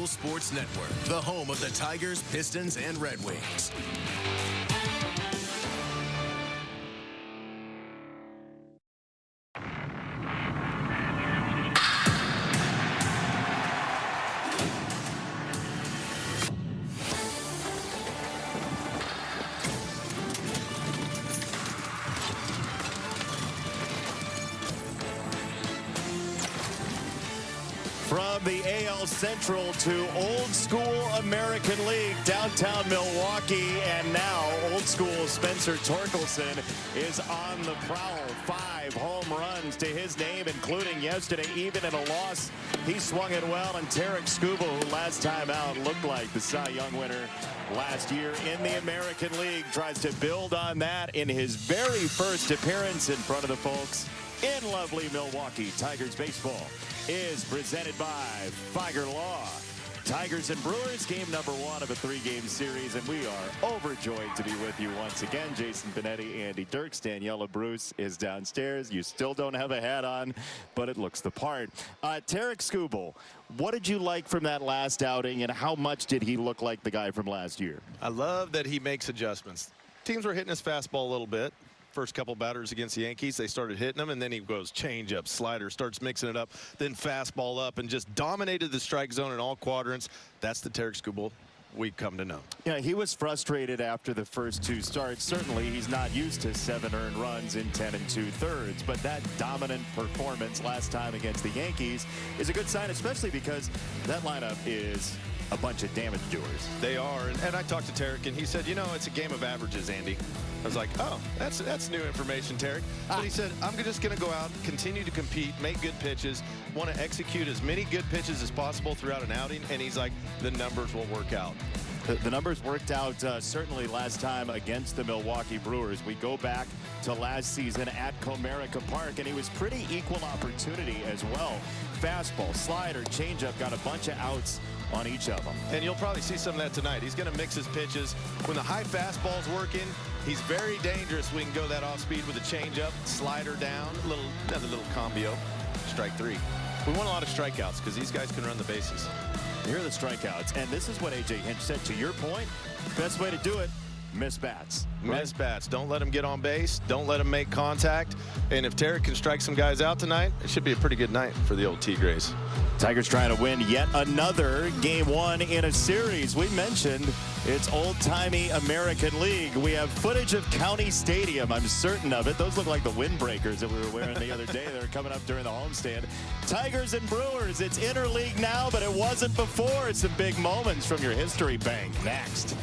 Local Sports Network, the home of the Tigers, Pistons, and Red Wings. From the AL Central to old school American League, downtown Milwaukee, and now old school Spencer Torkelson is on the prowl. 5 home runs to his name, including yesterday, even in a loss. He swung it well, and Tarek Skubal, who last time out looked like the Cy Young winner last year in the American League, tries to build on that in his very first appearance in front of the folks in lovely Milwaukee. Tigers baseball is presented by Feiger Law. Tigers and Brewers, game number 1 of a 3-game series, and we are overjoyed to be with you once again. Jason Benetti, Andy Dirks, Daniela Bruce is downstairs. You still don't have a hat on, but it looks the part. Tarek Skubal, what did you like from that last outing, and how much did he look like the guy from last year? I love that he makes adjustments. Teams were hitting his fastball a little bit. First couple batters against the Yankees, they started hitting them, and then he goes changeup, slider, starts mixing it up, then fastball up, and just dominated the strike zone in all quadrants. That's the Tarek Skubal we've come to know. Yeah, he was frustrated after the first 2 starts. Certainly, he's not used to 7 earned runs in 10 2/3, but that dominant performance last time against the Yankees is a good sign, especially because that lineup is a bunch of damage doers. They are, and I talked to Tarek, and he said, you know, it's a game of averages, Andy. I was like, oh, that's new information, Tarek. But he said, I'm just going to go out, continue to compete, make good pitches, want to execute as many good pitches as possible throughout an outing, and he's like, the numbers will work out. The numbers worked out certainly last time against the Milwaukee Brewers. We go back to last season at Comerica Park, and he was pretty equal opportunity as well. Fastball, slider, changeup, got a bunch of outs on each of them. And you'll probably see some of that tonight. He's going to mix his pitches. When the high fastball's working, he's very dangerous. We can go that off speed with a changeup, slider down, another little combo, strike 3. We want a lot of strikeouts because these guys can run the bases. Here are the strikeouts, and this is what A.J. Hinch said. To your point, best way to do it, miss bats. Miss bats. Don't let him get on base. Don't let him make contact. And if Tarek can strike some guys out tonight, it should be a pretty good night for the old Tigres. Tigers trying to win yet another game 1 in a series. We mentioned it's old-timey American League. We have footage of County Stadium. I'm certain of it. Those look like the windbreakers that we were wearing the other day. They're coming up during the homestand. Tigers and Brewers. It's interleague now, but it wasn't before. It's some big moments from your history bank. Next.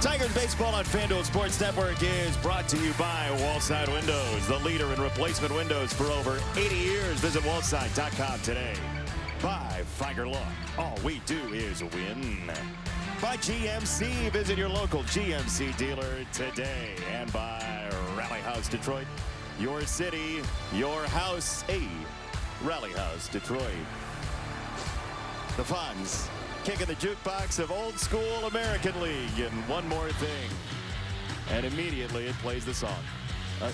Tigers baseball on FanDuel Sports Network is brought to you by Wallside Windows, the leader in replacement windows for over 80 years. Visit wallside.com today. By Figer Law, all we do is win. By GMC, visit your local GMC dealer today. And by Rally House Detroit, your city, your house, a Rally House Detroit. The Fonz kicking the jukebox of old school American League. And one more thing. And immediately it plays the song.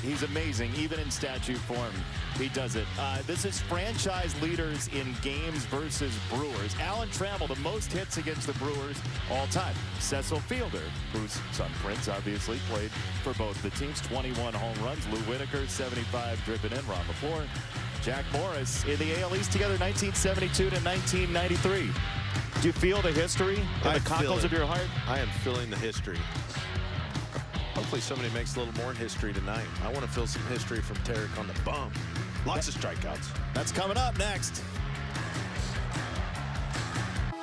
He's amazing, even in statue form. He does it. This is franchise leaders in games versus Brewers. Alan Trammell, the most hits against the Brewers all time. Cecil Fielder, whose son Prince obviously played for both the teams, 21 home runs. Lou Whitaker, 75 driven in. Ron LaFleur. Jack Morris in the AL East together, 1972 to 1993. Do you feel the history in the cockles of your heart? I am feeling the history. Hopefully somebody makes a little more history tonight. I want to feel some history from Tarek on the bump. Lots of strikeouts. That's coming up next.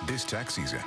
This tax season.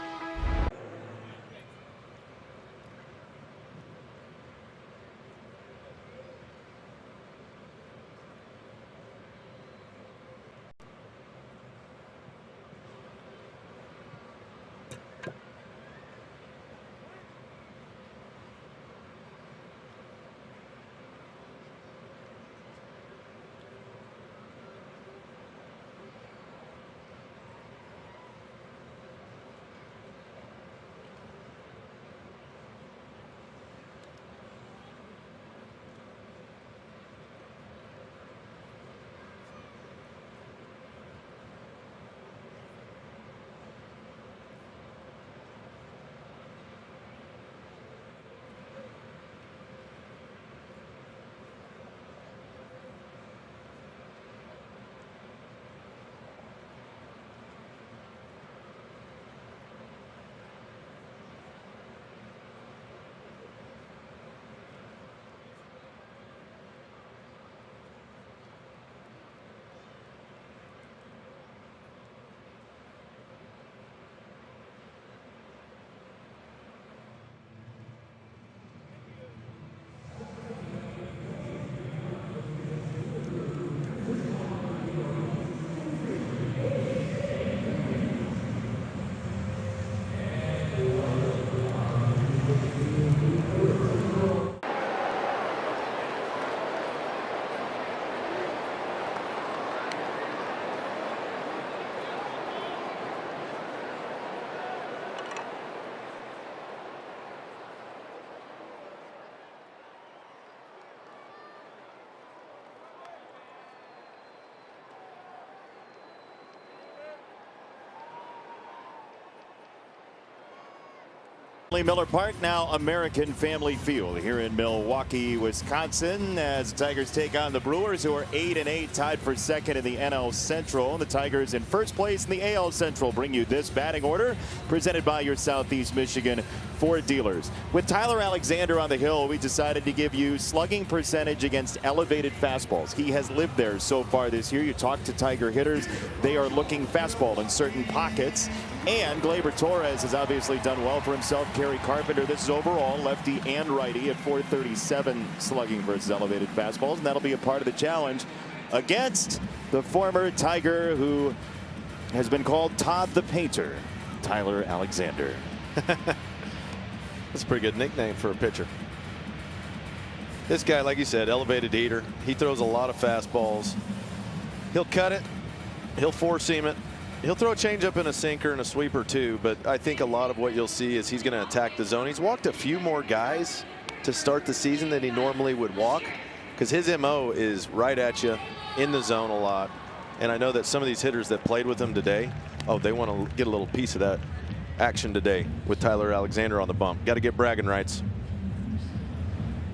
Miller Park, now American Family Field here in Milwaukee, Wisconsin, as the Tigers take on the Brewers, who are 8-8, tied for second in the NL Central. And the Tigers in first place in the AL Central bring you this batting order presented by your Southeast Michigan Ford dealers. With Tyler Alexander on the hill, we decided to give you slugging percentage against elevated fastballs. He has lived there so far this year. You talk to Tiger hitters, they are looking fastball in certain pockets. And Gleyber Torres has obviously done well for himself. Kerry Carpenter, this is overall lefty and righty at 437 slugging versus elevated fastballs. And that'll be a part of the challenge against the former Tiger who has been called Todd the Painter, Tyler Alexander. That's a pretty good nickname for a pitcher. This guy, like you said, elevated heater. He throws a lot of fastballs. He'll cut it. He'll four-seam it. He'll throw a changeup and a sinker and a sweeper too, but I think a lot of what you'll see is he's going to attack the zone. He's walked a few more guys to start the season than he normally would walk because his MO is right at you in the zone a lot. And I know that some of these hitters that played with him today, oh, they want to get a little piece of that action today with Tyler Alexander on the bump. Got to get bragging rights.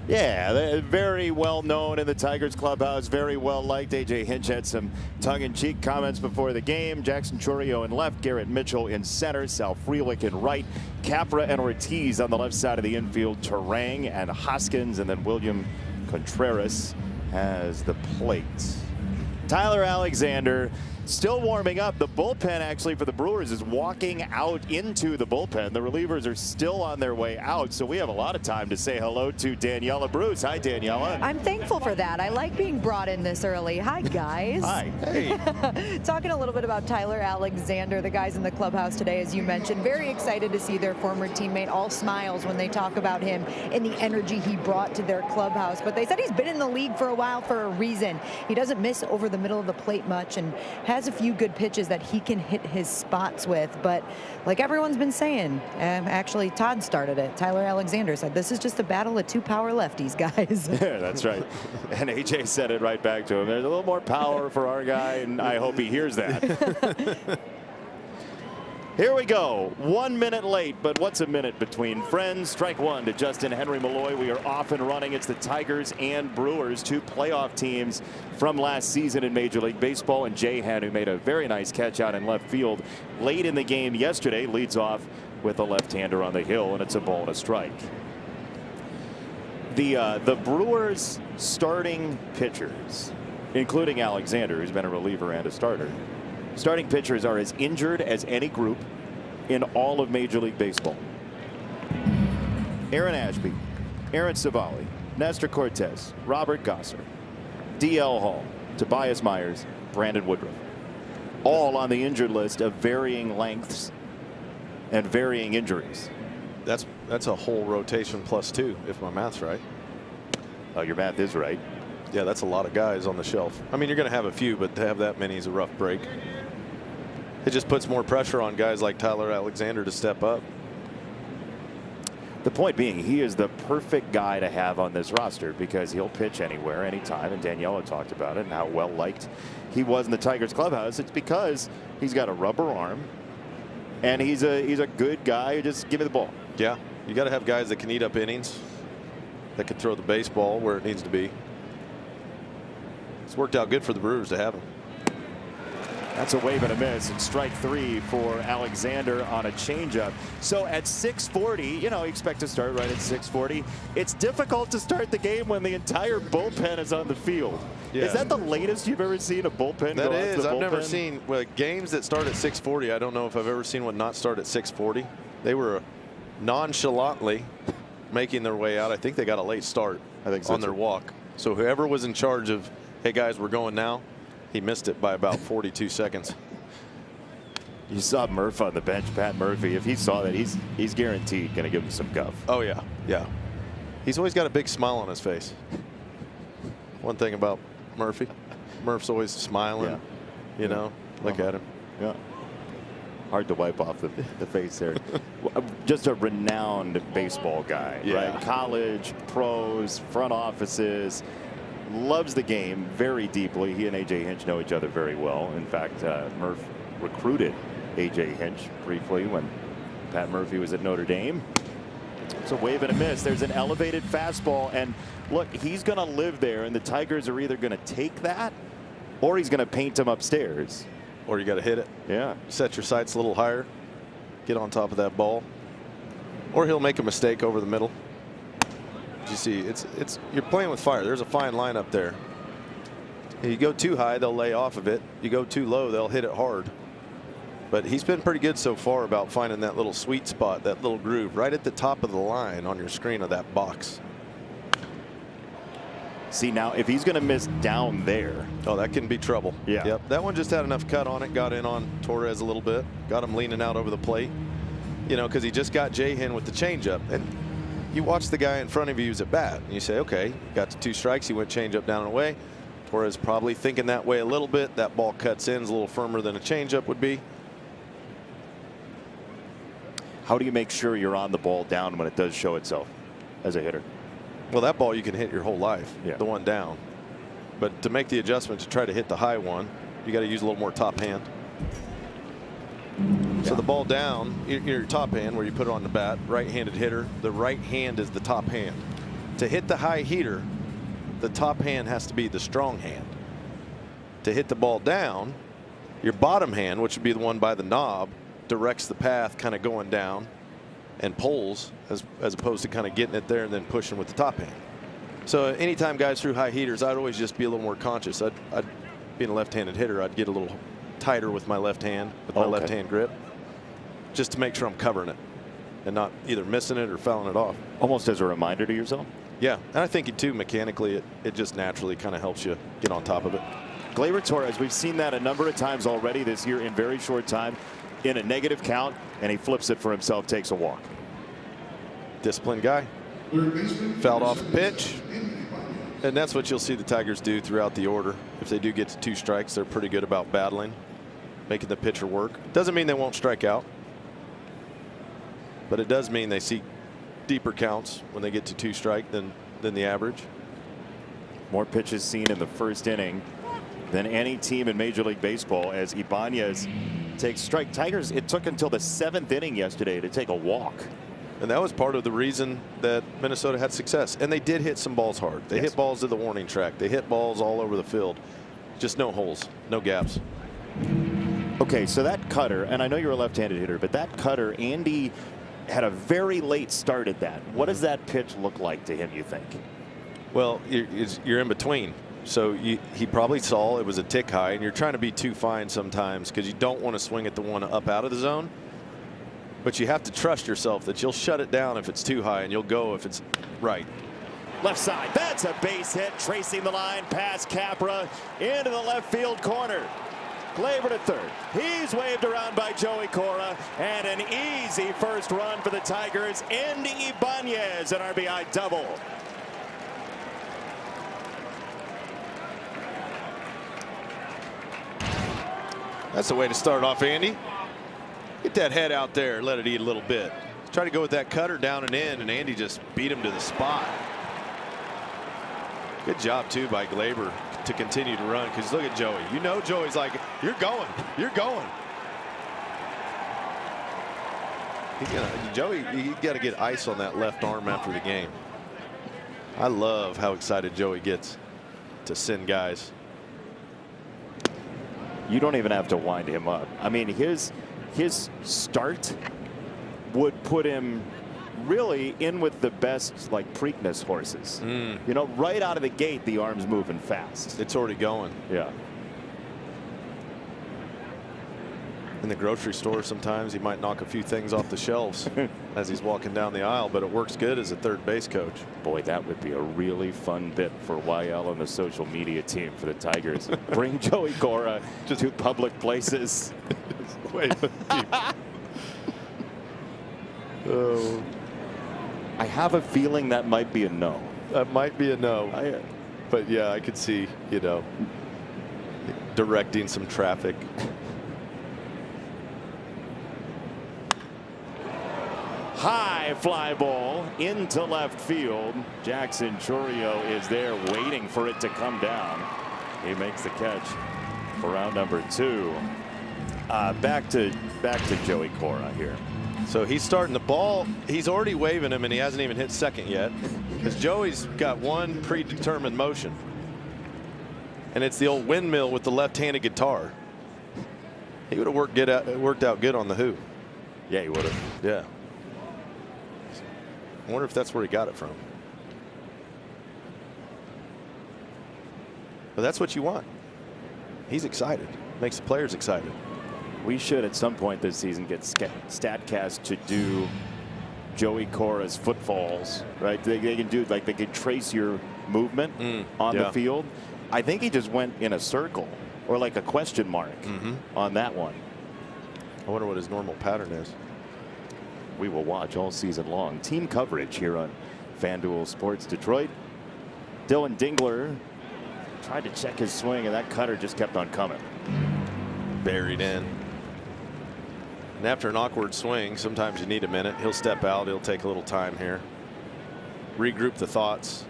Yeah, they're very well known in the Tigers clubhouse, very well liked. A.J. Hinch had some tongue-in-cheek comments before the game. Jackson Chourio in left, Garrett Mitchell in center, Sal Frelick in right, Capra and Ortiz on the left side of the infield, Terang and Hoskins, and then William Contreras has the plate. Tyler Alexander Still warming up. The bullpen actually for the Brewers is walking out into the bullpen. The relievers are still on their way out, so we have a lot of time to say hello to Daniela Bruce. Hi, Daniela. I'm thankful for that. I like being brought in this early. Hi, guys. Hi. Hey. Talking a little bit about Tyler Alexander, the guys in the clubhouse today, as you mentioned. Very excited to see their former teammate. All smiles when they talk about him and the energy he brought to their clubhouse. But they said he's been in the league for a while for a reason. He doesn't miss over the middle of the plate much and has a few good pitches that he can hit his spots with. But like everyone's been saying, actually Todd started it. Tyler Alexander said this is just a battle of two power lefties, guys. Yeah, that's right. And AJ said it right back to him. There's a little more power for our guy, and I hope he hears that. Here we go. 1 minute late, but what's a minute between friends? Strike one to Justin Henry Malloy. We are off and running. It's the Tigers and Brewers, two playoff teams from last season in Major League Baseball. And Jahan, who made a very nice catch out in left field late in the game yesterday, leads off with a left-hander on the hill, and it's a ball and a strike. The Brewers starting pitchers, including Alexander, who's been a reliever and a starter, starting pitchers are as injured as any group in all of Major League Baseball. Aaron Ashby, Aaron Savali, Nestor Cortez, Robert Gosser, DL Hall, Tobias Myers, Brandon Woodruff, all on the injured list of varying lengths and varying injuries. That's a whole rotation plus two, if my math's right. Your math is right. Yeah, that's a lot of guys on the shelf. I mean, you're going to have a few, but to have that many is a rough break. It just puts more pressure on guys like Tyler Alexander to step up. The point being, he is the perfect guy to have on this roster because he'll pitch anywhere, anytime. And Daniela talked about it and how well liked he was in the Tigers clubhouse. It's because he's got a rubber arm and he's a good guy who just give me the ball. Yeah, you got to have guys that can eat up innings, that can throw the baseball where it needs to be. It's worked out good for the Brewers to have him. That's a wave and a miss, and strike three for Alexander on a changeup. So at 6:40, you know, you expect to start right at 6:40. It's difficult to start the game when the entire bullpen is on the field. Yeah. Is that the latest you've ever seen a bullpen go out to the bullpen? That is. I've never seen games that start at 6:40. I don't know if I've ever seen one not start at 6:40. They were nonchalantly making their way out. I think they got a late start on their walk. So whoever was in charge of, hey guys, we're going now, he missed it by about 42 seconds. You saw Murph on the bench, Pat Murphy. If he saw that, he's guaranteed going to give him some guff. Oh yeah, yeah. He's always got a big smile on his face. One thing about Murphy, Murph's always smiling. Yeah. You know, look at him. Yeah. Hard to wipe off the face there. Just a renowned baseball guy, right? College, pros, front offices. Loves the game very deeply. He and A.J. Hinch know each other very well. In fact, Murph recruited A.J. Hinch briefly when Pat Murphy was at Notre Dame. It's a wave and a miss. There's an elevated fastball, and look, he's going to live there, and the Tigers are either going to take that or he's going to paint him upstairs. Or you got to hit it. Yeah. Set your sights a little higher. Get on top of that ball. Or he'll make a mistake over the middle. You see, it's you're playing with fire. There's a fine line up there. You go too high, they'll lay off of it. You go too low, they'll hit it hard. But he's been pretty good so far about finding that little sweet spot, that little groove right at the top of the line on your screen of that box. See, now if he's going to miss down there. Oh, that can be trouble. Yeah. Yep. That one just had enough cut on it, got in on Torres a little bit, got him leaning out over the plate. You know, because he just got Jahan with the changeup. And you watch the guy in front of you use at bat, and you say, okay, got to 2 strikes. He went changeup down and away. Torres probably thinking that way a little bit. That ball cuts in, is a little firmer than a changeup would be. How do you make sure you're on the ball down when it does show itself as a hitter? Well, that ball you can hit your whole life, yeah. The one down. But to make the adjustment to try to hit the high one, you got to use a little more top hand. Yeah. So the ball down, your top hand where you put it on the bat, right-handed hitter, the right hand is the top hand. To hit the high heater, the top hand has to be the strong hand. To hit the ball down, your bottom hand, which would be the one by the knob, directs the path kind of going down and pulls as opposed to kind of getting it there and then pushing with the top hand. So anytime guys threw high heaters, I'd always just be a little more conscious. I'd being a left-handed hitter, I'd get a little tighter with my left hand, with my left hand grip, just to make sure I'm covering it and not either missing it or fouling it off. Almost as a reminder to yourself? Yeah, and I think too, mechanically, it just naturally kind of helps you get on top of it. Gleyber Torres, we've seen that a number of times already this year in very short time, in a negative count, and he flips it for himself, takes a walk. Disciplined guy. Fouled off a pitch. And that's what you'll see the Tigers do throughout the order. If they do get to 2 strikes, they're pretty good about battling, making the pitcher work. Doesn't mean they won't strike out, but it does mean they see deeper counts when they get to 2 strike than the average. More pitches seen in the first inning than any team in Major League Baseball as Ibanez takes strike. Tigers, it took until the 7th inning yesterday to take a walk. And that was part of the reason that Minnesota had success. And they did hit some balls hard. They hit balls to the warning track. They hit balls all over the field. Just no holes, no gaps. Okay, so that cutter, and I know you're a left-handed hitter, but that cutter, Andy had a very late start at that. What does that pitch look like to him, you think? Well, you're in between. So he probably saw it was a tick high, and you're trying to be too fine sometimes because you don't want to swing at the one up out of the zone. But you have to trust yourself that you'll shut it down if it's too high, and you'll go if it's right. Left side, that's a base hit, tracing the line past Capra into the left field corner. Gleyber to third. He's waved around by Joey Cora, and an easy first run for the Tigers into Ibanez, an RBI double. That's the way to start off, Andy. Get that head out there, let it eat a little bit. Try to go with that cutter down and in, and Andy just beat him to the spot. Good job too by Gleyber to continue to run, because look at Joey. You know Joey's like, you're going, you're going. Joey, you got to get ice on that left arm after the game. I love how excited Joey gets to send guys. You don't even have to wind him up. I mean, his start would put him really in with the best, like, Preakness horses. You know, right out of the gate, the arm's moving fast. It's already going. Yeah. In the grocery store, sometimes he might knock a few things off the shelves as he's walking down the aisle, but it works good as a third base coach. Boy, that would be a really fun bit for YL and the social media team for the Tigers. Bring Joey Cora to public places. Wait. Oh. I have a feeling that might be a no. That might be a no. But yeah, I could see, you know, directing some traffic. High fly ball into left field. Jackson Chourio is there waiting for it to come down. He makes the catch for round number 2. Back to Joey Cora here. So he's starting the ball. He's already waving him, and he hasn't even hit second yet, because Joey's got one predetermined motion, and it's the old windmill with the left-handed guitar. He would have worked out good on the who. Yeah, he would have. Yeah. I wonder if that's where he got it from. But that's what you want. He's excited. Makes the players excited. We should at some point this season get StatCast to do Joey Cora's footfalls, right? They can do, like, they can trace your movement on the field. I think he just went in a circle or like a question mark on that one. I wonder what his normal pattern is. We will watch all season long. Team coverage here on FanDuel Sports Detroit. Dylan Dingler tried to check his swing, and that cutter just kept on coming. Buried in. And after an awkward swing, sometimes you need a minute. He'll step out. He'll take a little time here. Regroup the thoughts.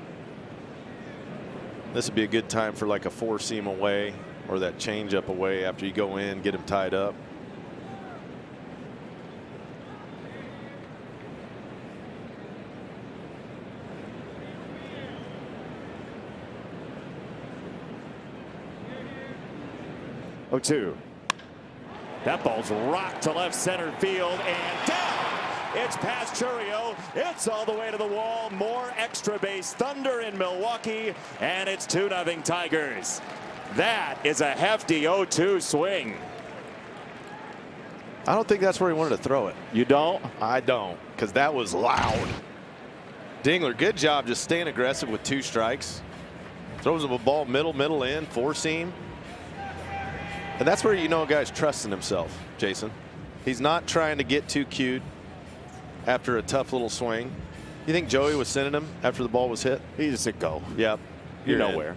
This would be a good time for like a 4-seam away or that changeup away after you go in, get him tied up. Oh, 2. That ball's rocked to left center field and down. It's past Chourio. It's all the way to the wall. More extra base thunder in Milwaukee, and it's 2-0 Tigers. That is a hefty 0-2 swing. I don't think that's where he wanted to throw it. You don't? I don't, because that was loud. Dingler, good job just staying aggressive with 2 strikes. Throws him a ball middle in, 4-seam. And that's where you know a guy's trusting himself, Jason. He's not trying to get too cute after a tough little swing. You think Joey was sending him after the ball was hit? He just said go. Yep. You're nowhere.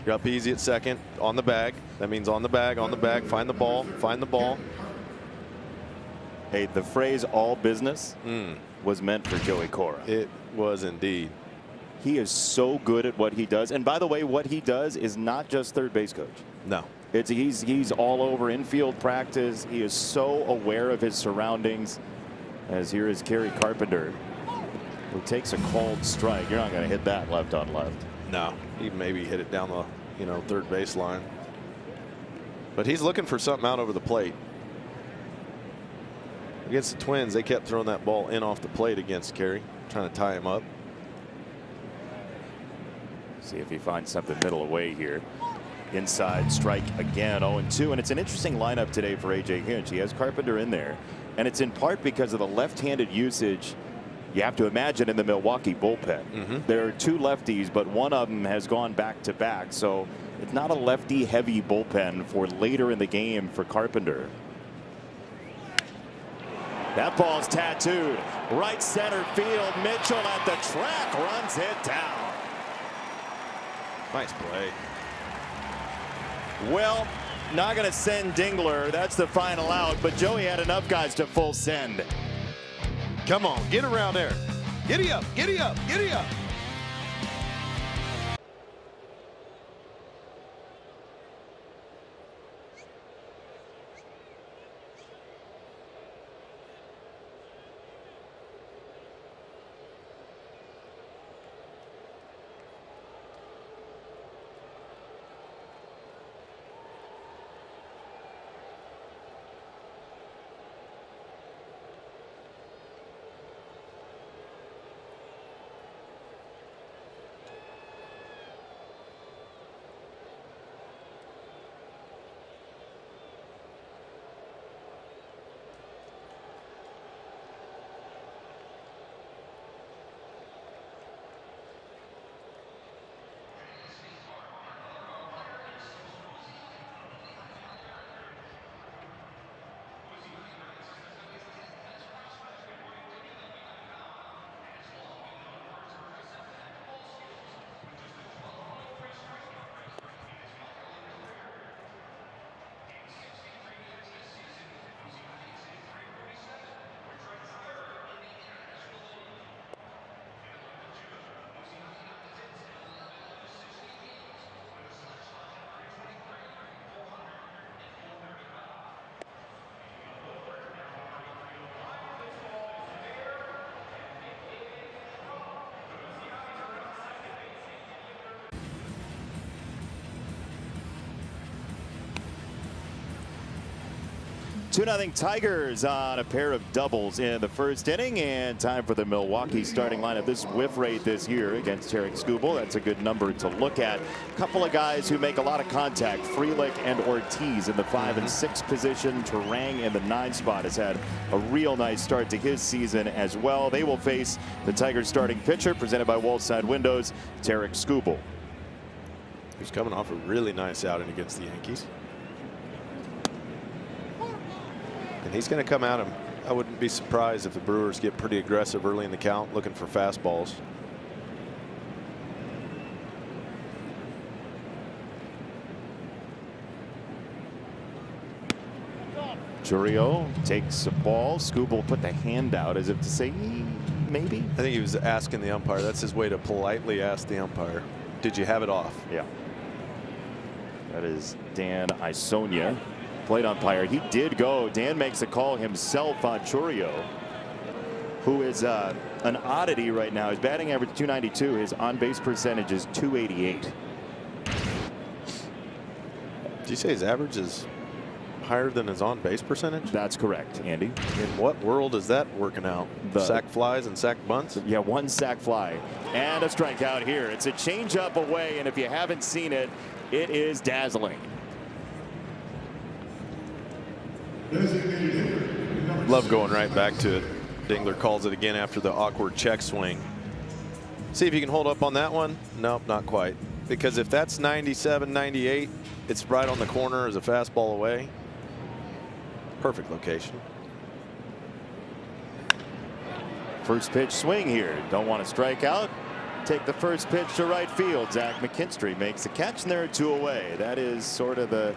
You're up easy at second, on the bag. That means on the bag, find the ball, find the ball. Hey, the phrase all business was meant for Joey Cora. It was indeed. He is so good at what he does. And by the way, what he does is not just third base coach. No. He's all over infield practice. He is so aware of his surroundings. As here is Kerry Carpenter, who takes a called strike. You're not going to hit that left on left. No, he maybe hit it down the third base line. But he's looking for something out over the plate. Against the Twins, they kept throwing that ball in off the plate against Kerry, trying to tie him up. See if he finds something middle away here. Inside strike again, 0-2. And it's an interesting lineup today for A.J. Hinch. He has Carpenter in there. And it's in part because of the left-handed usage you have to imagine in the Milwaukee bullpen. There are 2 lefties, but one of them has gone back-to-back. So it's not a lefty-heavy bullpen for later in the game for Carpenter. That ball's tattooed. Right center field. Mitchell at the track runs it down. Nice play. Well, not going to send Dingler. That's the final out. But Joey had enough guys to full send. Come on, get around there. Giddy up, giddy up, giddy up. Two 2-0 Tigers on a pair of doubles in the first inning, and time for the Milwaukee starting lineup. This whiff rate this year against Tarek Skubal, that's a good number to look at. A couple of guys who make a lot of contact, Frelick and Ortiz in the 5 and 6 position. Terang in the 9 spot has had a real nice start to his season as well. They will face the Tigers starting pitcher, presented by Wallside Windows, Tarek Skubal. He's coming off a really nice outing against the Yankees. And he's going to come at him. I wouldn't be surprised if the Brewers get pretty aggressive early in the count, looking for fastballs. Churio takes a ball. Skubal put the hand out as if to say, maybe. I think he was asking the umpire. That's his way to politely ask the umpire, did you have it off? Yeah. That is Dan Isonia, plate umpire. He did go. Dan makes a call himself on Churio, who is an oddity right now. His batting average 292. His on-base percentage is 288. Did you say his average is higher than his on-base percentage? That's correct, Andy. In what world is that working out? Sack flies and sack bunts? Yeah, 1 sack fly and a strikeout here. It's a changeup away, and if you haven't seen it, it is dazzling. Love going right back to it. Dingler calls it again after the awkward check swing. See if you can hold up on that one. Nope, not quite. Because if that's 97, 98, it's right on the corner as a fastball away. Perfect location. First pitch swing here. Don't want to strike out. Take the first pitch to right field. Zach McKinstry makes the catch, and there are 2 away. That is sort of the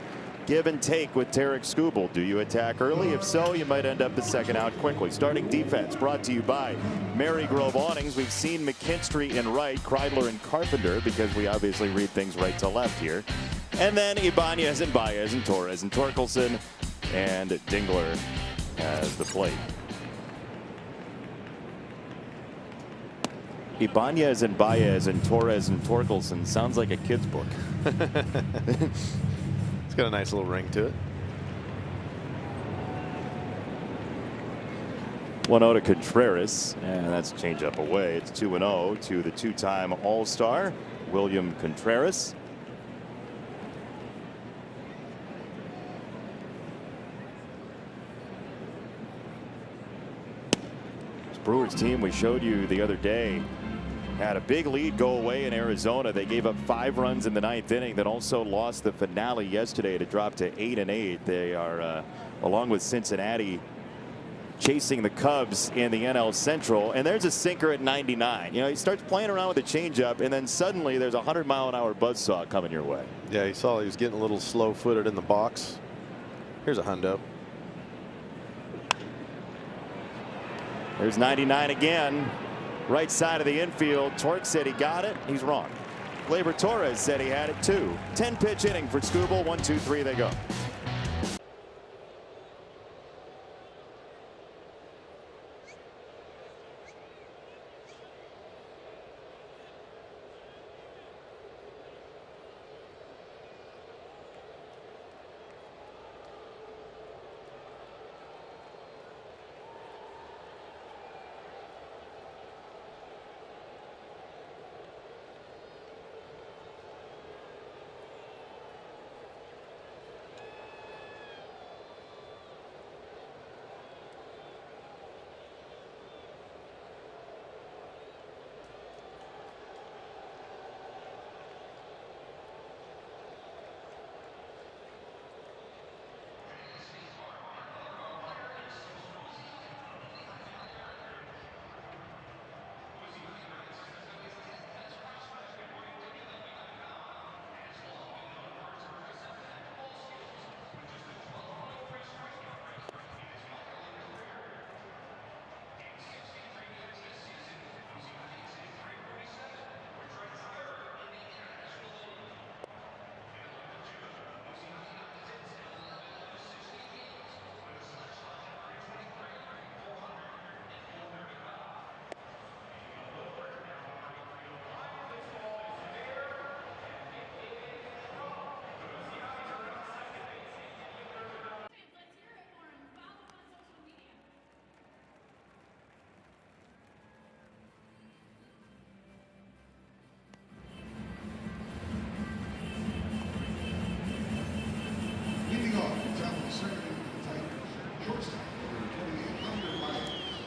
give and take with Tarek Skubal. Do you attack early? If so, you might end up the second out quickly. Starting defense brought to you by Marygrove Awnings. We've seen McKinstry in right, Kreidler and Carpenter, because we obviously read things right to left here. And then Ibanez and Baez and Torres and Torkelson, and Dingler has the plate. Ibanez and Baez and Torres and Torkelson sounds like a kid's book. It's got a nice little ring to it. 1-0 to Contreras, and that's change up away. It's 2-0 to the 2-time All-Star, William Contreras. This Brewers team we showed you the other day had a big lead go away in Arizona. They gave up 5 runs in the 9th inning, then also lost the finale yesterday to drop to 8-8. They are, along with Cincinnati, chasing the Cubs in the NL Central. And there's a sinker at 99. You know, he starts playing around with a changeup, and then suddenly there's a 100-mile-an-hour buzzsaw coming your way. Yeah, you saw he was getting a little slow-footed in the box. Here's a hundo. There's 99 again. Right side of the infield. Torque said he got it. He's wrong. Gleyber Torres said he had it too. 10-pitch inning for Skubal. 1, 2, 3, they go.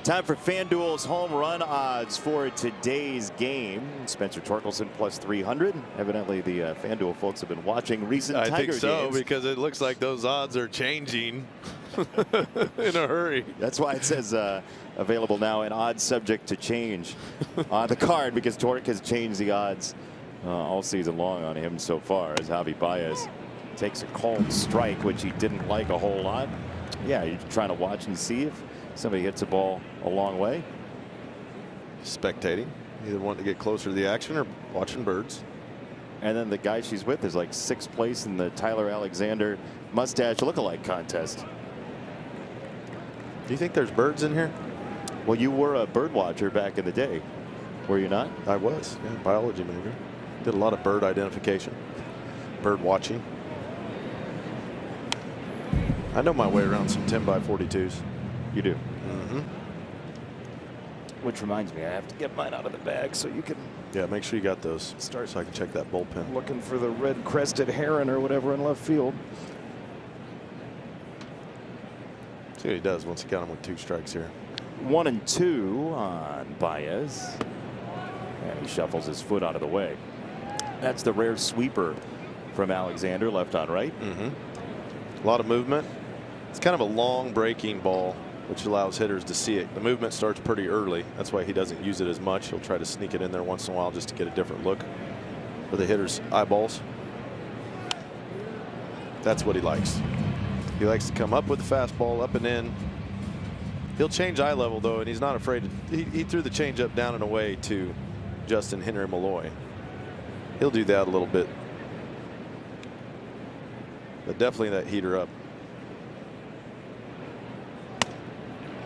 Time for FanDuel's home run odds for today's game. Spencer Torkelson plus 300. Evidently, the FanDuel folks have been watching recent Tiger games. I think so, because it looks like those odds are changing in a hurry. That's why it says available now and odds subject to change on the card, because Torque has changed the odds all season long on him so far, as Javi Baez takes a called strike, which he didn't like a whole lot. Yeah, you're trying to watch and see if somebody hits a ball a long way. Spectating, either wanting to get closer to the action or watching birds. And then the guy she's with is like 6th place in the Tyler Alexander mustache lookalike contest. Do you think there's birds in here? Well, you were a bird watcher back in the day, were you not? I was, yeah, biology major. Did a lot of bird identification, bird watching. I know my way around some 10x42s. You do? Mm-hmm. Which reminds me, I have to get mine out of the bag so you can. Yeah, make sure you got those. Start so I can check that bullpen. Looking for the red-crested heron or whatever in left field. See what he does once he got him with 2 strikes here. 1-2 on Baez. And he shuffles his foot out of the way. That's the rare sweeper from Alexander, left on right. A lot of movement. It's kind of a long breaking ball, which allows hitters to see it. The movement starts pretty early. That's why he doesn't use it as much. He'll try to sneak it in there once in a while just to get a different look for the hitter's eyeballs. That's what he likes. He likes to come up with the fastball, up and in. He'll change eye level, though, and he's not afraid to. He threw the changeup down and away to Justin Henry Malloy. He'll do that a little bit. But definitely that heater up.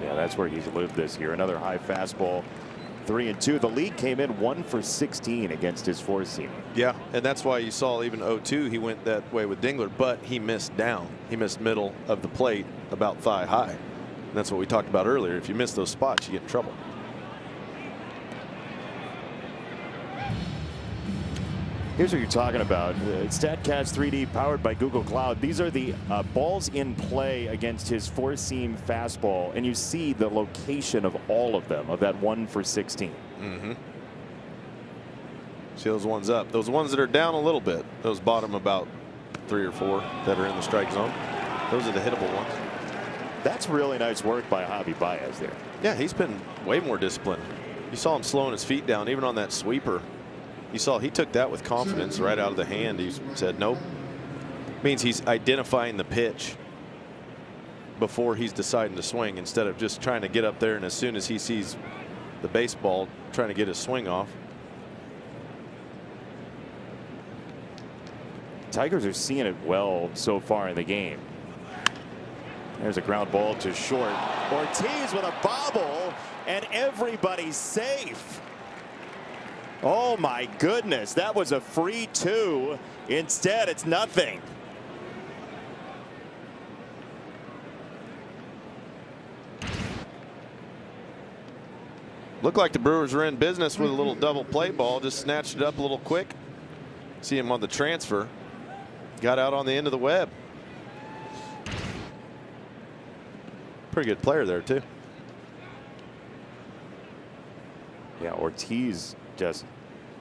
Yeah, that's where he's lived this year. Another high fastball. 3-2. The league came in 1 for 16 against his 4-seamer. Yeah, and that's why you saw even 0-2 he went that way with Dingler, but he missed down. He missed middle of the plate about thigh high. And that's what we talked about earlier. If you miss those spots, you get in trouble. Here's what you're talking about. StatCast 3D powered by Google Cloud. These are the balls in play against his 4-seam fastball, and you see the location of all of them, of that 1 for 16. See those ones up. Those ones that are down a little bit, those bottom about 3 or 4 that are in the strike zone, those are the hittable ones. That's really nice work by Javi Baez there. Yeah, he's been way more disciplined. You saw him slowing his feet down, even on that sweeper. You saw he took that with confidence right out of the hand. He said nope. Means he's identifying the pitch before he's deciding to swing, instead of just trying to get up there and as soon as he sees the baseball trying to get his swing off. Tigers are seeing it well so far in the game. There's a ground ball to short. Ortiz with a bobble, and everybody's safe. Oh my goodness, that was a free 2. Instead, it's nothing. Looked like the Brewers were in business with a little double play ball, just snatched it up a little quick. See him on the transfer. Got out on the end of the web. Pretty good player there, too. Yeah, Ortiz just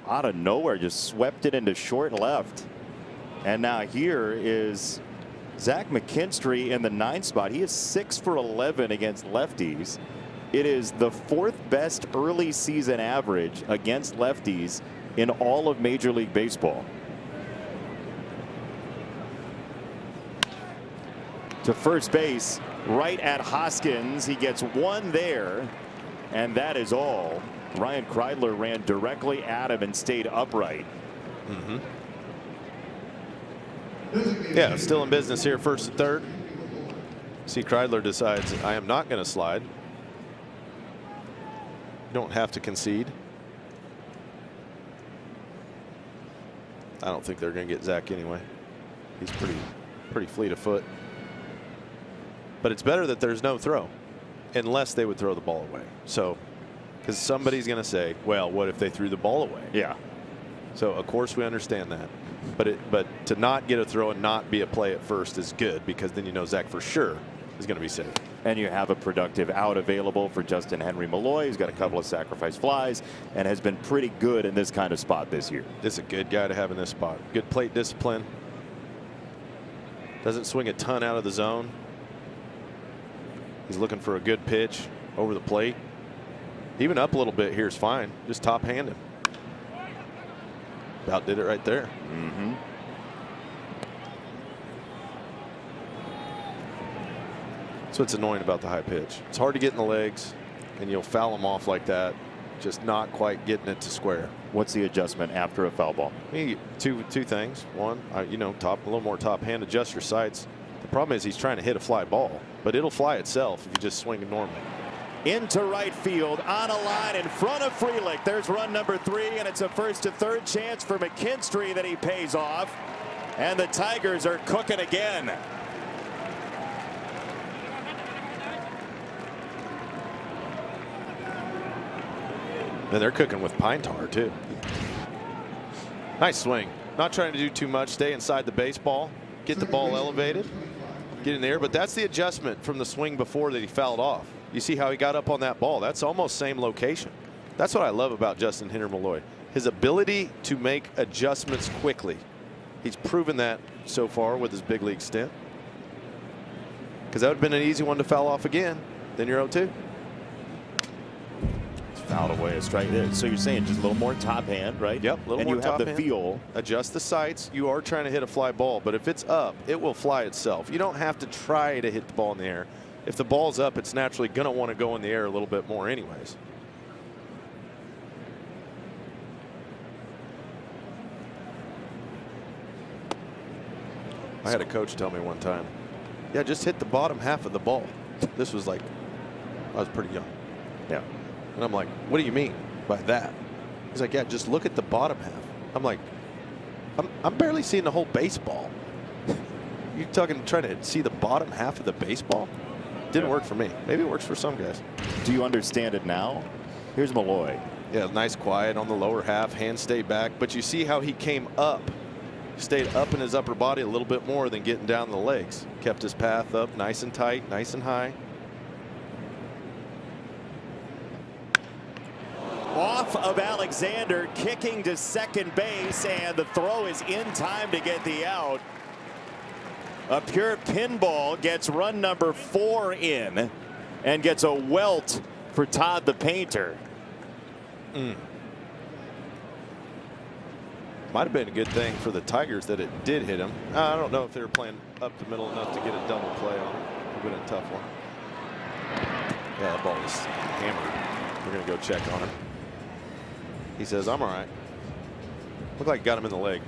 out of nowhere just swept it into short left. And now here is Zach McKinstry in the 9th spot. He is 6 for 11 against lefties. It is the 4th best early season average against lefties in all of Major League Baseball. To first base, right at Hoskins. He gets 1 there, and that is all. Ryan Kreidler ran directly at him and stayed upright. Yeah, still in business here, 1st and 3rd. See, Kreidler decides, I am not going to slide. You don't have to concede. I don't think they're going to get Zach anyway. He's pretty fleet of foot. But it's better that there's no throw, unless they would throw the ball away. So, because somebody's going to say, well, what if they threw the ball away? Yeah. So of course we understand that, but to not get a throw and not be a play at first is good, because then you know Zach for sure is going to be safe. And you have a productive out available for Justin Henry Malloy. He's got a couple of sacrifice flies and has been pretty good in this kind of spot this year. This is a good guy to have in this spot. Good plate discipline. Doesn't swing a ton out of the zone. He's looking for a good pitch over the plate. Even up a little bit here is fine. Just top hand him. About did it right there. That's what's annoying about the high pitch. It's hard to get in the legs, and you'll foul them off like that, just not quite getting it to square. What's the adjustment after a foul ball? Two things. One, you know, a little more top hand, adjust your sights. The problem is he's trying to hit a fly ball, but it'll fly itself if you just swing it normally. Into right field, on a line in front of Frelick. There's run number 3, and it's a 1st to 3rd chance for McKinstry that he pays off. And the Tigers are cooking again. And they're cooking with pine tar too. Nice swing. Not trying to do too much. Stay inside the baseball. Get the ball elevated. get in the air. But that's the adjustment from the swing before that he fouled off. You see how he got up on that ball. That's almost same location. That's what I love about Justin Hinder-Malloy. His ability to make adjustments quickly. He's proven that so far with his big league stint. Because that would have been an easy one to foul off again. Then you're 0-2. It's fouled away a strike there. So you're saying just a little more top hand, right? Yep, a little more top hand. And you have the feel. Adjust the sights. You are trying to hit a fly ball, but if it's up, it will fly itself. You don't have to try to hit the ball in the air. If the ball's up, it's naturally going to want to go in the air a little bit more anyways. I had a coach tell me one time, yeah, just hit the bottom half of the ball. This was like, I was pretty young. Yeah. And I'm like, what do you mean by that? He's like, yeah, just look at the bottom half. I'm like, I'm barely seeing the whole baseball. You trying to see the bottom half of the baseball? Didn't work for me. Maybe it works for some guys. Do you understand it now? Here's Malloy. Yeah, nice quiet on the lower half. Hands stay back. But you see how he came up. Stayed up in his upper body a little bit more than getting down the legs. Kept his path up nice and tight, nice and high. Off of Alexander, kicking to second base, and the throw is in time to get the out. A pure pinball gets run number 4 in and gets a welt for Todd the Painter. Might have been a good thing for the Tigers that it did hit him. I don't know if they were playing up the middle enough to get a double play on it. It would have been a tough one. Yeah, that ball was hammered. We're going to go check on him. He says, I'm all right. Looked like he got him in the leg.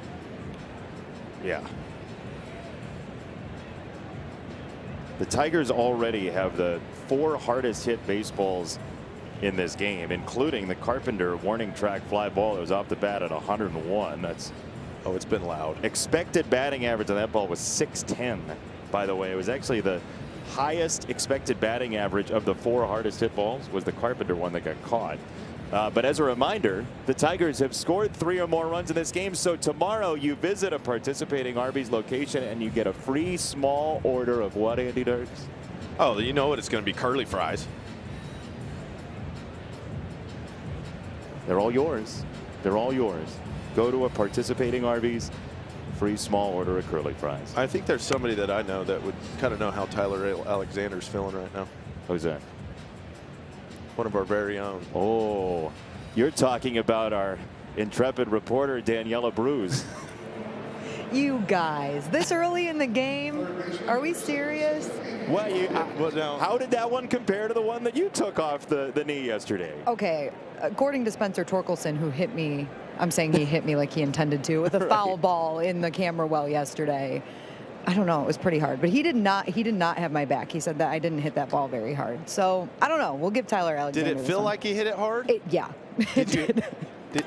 Yeah. The Tigers already have the 4 hardest hit baseballs in this game, including the Carpenter warning track fly ball that was off the bat at 101. That's, oh, it's been loud. Expected batting average on that ball was 610. By the way, it was actually the highest expected batting average of the 4 hardest hit balls was the Carpenter one that got caught. But as a reminder, the Tigers have scored 3 or more runs in this game. So tomorrow you visit a participating Arby's location and you get a free small order of what, Andy Dirks? Oh, you know what? It's going to be curly fries. They're all yours. They're all yours. Go to a participating Arby's, free small order of curly fries. I think there's somebody that I know that would kind of know how Tyler Alexander's feeling right now. Who's that? One of our very own. Oh, you're talking about our intrepid reporter, Daniela Brewers. You guys, this early in the game, are we serious? Well, how did that one compare to the one that you took off the knee yesterday? Okay, according to Spencer Torkelson, who hit me, I'm saying he hit me like he intended to, with a foul ball in the camera well yesterday. I don't know, it was pretty hard, but he did not have my back. He said that I didn't hit that ball very hard. So I don't know. We'll give Tyler Alexander. Did it feel like he hit it hard? Yeah.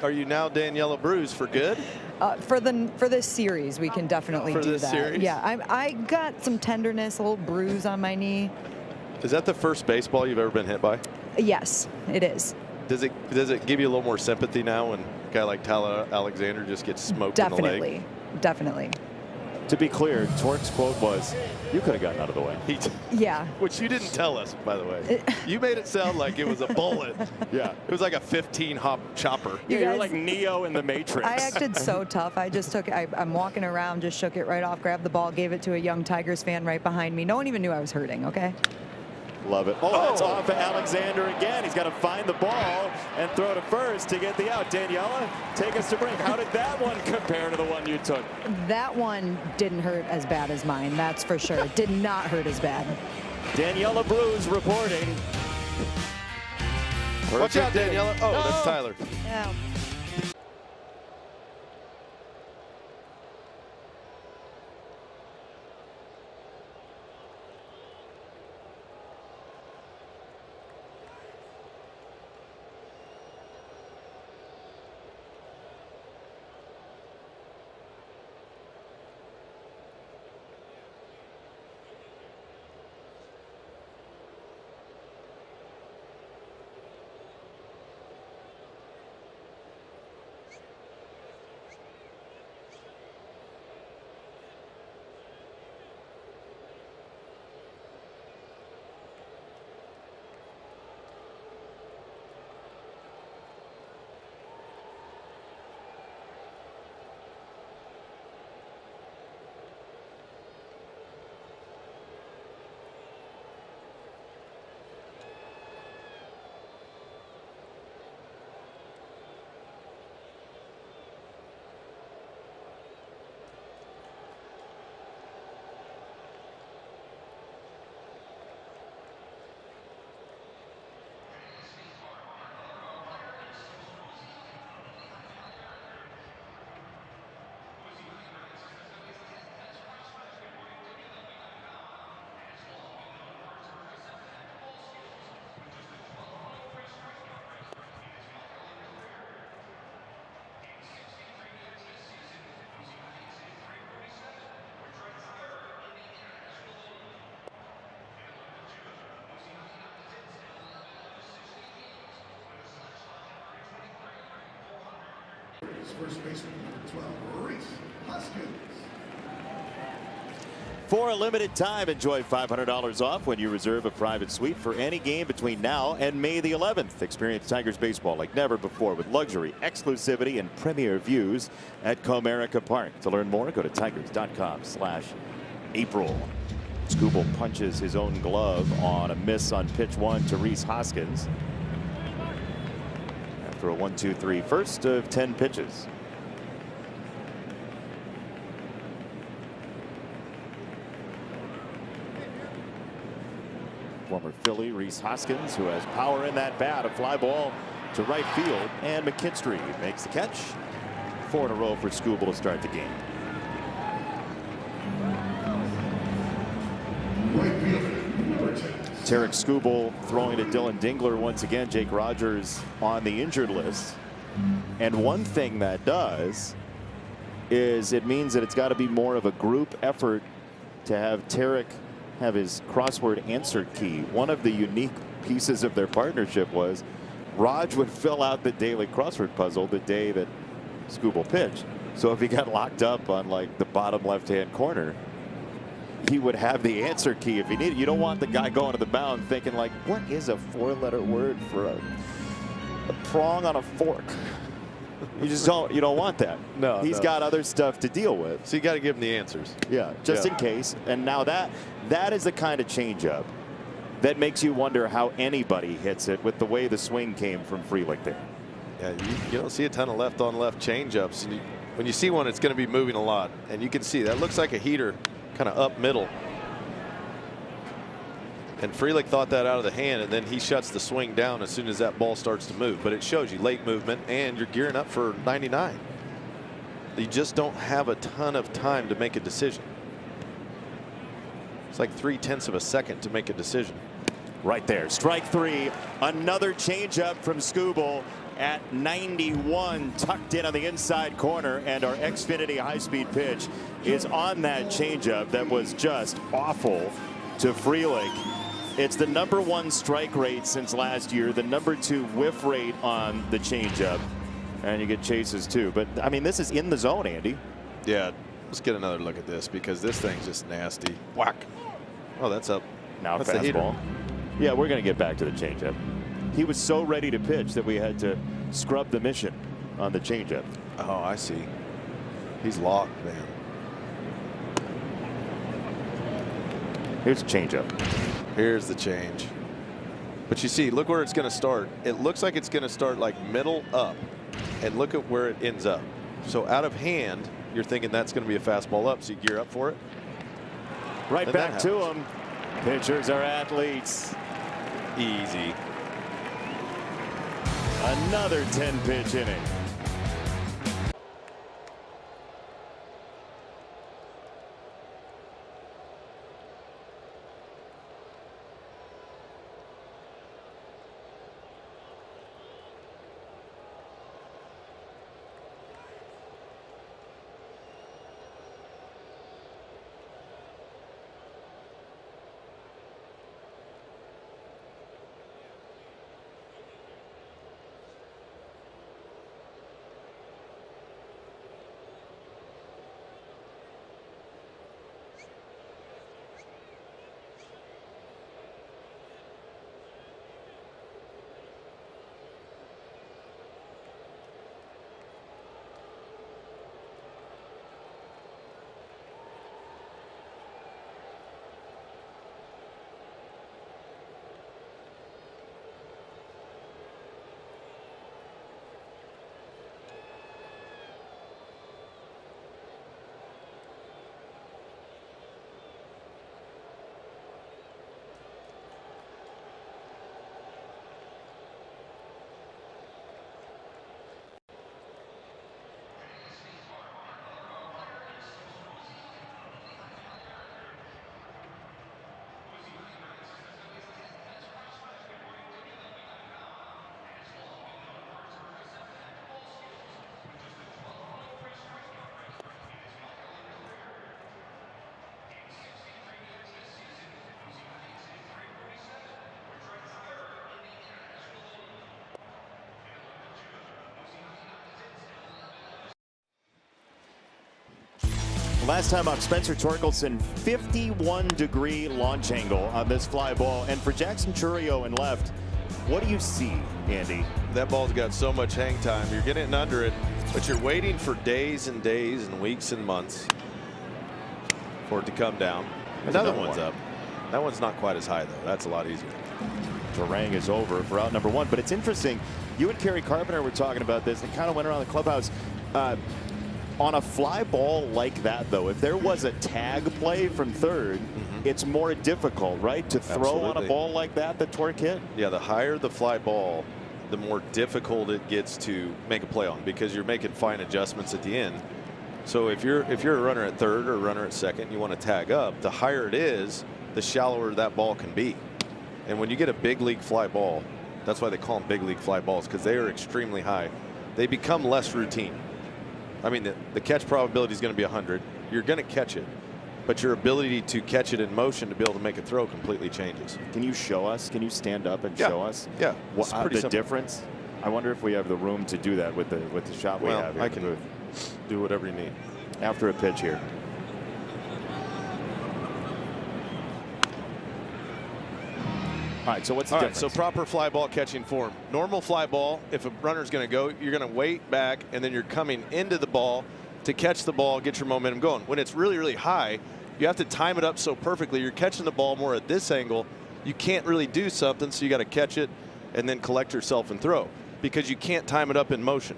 Are you now Daniela Brewers for good? For this series, we can definitely do that. For this series? Yeah, I got some tenderness, a little bruise on my knee. Is that the first baseball you've ever been hit by? Yes, it is. Does it give you a little more sympathy now when a guy like Tyler Alexander just gets smoked in the leg? Definitely. To be clear, Torque's quote was, "You could have gotten out of the way." Yeah. Which you didn't tell us, by the way. You made it sound like it was a bullet. Yeah. It was like a 15-hop chopper. You're like Neo in the Matrix. I acted so tough. I just took it. I'm walking around, just shook it right off, grabbed the ball, gave it to a young Tigers fan right behind me. No one even knew I was hurting, okay? Love it. Oh, that's off of Alexander again. He's got to find the ball and throw to first to get the out. Daniela, take us to break. How did that one compare to the one you took? That one didn't hurt as bad as mine, that's for sure. It did not hurt as bad. Daniela Brewers reporting. Watch out, Daniela. Oh, that's Tyler. Yeah. first baseman, number 12, Reese Hoskins. For a limited time, enjoy $500 off when you reserve a private suite for any game between now and May the 11th. Experience Tigers baseball like never before with luxury, exclusivity, and premier views at Comerica Park. To learn more, go to tigers.com/April. Skubal punches his own glove on a miss on pitch 1 to Reese Hoskins. After a 1-2-3 first of 10 pitches. Former Philly Reese Hoskins, who has power in that bat. A fly ball to right field, and McKinstry makes the catch. 4 in a row for Skubal to start the game. Tarek Skubal throwing to Dylan Dingler once again. Jake Rogers on the injured list. And one thing that does is it means that it's got to be more of a group effort to have Tarek have his crossword answer key. One of the unique pieces of their partnership was Raj would fill out the daily crossword puzzle the day that Skubal pitched. So if he got locked up on like the bottom left-hand corner, he would have the answer key if he needed. You don't want the guy going to the mound thinking like, what is a 4-letter word for a prong on a fork? You just don't. You don't want that. No, he's got other stuff to deal with. So you got to give him the answers. Yeah, just in case. And now that is the kind of changeup that makes you wonder how anybody hits it with the way the swing came from Frelick there. Yeah, you don't see a ton of left-on-left changeups. And when you see one, it's going to be moving a lot, and you can see that looks like a heater, kind of up middle. And Frelick thought that out of the hand, and then he shuts the swing down as soon as that ball starts to move. But it shows you late movement, and you're gearing up for 99. You just don't have a ton of time to make a decision. It's like 0.3 of a second to make a decision. Right there, strike 3. Another changeup from Skubal at 91, tucked in on the inside corner, and our Xfinity high-speed pitch is on that changeup that was just awful to Frelick. It's the #1 strike rate since last year, the #2 whiff rate on the changeup, and you get chases too. But I mean, this is in the zone, Andy. Yeah, let's get another look at this because this thing's just nasty. Whack. Oh, that's up. Now that's fastball. Yeah, we're going to get back to the changeup. He was so ready to pitch that we had to scrub the mission on the changeup. Oh, I see. He's locked, man. Here's a changeup. Here's the change. But you see, look where it's going to start. It looks like it's going to start like middle up, and look at where it ends up. So out of hand, you're thinking that's going to be a fastball up, so you gear up for it. Right back to him. Pitchers are athletes. Easy. Another 10-pitch inning. Last time up, Spencer Torkelson, 51-degree launch angle on this fly ball. And for Jackson Churio in left, what do you see, Andy? That ball's got so much hang time. You're getting under it, but you're waiting for days and days and weeks and months for it to come down. Another one's up. That one's not quite as high, though. That's a lot easier. Terang is over for out number one. But it's interesting. You and Kerry Carpenter were talking about this and kind of went around the clubhouse. On a fly ball like that, though, if there was a tag play from third, it's more difficult, right, to throw on a ball like that Torque hit? Yeah, the higher the fly ball, the more difficult it gets to make a play on, because you're making fine adjustments at the end. So if you're a runner at third or a runner at second, you want to tag up, the higher it is, the shallower that ball can be. And when you get a big league fly ball, that's why they call them big league fly balls, because they are extremely high. They become less routine. I mean, the catch probability is going to be 100. You're going to catch it, but your ability to catch it in motion to be able to make a throw completely changes. Can you show us? Can you stand up and show us? Yeah. What the difference? I wonder if we have the room to do that with the shot we have here. I can do whatever you need. After a pitch here. All right, so what's the difference? So proper fly ball catching form. Normal fly ball, if a runner's going to go, you're going to wait back, and then you're coming into the ball to catch the ball, get your momentum going. When it's really, really high, you have to time it up so perfectly. You're catching the ball more at this angle. You can't really do something, so you got to catch it and then collect yourself and throw, because you can't time it up in motion.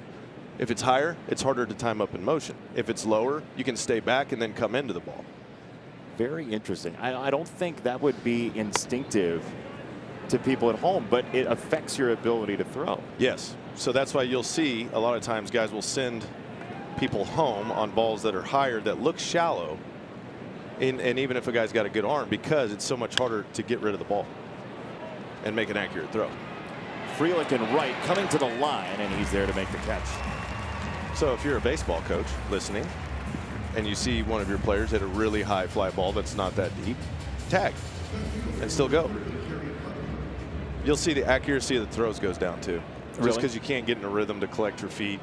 If it's higher, it's harder to time up in motion. If it's lower, you can stay back and then come into the ball. Very interesting. I don't think that would be instinctive to people at home, but it affects your ability to throw. Yes. So that's why you'll see a lot of times guys will send people home on balls that are higher that look shallow, and even if a guy's got a good arm, because it's so much harder to get rid of the ball and make an accurate throw. Frelick and right coming to the line, and he's there to make the catch. So if you're a baseball coach listening and you see one of your players hit a really high fly ball that's not that deep, tag and still go. You'll see the accuracy of the throws goes down too. Just because you can't get in a rhythm to collect your feet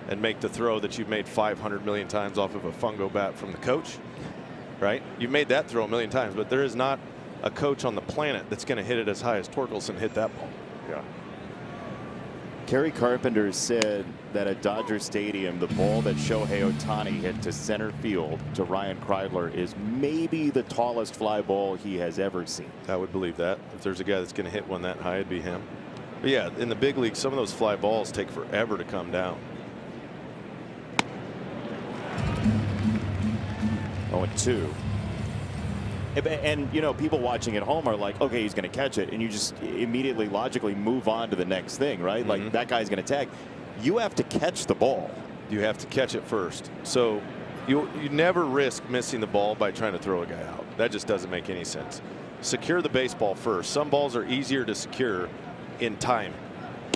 and make the throw that you've made 500 million times off of a fungo bat from the coach, right? You've made that throw a million times, but there is not a coach on the planet that's going to hit it as high as Torkelson hit that ball. Yeah. Kerry Carpenter said that at Dodger Stadium, the ball that Shohei Ohtani hit to center field to Ryan Kreidler is maybe the tallest fly ball he has ever seen. I would believe that. If there's a guy that's going to hit one that high, it'd be him. But yeah, in the big league, some of those fly balls take forever to come down. 0-2. And, you know, people watching at home are like, okay, he's going to catch it. And you just immediately logically move on to the next thing, right? Like, that guy's going to tag. You have to catch the ball. You have to catch it first. So you never risk missing the ball by trying to throw a guy out. That just doesn't make any sense. Secure the baseball first. Some balls are easier to secure in time.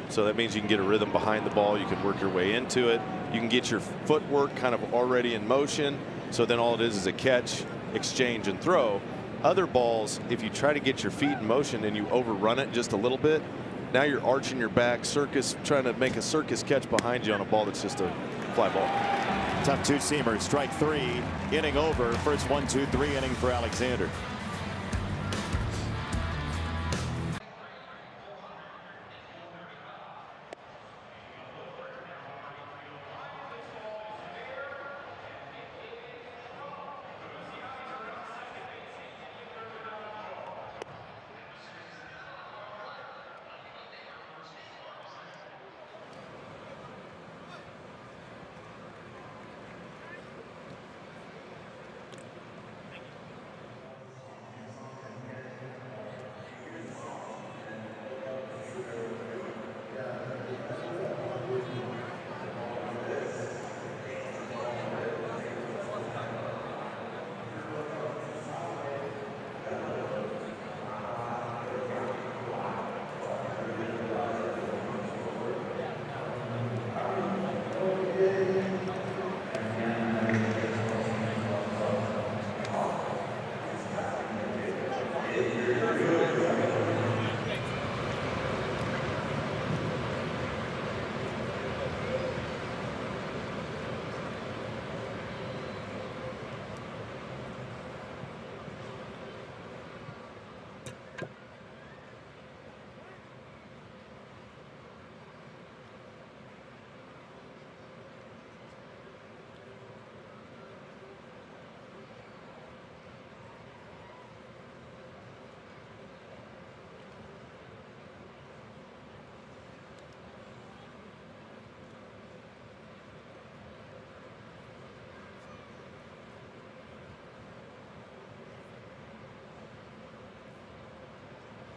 So that means you can get a rhythm behind the ball. You can work your way into it. You can get your footwork kind of already in motion. So then all it is a catch, exchange, and throw. Other balls, if you try to get your feet in motion and you overrun it just a little bit, now you're arching your back, trying to make a circus catch behind you on a ball that's just a fly ball. Tough two-seamer, strike three, inning over. First 1-2-3 inning for Alexander.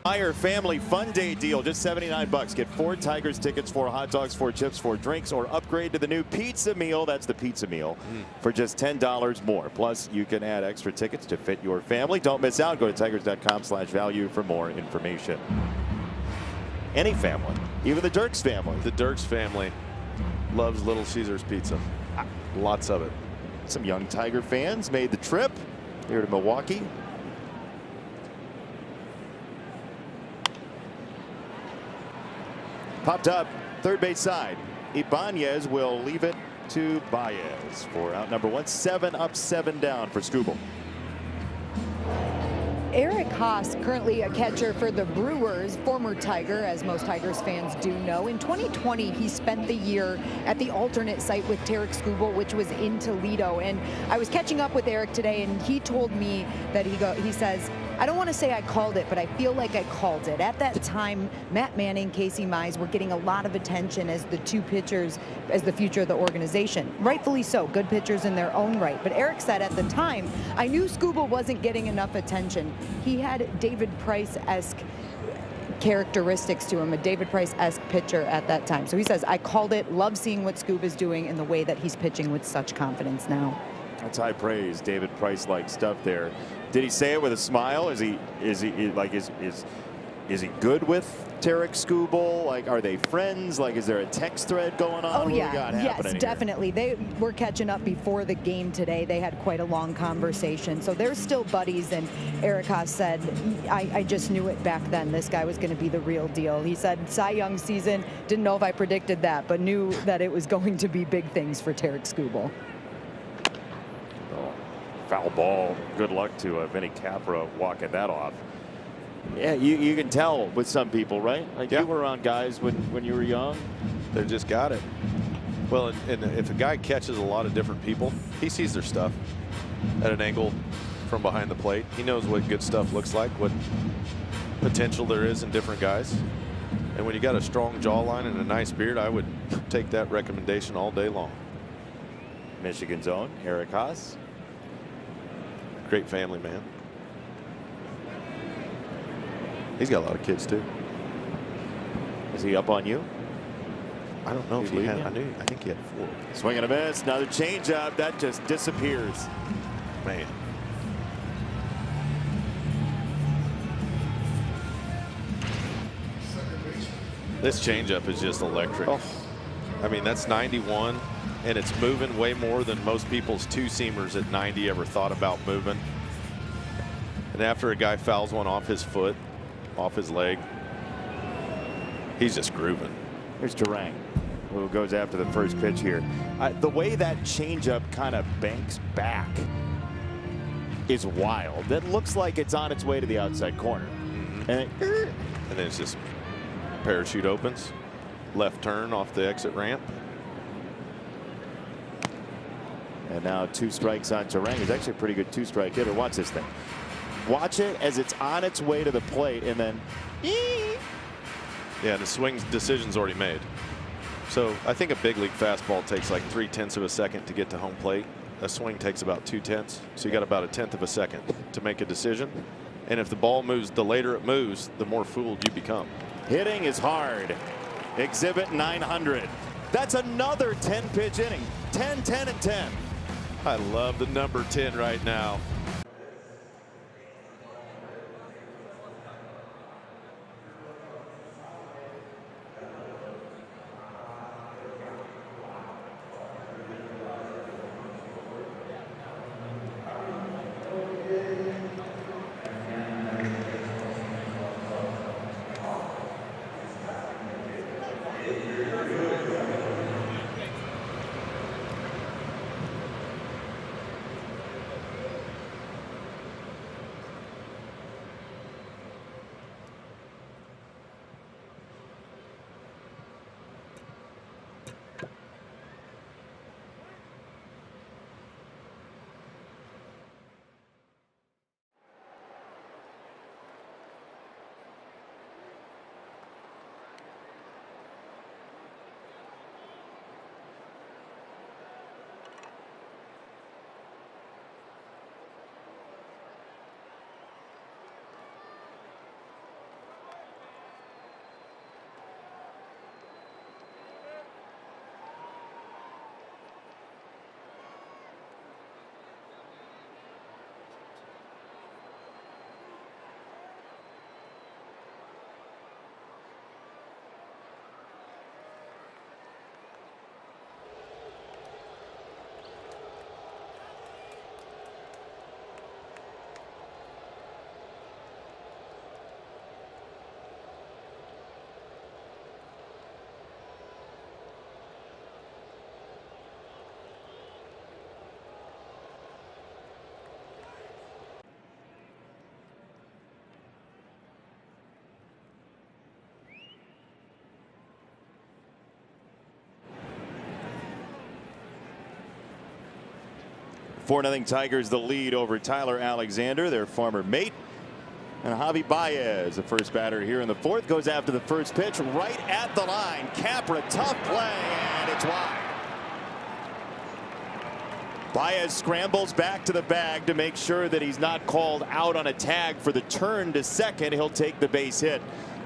Meyer Family Fun Day deal, just $79. Get 4 Tigers tickets, 4 hot dogs, 4 chips, 4 drinks, or upgrade to the new pizza meal. That's the pizza meal for just $10 more. Plus, you can add extra tickets to fit your family. Don't miss out. Go to tigers.com/value for more information. Any family, even the Dirks family. The Dirks family loves Little Caesars pizza. Lots of it. Some young Tiger fans made the trip here to Milwaukee. Popped up, third base side. Ibanez will leave it to Baez for out number 1. 7 up, 7 down for Skubal. Eric Haas, currently a catcher for the Brewers, former Tiger, as most Tigers fans do know. In 2020, he spent the year at the alternate site with Tarik Skubal, which was in Toledo. And I was catching up with Eric today, and he told me that he says, I don't want to say I called it, but I feel like I called it. At that time, Matt Manning, Casey Mize were getting a lot of attention as the 2 pitchers as the future of the organization. Rightfully so, good pitchers in their own right. But Eric said at the time, I knew Skubal wasn't getting enough attention. He had David Price-esque characteristics to him, a David Price-esque pitcher at that time. So he says, I called it, love seeing what Scuba's doing and the way that he's pitching with such confidence now. That's high praise. David Price-like stuff there. Did he say it with a smile? Is he good with Tarik Skubal? Like, are they friends? Like, is there a text thread going on? Oh yeah, what we got yes, happening definitely. Here? They were catching up before the game today. They had quite a long conversation, so they're still buddies. And Eric Haas said, I just knew it back then. This guy was going to be the real deal. He said, Cy Young season, didn't know if I predicted that, but knew that it was going to be big things for Tarik Skubal. Foul ball. Good luck to Vinny Capra walking that off. Yeah, you can tell with some people, right? Like you were around guys when you were young. They just got it. Well, and if a guy catches a lot of different people, he sees their stuff at an angle from behind the plate. He knows what good stuff looks like, what potential there is in different guys. And when you got a strong jawline and a nice beard, I would take that recommendation all day long. Michigan's own Eric Haas. Great family man. He's got a lot of kids too. Is he up on you? I don't know if he had. I think he had 4. Swing and a miss. Another changeup that just disappears. Man. This changeup is just electric. Oh. I mean, that's 91. And it's moving way more than most people's 2-seamers at 90 ever thought about moving. And after a guy fouls one off his foot, off his leg, he's just grooving. Here's Durang, who goes after the first pitch here. The way that changeup kind of banks back is wild. It looks like it's on its way to the outside corner. And then it's just parachute opens, left turn off the exit ramp. And now 2 strikes on Durang. He's actually a pretty good 2-strike hitter. Watch this thing. Watch it as it's on its way to the plate, and then. Yeah, the swing decision's already made. So I think a big league fastball takes like 3/10 of a second to get to home plate. A swing takes about 2/10. So you got about 1/10 of a second to make a decision. And if the ball moves, the later it moves, the more fooled you become. Hitting is hard. Exhibit 900. That's another 10-pitch inning. 10, 10, and 10. I love the number 10 right now. 4-0 Tigers the lead over Tyler Alexander, their former mate. And Javi Baez, the first batter here in the fourth, goes after the first pitch right at the line. Capra, tough play, and it's wide. Baez scrambles back to the bag to make sure that he's not called out on a tag for the turn to second. He'll take the base hit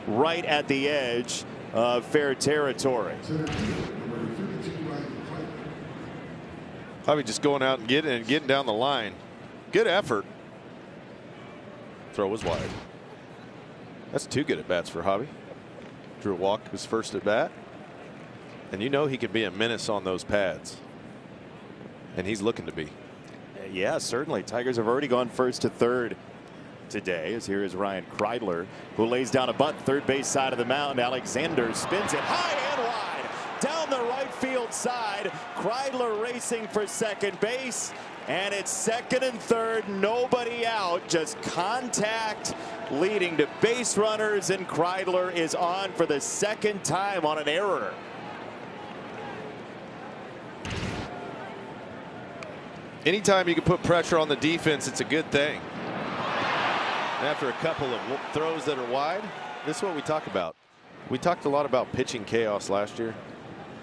right at the edge of fair territory. Javi just going out and getting down the line. Good effort. Throw was wide. That's 2 good at bats for Javi. Drew a walk his first at bat. And you know he can be a menace on those pads. And he's looking to be. Yeah, certainly. Tigers have already gone first to third today, as here is Ryan Kreidler, who lays down a bunt third base side of the mound. Alexander spins it high and wide down the right field side. Kreidler racing for second base, and it's second and third, nobody out, just contact leading to base runners, and Kreidler is on for the second time on an error. Anytime you can put pressure on the defense, it's a good thing. And after a couple of throws that are wide, this is what we talk about. We talked a lot about pitching chaos last year.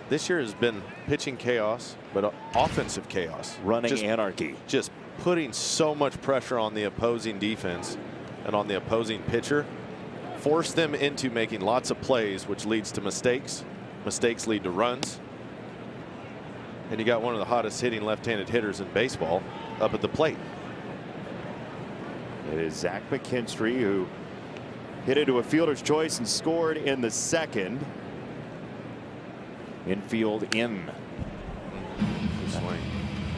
This year has been pitching chaos, but offensive chaos. Running anarchy. Just putting so much pressure on the opposing defense and on the opposing pitcher. Force them into making lots of plays, which leads to mistakes. Mistakes lead to runs. And you got one of the hottest hitting left-handed hitters in baseball up at the plate. It is Zach McKinstry, who hit into a fielder's choice and scored in the second. Infield in. Swing.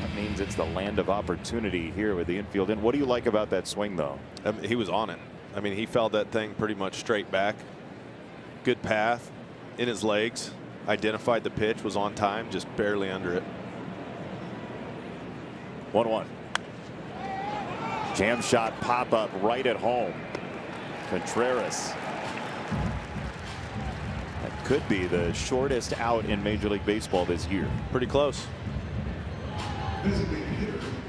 That means it's the land of opportunity here with the infield in. What do you like about that swing, though? He was on it. I mean, he fouled that thing pretty much straight back. Good path in his legs. Identified the pitch, was on time, just barely under it. 1-1. Jam shot pop up right at home. Contreras. That could be the shortest out in Major League Baseball this year. Pretty close.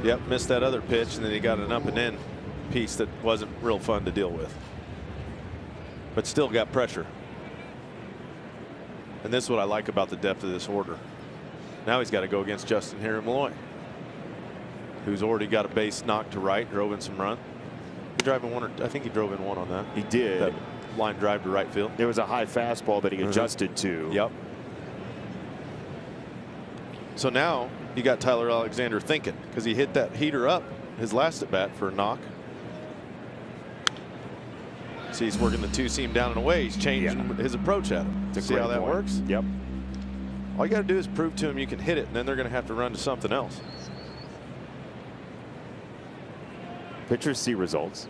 Yep, missed that other pitch, and then he got an up and in piece that wasn't real fun to deal with. But still got pressure. And this is what I like about the depth of this order. Now he's got to go against Justin Harry Malloy, who's already got a base knocked to right, drove in some run. He driving one, or I think he drove in one on that. He did. That line drive to right field. There was a high fastball that he adjusted to. Yep. So now you got Tyler Alexander thinking, because he hit that heater up his last at bat for a knock. See, he's working the 2-seam down and away. He's changing his approach at him. See how that works? Yep. All you got to do is prove to him you can hit it, and then they're going to have to run to something else. Pitchers see results.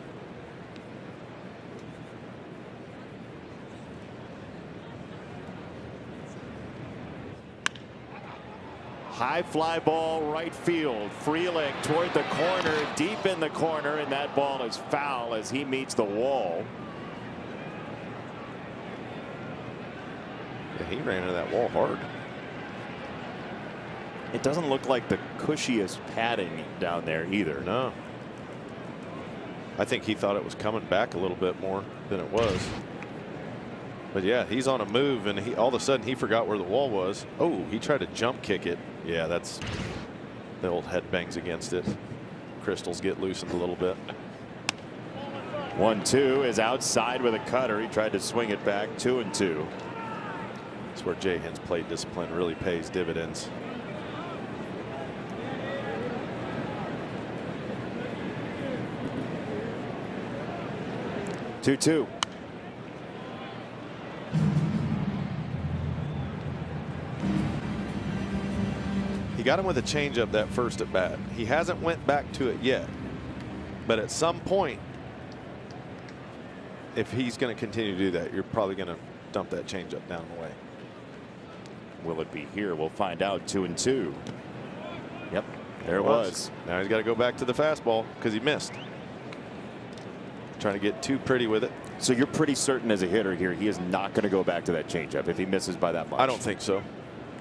High fly ball right field. Frelick toward the corner, deep in the corner, and that ball is foul as he meets the wall. Yeah, he ran into that wall hard. It doesn't look like the cushiest padding down there either. No. I think he thought it was coming back a little bit more than it was. But yeah, he's on a move, and all of a sudden he forgot where the wall was. Oh, he tried to jump kick it. Yeah, that's the old head bangs against it. Crystals get loosened a little bit. 1-2 is outside with a cutter. He tried to swing it back. 2-2. That's where Jay Hinn's plate discipline really pays dividends. Two. He got him with a changeup that first at bat. He hasn't went back to it yet, but at some point, if he's going to continue to do that, you're probably going to dump that changeup down the way. Will it be here? We'll find out. 2-2. Yep, there it was. Now he's got to go back to the fastball because he missed. Trying to get too pretty with it. So you're pretty certain as a hitter here he is not going to go back to that changeup if he misses by that much? I don't think so.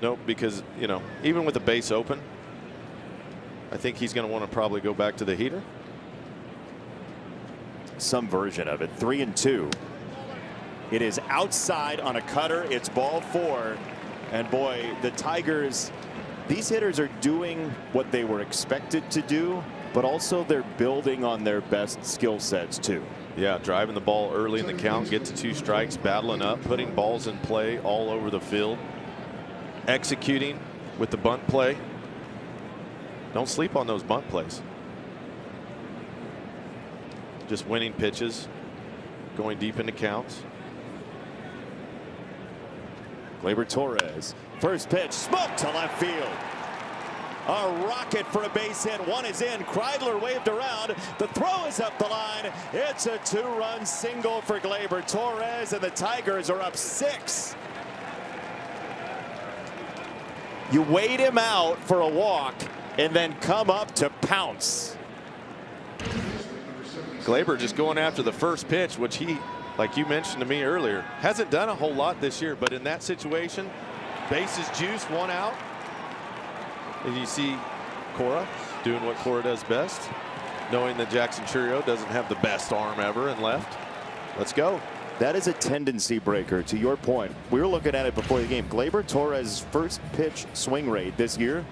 Nope, because, you know, even with the base open, I think he's going to want to probably go back to the heater. Some version of it. 3-2. It is outside on a cutter. It's ball 4. And boy, the Tigers, these hitters are doing what they were expected to do, but also they're building on their best skill sets too. Yeah, driving the ball early in the count, get to 2 strikes, battling up, putting balls in play all over the field, executing with the bunt play. Don't sleep on those bunt plays. Just winning pitches, going deep into counts. Gleyber Torres, first pitch, smoked to left field. A rocket for a base hit. One is in. Kreidler waved around. The throw is up the line. It's a 2-run single for Gleyber Torres, and the Tigers are up 6. You wait him out for a walk and then come up to pounce. Gleyber just going after the first pitch, which he, like you mentioned to me earlier, hasn't done a whole lot this year, but in that situation, bases juiced, 1 out. And you see Cora doing what Cora does best, knowing that Jackson Churio doesn't have the best arm ever and left. Let's go. That is a tendency breaker. To your point, we were looking at it before the game. Gleyber Torres' first pitch swing rate this year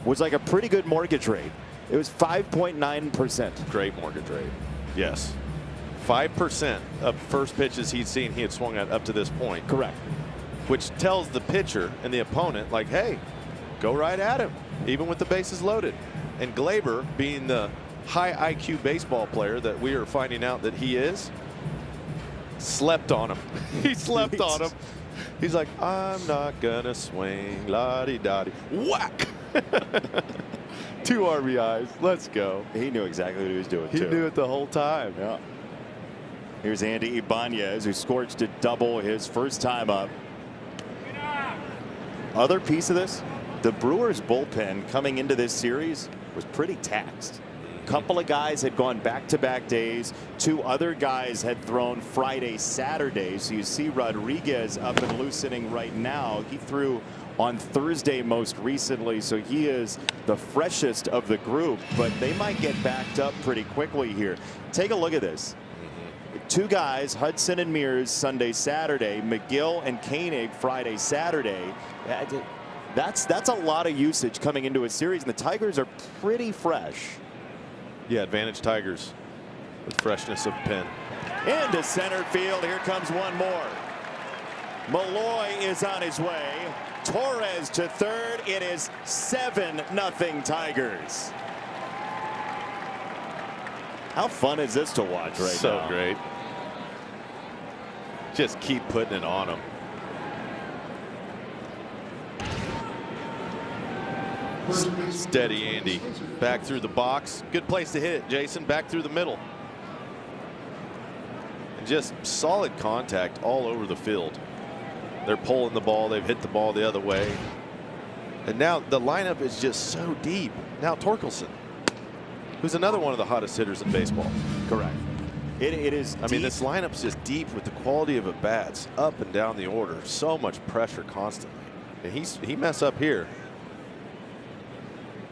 was like a pretty good mortgage rate. It was 5.9%. Great mortgage rate. Yes. 5% of first pitches he'd seen he had swung at up to this point. Correct. Which tells the pitcher and the opponent, like, hey, go right at him, even with the bases loaded. And Gleyber, being the high IQ baseball player that we are finding out that he is, slept on him. He slept on him. He's like, I'm not gonna swing, la-di-da-di. Whack! 2 RBIs. Let's go. He knew exactly what he was doing, He too. knew it the whole time. Yeah. Here's Andy Ibanez, who scorched a double his first time up. Other piece of this, the Brewers bullpen coming into this series was pretty taxed. Couple of guys had gone back-to-back days. 2 other guys had thrown Friday, Saturday. So you see Rodriguez up and loosening right now. He threw on Thursday most recently, so he is the freshest of the group, but they might get backed up pretty quickly here. Take a look at this. 2 guys, Hudson and Mears, Sunday, Saturday. McGill and Koenig Friday, Saturday. That's a lot of usage coming into a series, and the Tigers are pretty fresh. Yeah, advantage Tigers with freshness of pen. Into center field. Here comes one more. Malloy is on his way. Torres to third. It is 7-0 Tigers. How fun is this to watch right now? So great. Just keep putting it on them. Steady Andy. Back through the box. Good place to hit it, Jason. Back through the middle. And just solid contact all over the field. They're pulling the ball. They've hit the ball the other way. And now the lineup is just so deep. Now Torkelson, who's another one of the hottest hitters in baseball. Correct. It is I mean, this lineup's just deep with the quality of at bats up and down the order. So much pressure constantly. And he mess up here.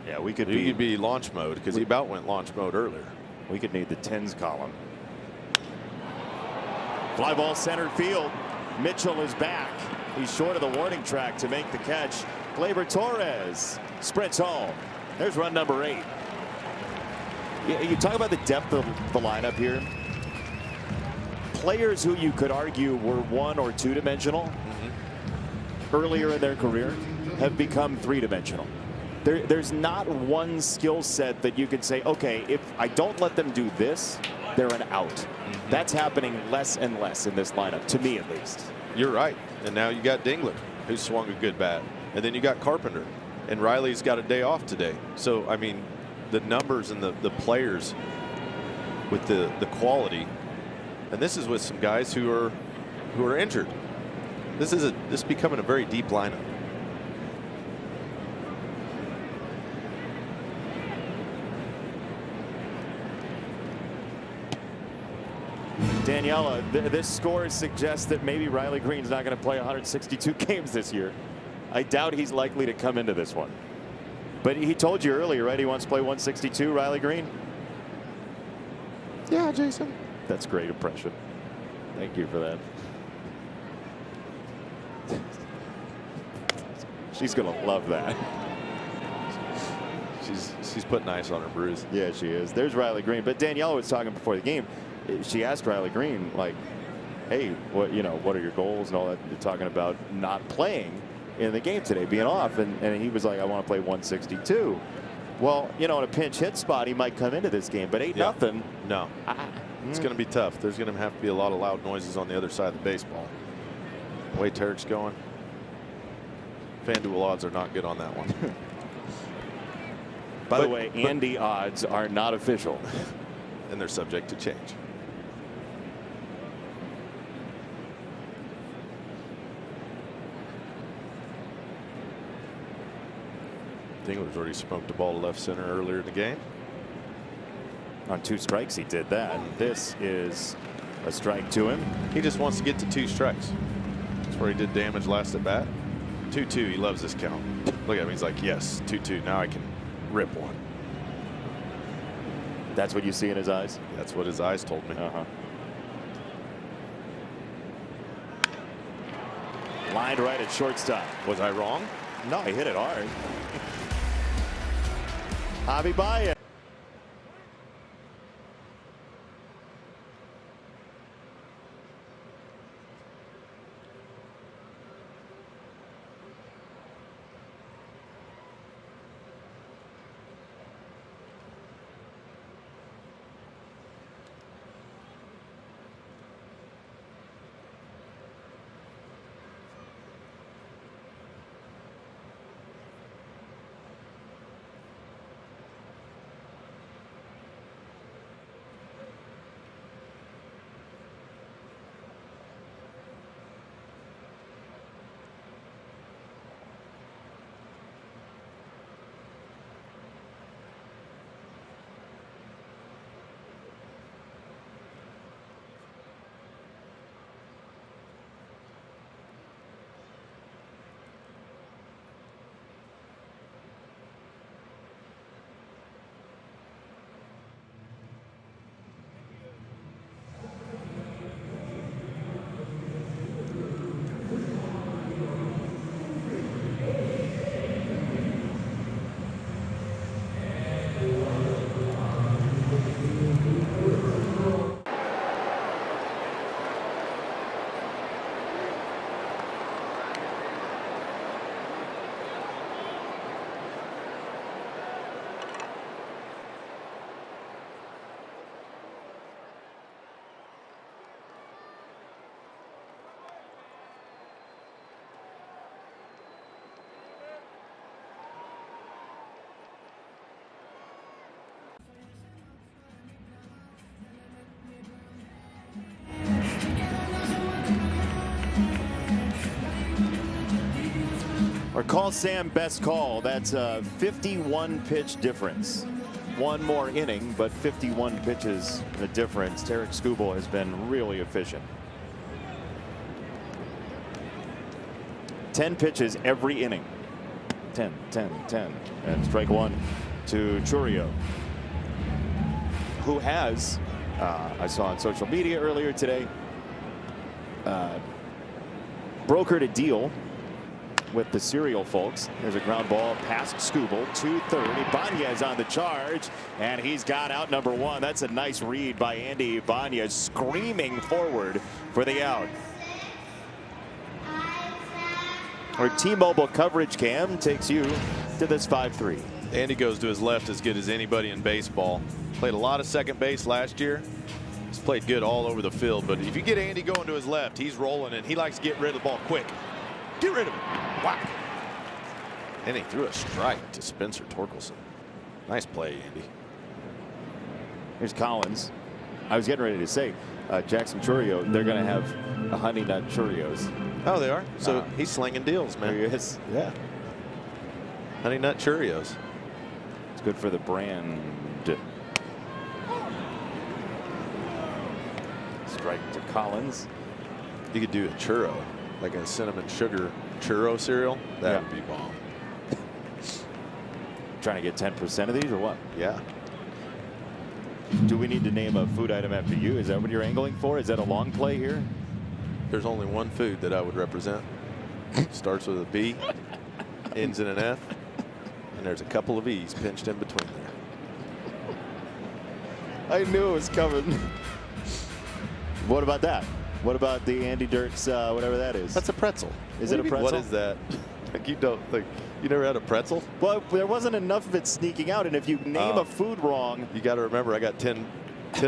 Yeah, we could He could be launch mode because he about went launch mode earlier. We could need the 10s column. Fly ball center field. Mitchell is back. He's short of the warning track to make the catch. Gleyber Torres sprints home. There's run number 8. Yeah, you talk about the depth of the lineup here. Players who you could argue were 1- or 2-dimensional earlier in their career have become 3-dimensional. There's not one skill set that you could say, okay, if I don't let them do this, they're an out. That's happening less and less in this lineup, to me at least. You're right. And now you got Dingler, who swung a good bat. And then you got Carpenter. And Riley's got a day off today. So, I mean, the numbers and the players with the quality. And this is with some guys who are injured. This is becoming a very deep lineup. Daniela, this score suggests that maybe Riley Green's not going to play 162 games this year. I doubt he's likely to come into this one. But he told you earlier, right? He wants to play 162, Riley Green? Yeah, Jason. That's great impression. Thank you for that. She's going to love that. She's putting ice on her bruise. Yeah, she is. There's Riley Green. But Danielle was talking before the game. She asked Riley Green, like, hey, what are your goals and all that? They're talking about not playing in the game today, being off. And he was like, I want to play 162. Well, in a pinch hit spot, he might come into this game, but 8-0. No. It's going to be tough. There's going to have to be a lot of loud noises on the other side of the baseball. The way Tarek's going, FanDuel odds are not good on that one. By the way, Andy odds are not official. And they're subject to change. Dingler's already smoked a ball to left center earlier in the game. On 2 strikes, he did that. This is a strike to him. He just wants to get to 2 strikes. That's where he did damage last at bat. 2-2. He loves this count. Look at him. He's like, yes, 2-2. Now I can rip one. That's what you see in his eyes? That's what his eyes told me. Lined right at shortstop. Was I wrong? No, he hit it hard. Javi Baez. Or call Sam best call. That's a 51 pitch difference. One more inning, but 51 pitches the difference. Tarik Skubal has been really efficient. 10 pitches every inning. 10, 10, 10. And strike 1 to Chourio, who has, I saw on social media earlier today, brokered a deal with the Serial folks. There's a ground ball past Skubal to third. Ibanez on the charge, and he's got out number 1. That's a nice read by Andy Ibanez, screaming forward for the out. Our T-Mobile coverage cam takes you to this 5-3. Andy goes to his left as good as anybody in baseball. Played a lot of second base last year. He's played good all over the field, but if you get Andy going to his left, he's rolling, and he likes to get rid of the ball quick. Get rid of it. Whack. And he threw a strike to Spencer Torkelson. Nice play, Andy. Here's Collins. I was getting ready to say, Jackson Chourio, they're going to have a Honey Nut Cheerios. Oh, they are? So he's slinging deals, man. There he is. Yeah. Honey Nut Cheerios. It's good for the brand. Strike to Collins. You could do a churro, like a cinnamon sugar churro cereal. That would be bomb. trying to get 10% of these or what? Yeah. Do we need to name a food item after you? Is that what you're angling for? Is that a long play here? There's only one food that I would represent. Starts with a B, ends in an F, and there's a couple of E's pinched in between there. I knew it was coming. What about that? What about the Andy Dirt's whatever that is? That's a pretzel. Is it a pretzel? What is that? Like you don't like you never had a pretzel? Well, there wasn't enough of it sneaking out, and if you name a food wrong, you got to remember I got 10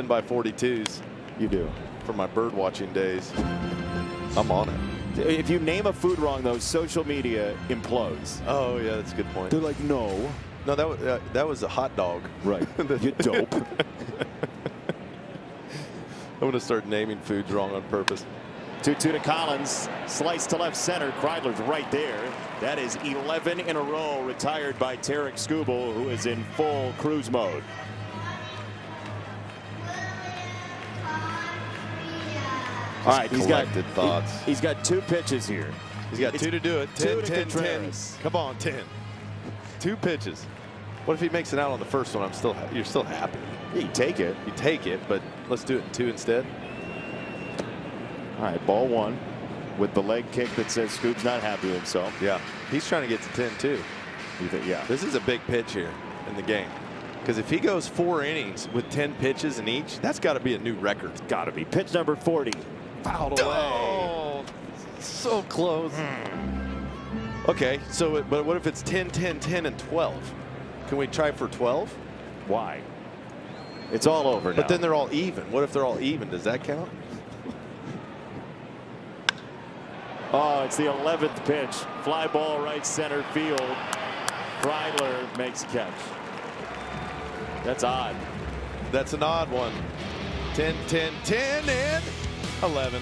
by 42s. You do. From my bird watching days. I'm on it. If you name a food wrong, though, social media implodes. Oh yeah, that's a good point. They're like, no. No, that was a hot dog. Right. You dope. I'm going to start naming foods wrong on purpose. 2-2 to Collins. Slice to left center. Kreidler's right there. That is 11 in a row retired by Tarek Skubal, who is in full cruise mode. All right, he's got 2 pitches here. He's got 2 to do it. 10, 10, 10. Come on, 10. 2 pitches. What if he makes it out on the first one? You're still happy. You take it. You take it, but let's do it in 2 instead. All right, ball 1 with the leg kick that says Scoob's not happy with himself. Yeah, he's trying to get to 10 too. Yeah. This is a big pitch here in the game. Because if he goes 4 innings with 10 pitches in each, that's got to be a new record. It's got to be. Pitch number 40. Fouled away. Oh, so close. Okay, so but what if it's 10, 10, 10, and 12? Can we try for 12? Why? It's all over now. But then they're all even. What if they're all even? Does that count? Oh, it's the 11th pitch. Fly ball right center field. Kreidler makes a catch. That's odd. That's an odd one. 10, 10, 10, and 11.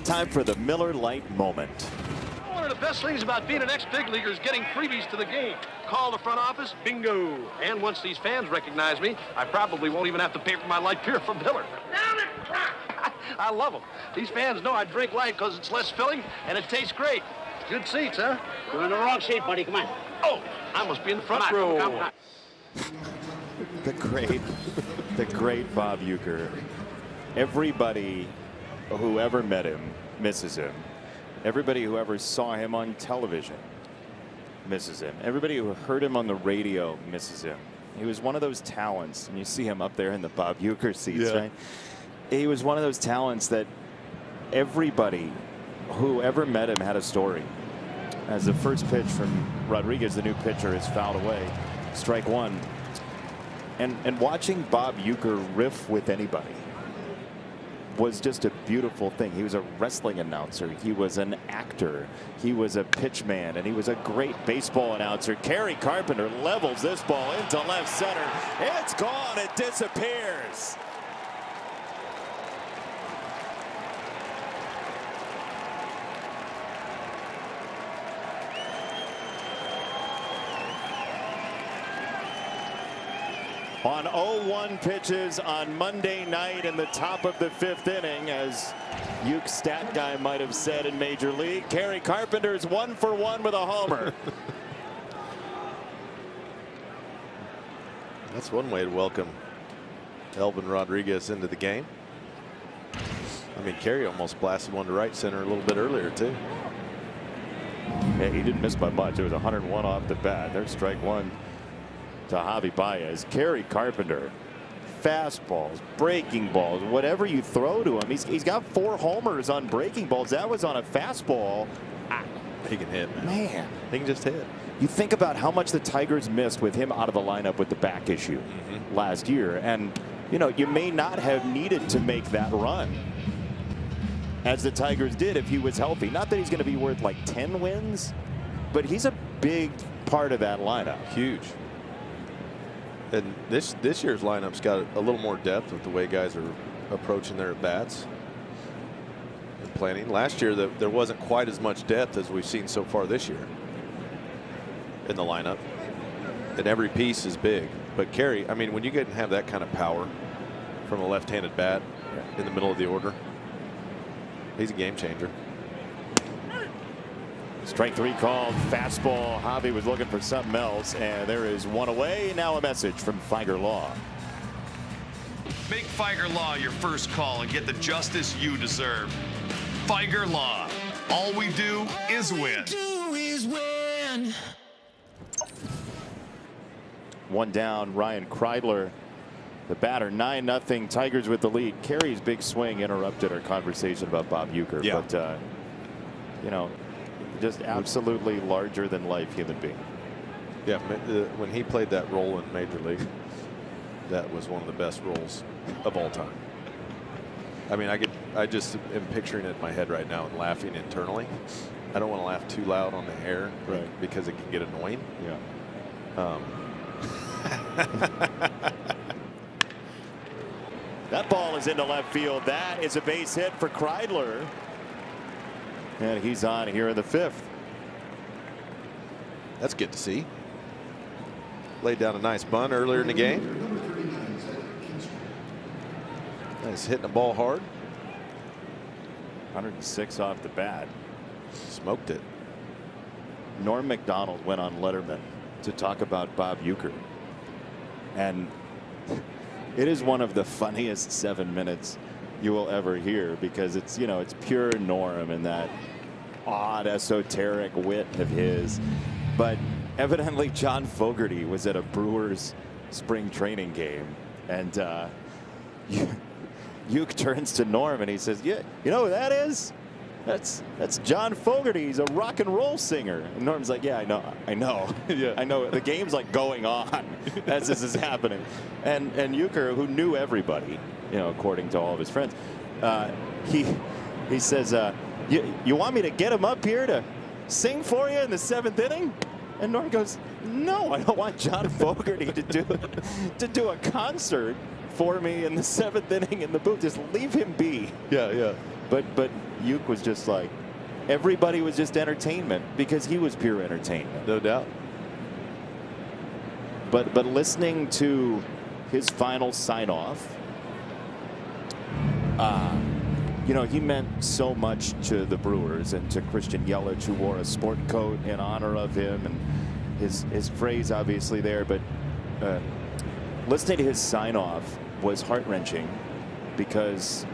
Time for the Miller Lite moment. One of the best things about being an ex-big leaguer is getting freebies to the game. Call the front office, bingo. And once these fans recognize me, I probably won't even have to pay for my light beer from Miller. I love them. These fans know I drink light because it's less filling and it tastes great. Good seats, huh? You're in the wrong seat, buddy. Come on. Oh, I must be in the front row. Come on. The great Bob Uecker. Everybody who ever met him misses him. Everybody who ever saw him on television misses him. Everybody who heard him on the radio misses him. He was one of those talents, and you see him up there in the Bob Uecker seats, right? He was one of those talents that everybody who ever met him had a story. As the first pitch from Rodriguez, the new pitcher, is fouled away. Strike 1. And watching Bob Uecker riff with anybody. was just a beautiful thing. He was a wrestling announcer. He was an actor. He was a pitchman, and he was a great baseball announcer. Kerry Carpenter levels this ball into left center. It's gone. It disappears. On 0-1 pitches on Monday night in the top of the 5th inning, as Uke's stat guy might have said in Major League, Kerry Carpenter's 1 for 1 with a homer. That's one way to welcome Elvin Rodriguez into the game. I mean, Kerry almost blasted one to right center a little bit earlier, too. Yeah, he didn't miss by much. It was 101 off the bat. There's strike one to Javi Baez. Kerry Carpenter, fastballs, breaking balls, whatever you throw to him. He's got 4 homers on breaking balls. That was on a fastball. He can hit, Man, he can just hit. you think about how much the Tigers missed with him out of the lineup with the back issue last year, and you know, you may not have needed to make that run as the Tigers did if he was healthy. Not that he's going to be worth like 10 wins, but he's a big part of that lineup. Huge. And this year's lineup's got a little more depth with the way guys are approaching their at-bats and planning. Last year, there wasn't quite as much depth as we've seen so far this year in the lineup. And every piece is big. But Kerry, I mean, when you get and have that kind of power from a left-handed bat in the middle of the order, he's a game changer. Strike 3 called. Fastball. Javi was looking for something else, and there is one away. Now a message from Figer Law. Make Figer Law your first call and get the justice you deserve. Figer Law. All we do is win. One down. Ryan Kreidler, the batter. 9-0. Tigers with the lead. Kerry's big swing interrupted our conversation about Bob Uecker. Yeah. But you know, just absolutely larger than life human being. Yeah, when he played that role in Major League, that was one of the best roles of all time. I mean, I just am picturing it in my head right now and laughing internally. I don't want to laugh too loud on the air, right, because it can get annoying. Yeah. That ball is into left field. That is a base hit for Kreidler. And he's on here in the 5th. That's good to see. Laid down a nice bunt earlier in the game. Nice hitting the ball hard. 106 off the bat. Smoked it. Norm Macdonald went on Letterman to talk about Bob Uecker. And it is one of the funniest 7 minutes you will ever hear, because it's, you know, it's pure Norm and that odd esoteric wit of his. But evidently John Fogerty was at a Brewers spring training game, and Uecker turns to Norm and he says, "Yeah, you know who that is? That's John Fogerty. He's a rock and roll singer." And Norm's like, "Yeah, I know. Yeah. I know. The game's like going on as this is happening." And Uecker, who knew everybody, you know, according to all of his friends, he says, you want me to get him up here to sing for you in the 7th inning? And Norm goes, "No, I don't want John Fogerty to do a concert for me in the 7th inning in the booth. Just leave him be." Yeah, yeah. But Ueck was just like, everybody was just entertainment, because he was pure entertainment. No doubt. But listening to his final sign off, you know, he meant so much to the Brewers and to Christian Yelich, who wore a sport coat in honor of him, and his phrase obviously there. But listening to his sign off was heart-wrenching, because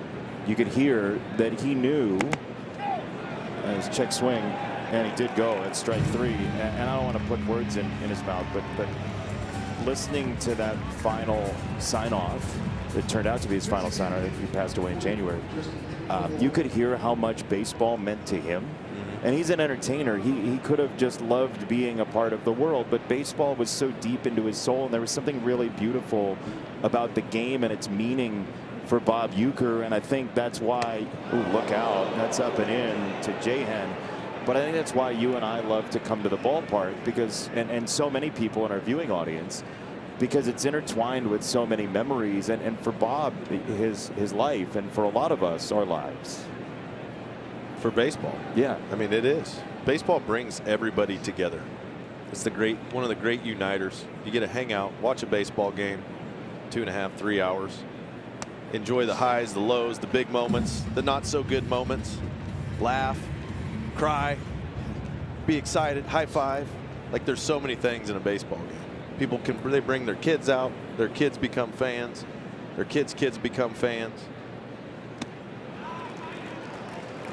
you could hear that he knew his check swing, and he did go at strike 3. And I don't want to put words in his mouth, but listening to that final sign off, it turned out to be his final sign off. He passed away in January. You could hear how much baseball meant to him. And he's an entertainer. He could have just loved being a part of the world, but baseball was so deep into his soul, and there was something really beautiful about the game and its meaning for Bob Uecker, and I think that's why, ooh, look out, that's up and in to Jahan. But I think that's why you and I love to come to the ballpark, because, and so many people in our viewing audience, because it's intertwined with so many memories, and for Bob, his life, and for a lot of us, our lives. For baseball. Yeah. I mean, it is. Baseball brings everybody together. It's one of the great uniters. You get to hang out, watch a baseball game, 2.5, 3 hours. Enjoy the highs, the lows, the big moments, the not so good moments. Laugh, cry, be excited, high five. Like, there's so many things in a baseball game. People they bring their kids out, their kids become fans, their kids' become fans.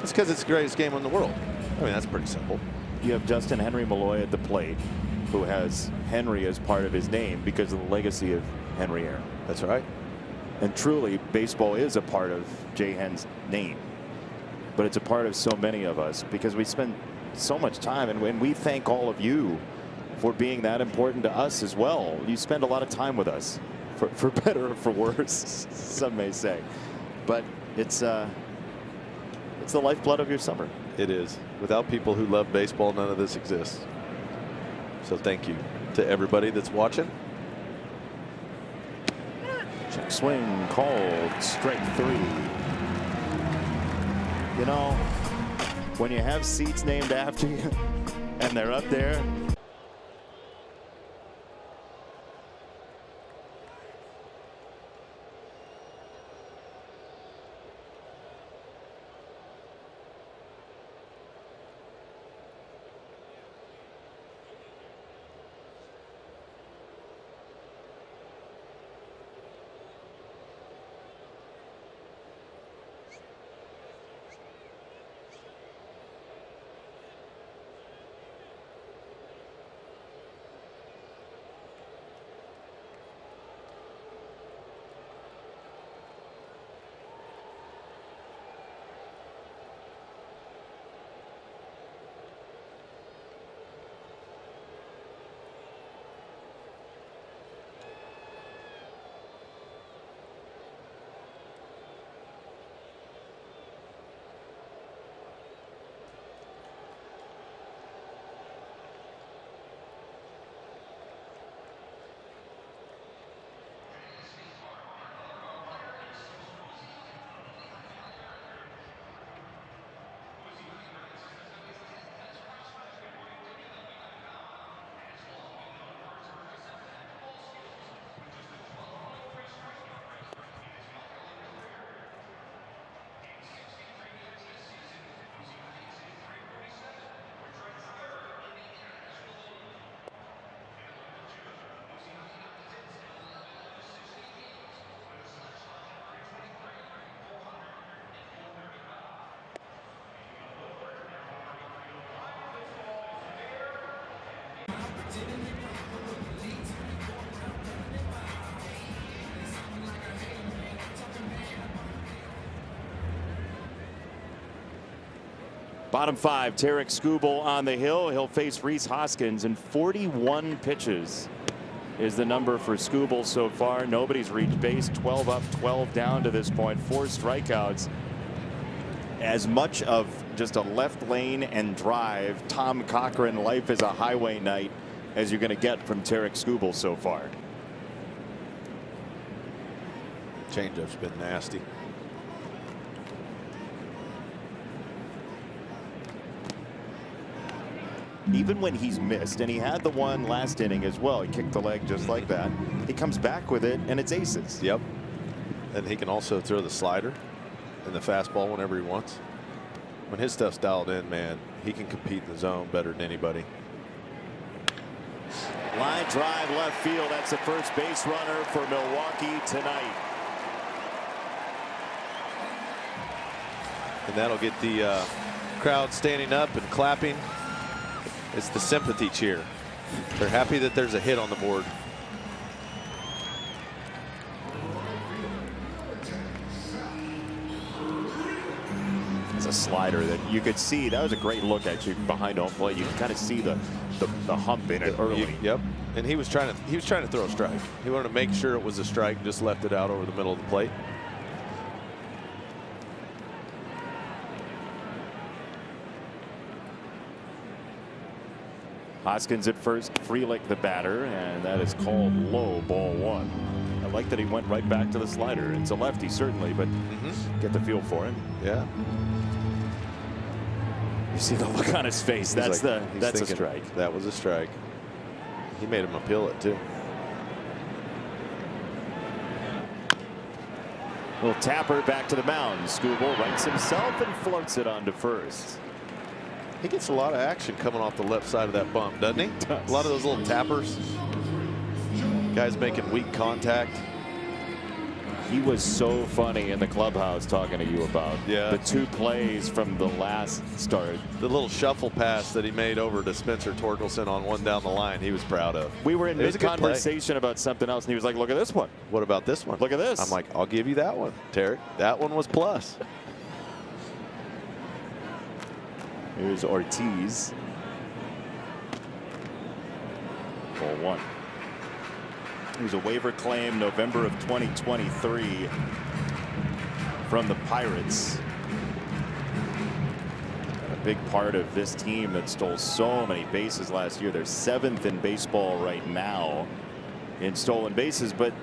It's because it's the greatest game in the world. I mean, that's pretty simple. You have Justin Henry Malloy at the plate, who has Henry as part of his name because of the legacy of Henry Aaron. That's right. And truly, baseball is a part of Jahan's name. But it's a part of so many of us because we spend so much time, and we thank all of you for being that important to us as well. You spend a lot of time with us, for better or for worse, some may say. But it's the lifeblood of your summer. It is. Without people who love baseball, none of this exists. So thank you to everybody that's watching. Check swing called, strike 3. You know, when you have seats named after you and they're up there. Bottom 5, Tarek Skubal on the hill. He'll face Rhys Hoskins, and 41 pitches is the number for Skubal so far. Nobody's reached base. 12 up, 12 down to this point. 4 strikeouts. As much of just a left lane and drive, Tom Cochran, life is a highway night, as you're going to get from Tarek Skubal so far. Changeup's been nasty. Even when he's missed, and he had the one last inning as well, he kicked the leg just like that. He comes back with it, and it's aces. Yep. And he can also throw the slider and the fastball whenever he wants. When his stuff's dialed in, man, he can compete in the zone better than anybody. Line drive left field. That's the first base runner for Milwaukee tonight. And that'll get the crowd standing up and clapping. It's the sympathy cheer. They're happy that there's a hit on the board. It's a slider that you could see. That was a great look actually behind home plate. You can kind of see the hump in it early. Yep. And he was trying to throw a strike. He wanted to make sure it was a strike, just left it out over the middle of the plate. Hoskins at first, Freelick the batter, and that is called low, ball 1. I like that he went right back to the slider. It's a lefty certainly, but get the feel for it. Yeah. You see the look on his face. That's a strike. That was a strike. He made him appeal it too. Little tapper back to the mound. Skubal rights himself and floats it onto first. He gets a lot of action coming off the left side of that bump, doesn't he? A lot of those little tappers. Guys making weak contact. He was so funny in the clubhouse talking to you about the 2 plays from the last start. The little shuffle pass that he made over to Spencer Torkelson on one down the line, he was proud of. We were in mid-conversation about something else, and he was like, look at this one. What about this one? Look at this. I'm like, I'll give you that one, Tarek. That one was plus. Here's Ortiz. Ball 1. He was a waiver claim November of 2023 from the Pirates. A big part of this team that stole so many bases last year. They're 7th in baseball right now in stolen bases, but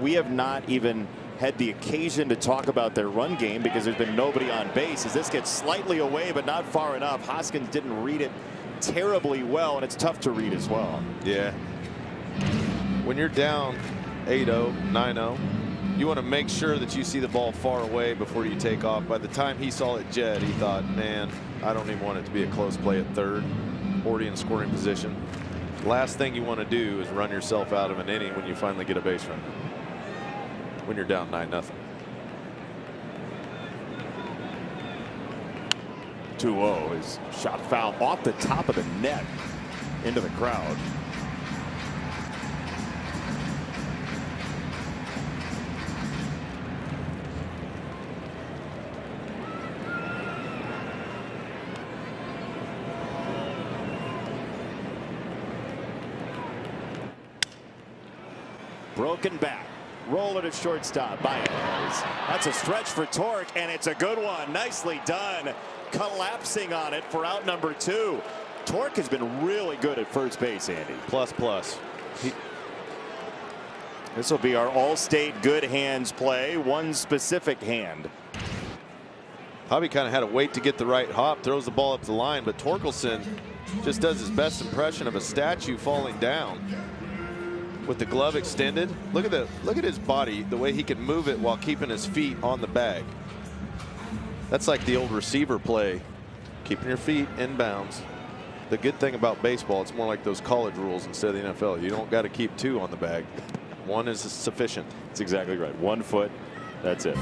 we have not even had the occasion to talk about their run game because there's been nobody on base. As this gets slightly away but not far enough, Hoskins didn't read it terribly well, and it's tough to read as well. Yeah. When you're down 8-0, 9-0, you want to make sure that you see the ball far away before you take off. By the time he saw it jet, he thought, man, I don't even want it to be a close play at third, already in scoring position. Last thing you want to do is run yourself out of an inning when you finally get a base run, when you're down 9-0. 2-0 is shot foul off the top of the net into the crowd. Broken back. Roll it at shortstop. Baez. That's a stretch for Torque, and it's a good one. Nicely done. Collapsing on it for out number 2. Torque has been really good at first base, Andy. Plus, plus. This will be our all-state good hands play. One specific hand. Hobby kind of had to wait to get the right hop, throws the ball up the line, but Torkelson just does his best impression of a statue falling down. With the glove extended, look at his body, the way he can move it while keeping his feet on the bag. That's like the old receiver play, keeping your feet in bounds. The good thing about baseball, it's more like those college rules instead of the NFL. You don't got to keep 2 on the bag. 1 is sufficient. That's exactly right. 1 foot, that's it.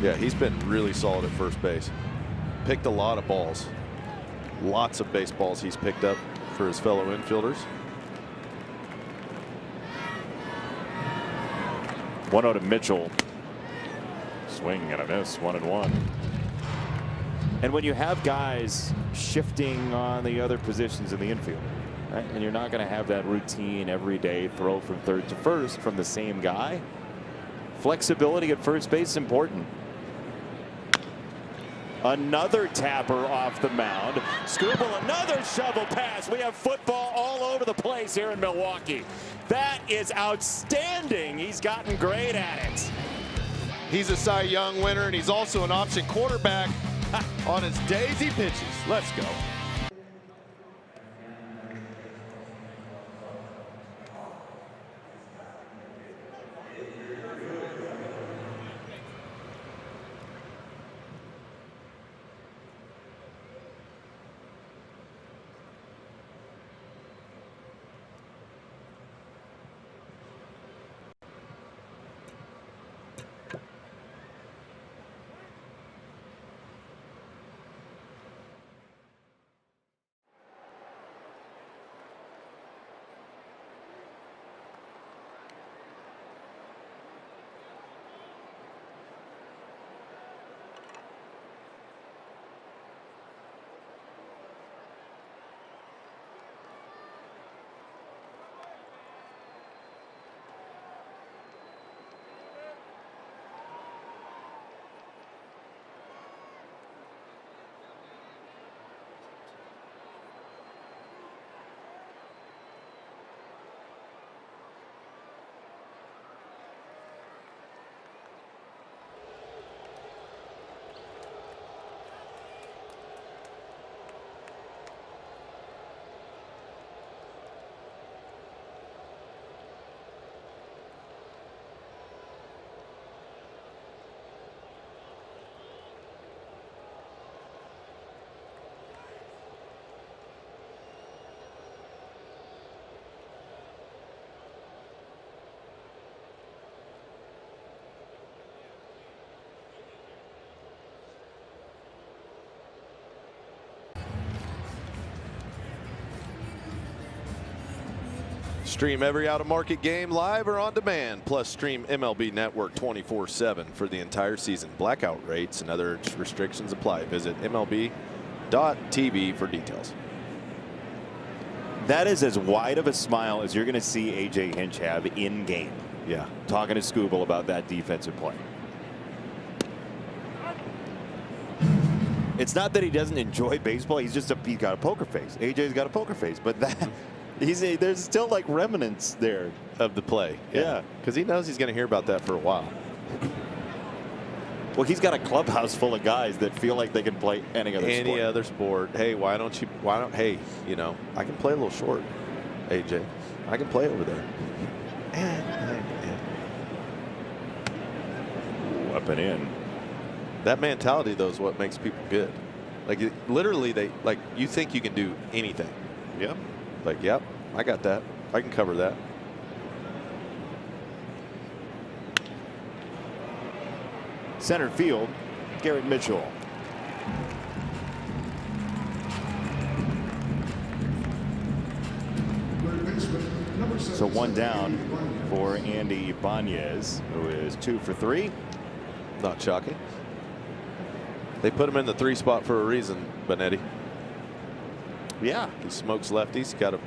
Yeah, he's been really solid at first base. Picked a lot of balls. Lots of baseballs he's picked up for his fellow infielders. 1-0 to Mitchell. Swing and a miss, 1-1. And when you have guys shifting on the other positions in the infield, right, and you're not going to have that routine every day throw from third to first from the same guy, flexibility at first base is important. Another tapper off the mound. Skubal, another shovel pass. We have football all over the place here in Milwaukee. That is outstanding. He's gotten great at it. He's a Cy Young winner, and he's also an option quarterback on his daisy pitches. Let's go. Stream every out-of-market game live or on demand. Plus, stream MLB Network 24/7 for the entire season. Blackout rates and other restrictions apply. Visit MLB.tv for details. That is as wide of a smile as you're going to see A.J. Hinch have in game. Yeah. Talking to Scooble about that defensive play. It's not that he doesn't enjoy baseball. He's got a poker face. A.J.'s got a poker face, but that there's still like remnants there of the play. Yeah. Because he knows he's going to hear about that for a while. Well, he's got a clubhouse full of guys that feel like they can play any other sport. Hey, hey, you know, I can play a little short, AJ. I can play over there. Up and in. That mentality, though, is what makes people good. Like, literally, you think you can do anything. Yep. Like, yep, I got that. I can cover that. Center field, Garrett Mitchell. So one down for Andy Ibanez, who is 2 for 3. Not shocking. They put him in the 3 spot for a reason, Benetti. Yeah. He smokes lefties. Got a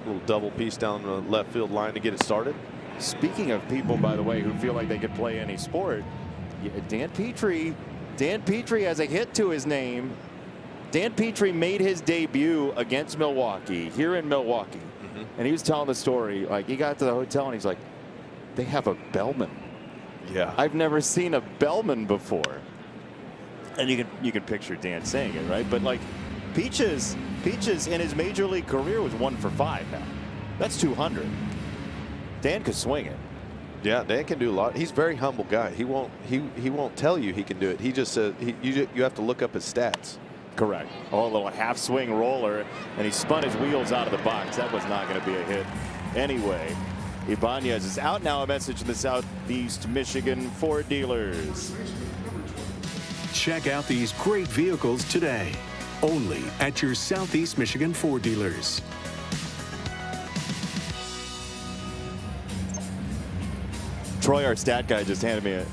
little double piece down the left field line to get it started. Speaking of people, by the way, who feel like they could play any sport, Dan Petrie has a hit to his name. Dan Petrie made his debut against Milwaukee, here in Milwaukee. And he was telling the story, like he got to the hotel and he's like, they have a bellman. Yeah. I've never seen a bellman before. And you can picture Dan saying it, right? But like Peaches in his major league career was 1 for 5 now. That's 200. Dan could swing it. Yeah, Dan can do a lot. He's a very humble guy. He won't tell you he can do it. He just says you have to look up his stats. Correct. Oh, a little half swing roller, and he spun his wheels out of the box. That was not going to be a hit anyway. Ibanez is out now. A message from the Southeast Michigan Ford dealers. Check out these great vehicles today, only at your Southeast Michigan Ford dealers. Troy, our stat guy, just handed me a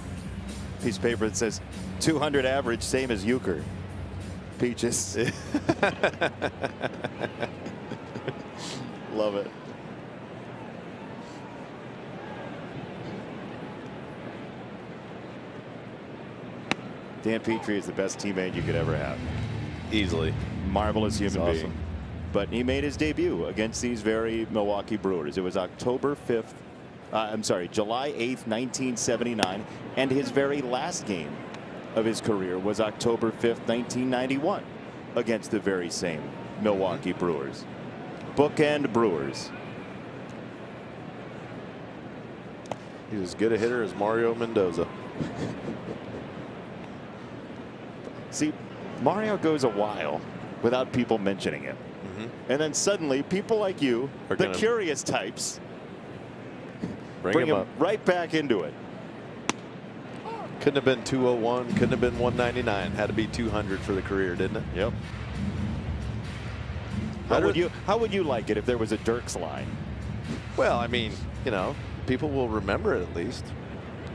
piece of paper that says 200 average, same as Euchre. Peaches. Love it. Dan Petrie is the best teammate you could ever have. Easily. Marvelous human That's being. awesome. But he made his debut against these very Milwaukee Brewers. It was October 5th. July 8th, 1979. And his very last game of his career was October 5th, 1991 against the very same Milwaukee Brewers. Bookend Brewers. He's as good a hitter as Mario Mendoza. See, Mario goes a while without people mentioning it. And then suddenly people like you, the curious types, bring him right back into it. Couldn't have been 201, couldn't have been 199. Had to be 200 for the career, didn't it? Yep. How would you like it if there was a Dirks line? Well, I mean, you know, people will remember it at least.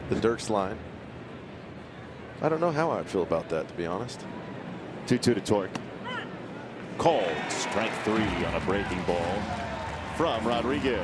The Dirks line. I don't know how I'd feel about that, to be honest. 2-2 to Torque. Called strike 3 on a breaking ball from Rodriguez.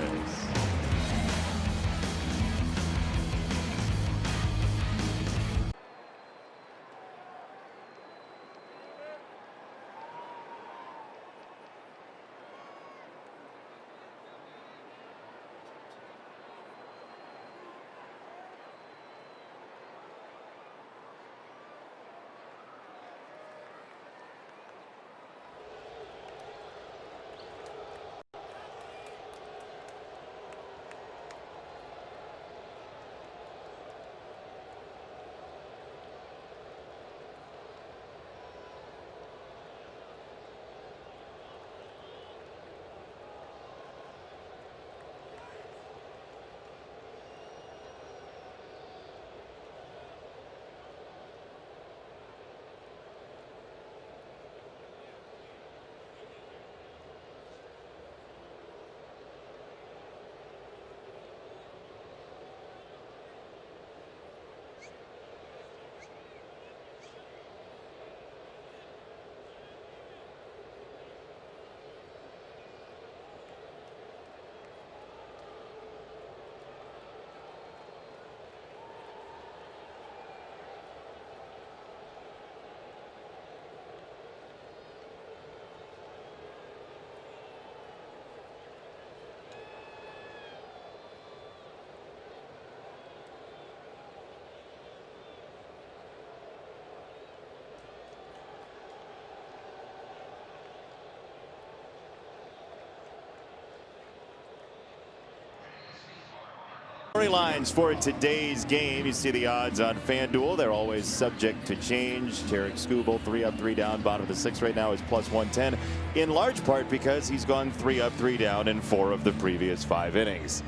Storylines for today's game. You see the odds on FanDuel. They're always subject to change. Tarek Skubal, 3 up, 3 down. Bottom of the 6th right now is plus 110. In large part because he's gone 3 up, 3 down in 4 of the previous 5 innings.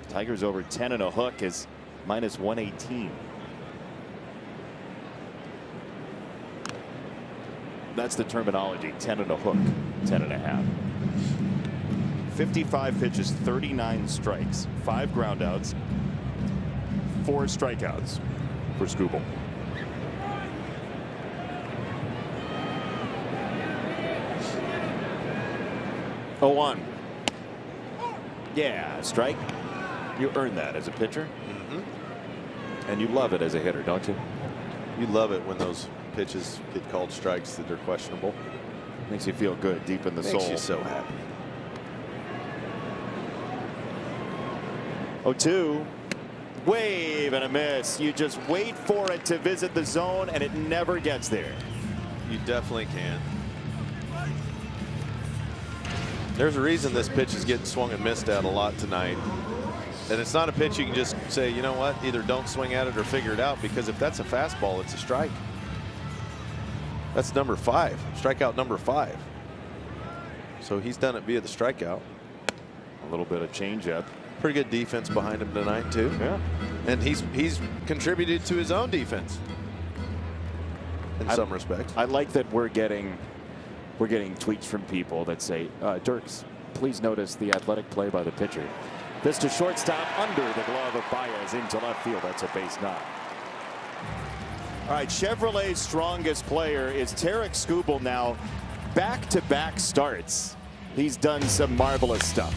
Tigers over 10 and a hook is minus 118. That's the terminology. 10 and a hook, 10 and a half. 55 pitches, 39 strikes, 5 groundouts, 4 strikeouts for Skubal. Oh, 1. Yeah, strike. You earn that as a pitcher. And you love it as a hitter, don't you? You love it when those pitches get called strikes that are questionable. Makes you feel good deep in the soul. Makes you so happy. 0-2. Wave and a miss. You just wait for it to visit the zone, and it never gets there. You definitely can. There's a reason this pitch is getting swung and missed at a lot tonight. And it's not a pitch you can just say, you know what, either don't swing at it or figure it out, because if that's a fastball, it's a strike. That's number 5, strikeout number 5. So he's done it via the strikeout. A little bit of changeup. Pretty good defense behind him tonight too. Yeah. And he's contributed to his own defense in some respects. I like that we're getting tweets from people that say, Dirks, please notice the athletic play by the pitcher. This to shortstop under the glove of Baez into left field. That's a base knock. All right, Chevrolet's strongest player is Tarek Skubal now. Back-to-back starts. He's done some marvelous stuff.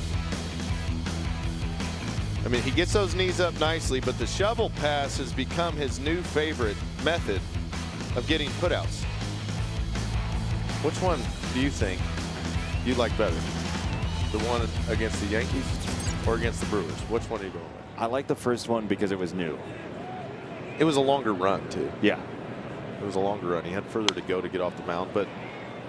I mean, he gets those knees up nicely, but the shovel pass has become his new favorite method of getting putouts. Which one do you think you like better? The one against the Yankees or against the Brewers? Which one are you going with? I like the first one because it was new. It was a longer run, too. Yeah. It was a longer run. He had further to go to get off the mound, but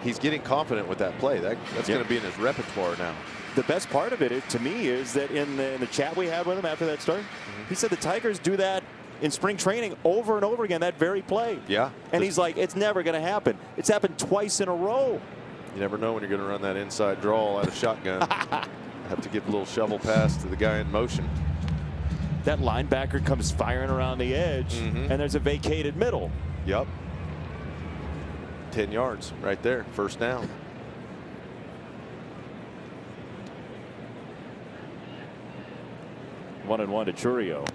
he's getting confident with that play. That's going to be in his repertoire now. The best part of it, to me, is that in the chat we had with him after that start, he said the Tigers do that in spring training over and over again, that very play. Yeah. And he's like, it's never going to happen. It's happened twice in a row. You never know when you're going to run that inside draw out of shotgun. Have to give a little shovel pass to the guy in motion. That linebacker comes firing around the edge, and there's a vacated middle. Yep. 10 yards right there, first down. One and one to Churio.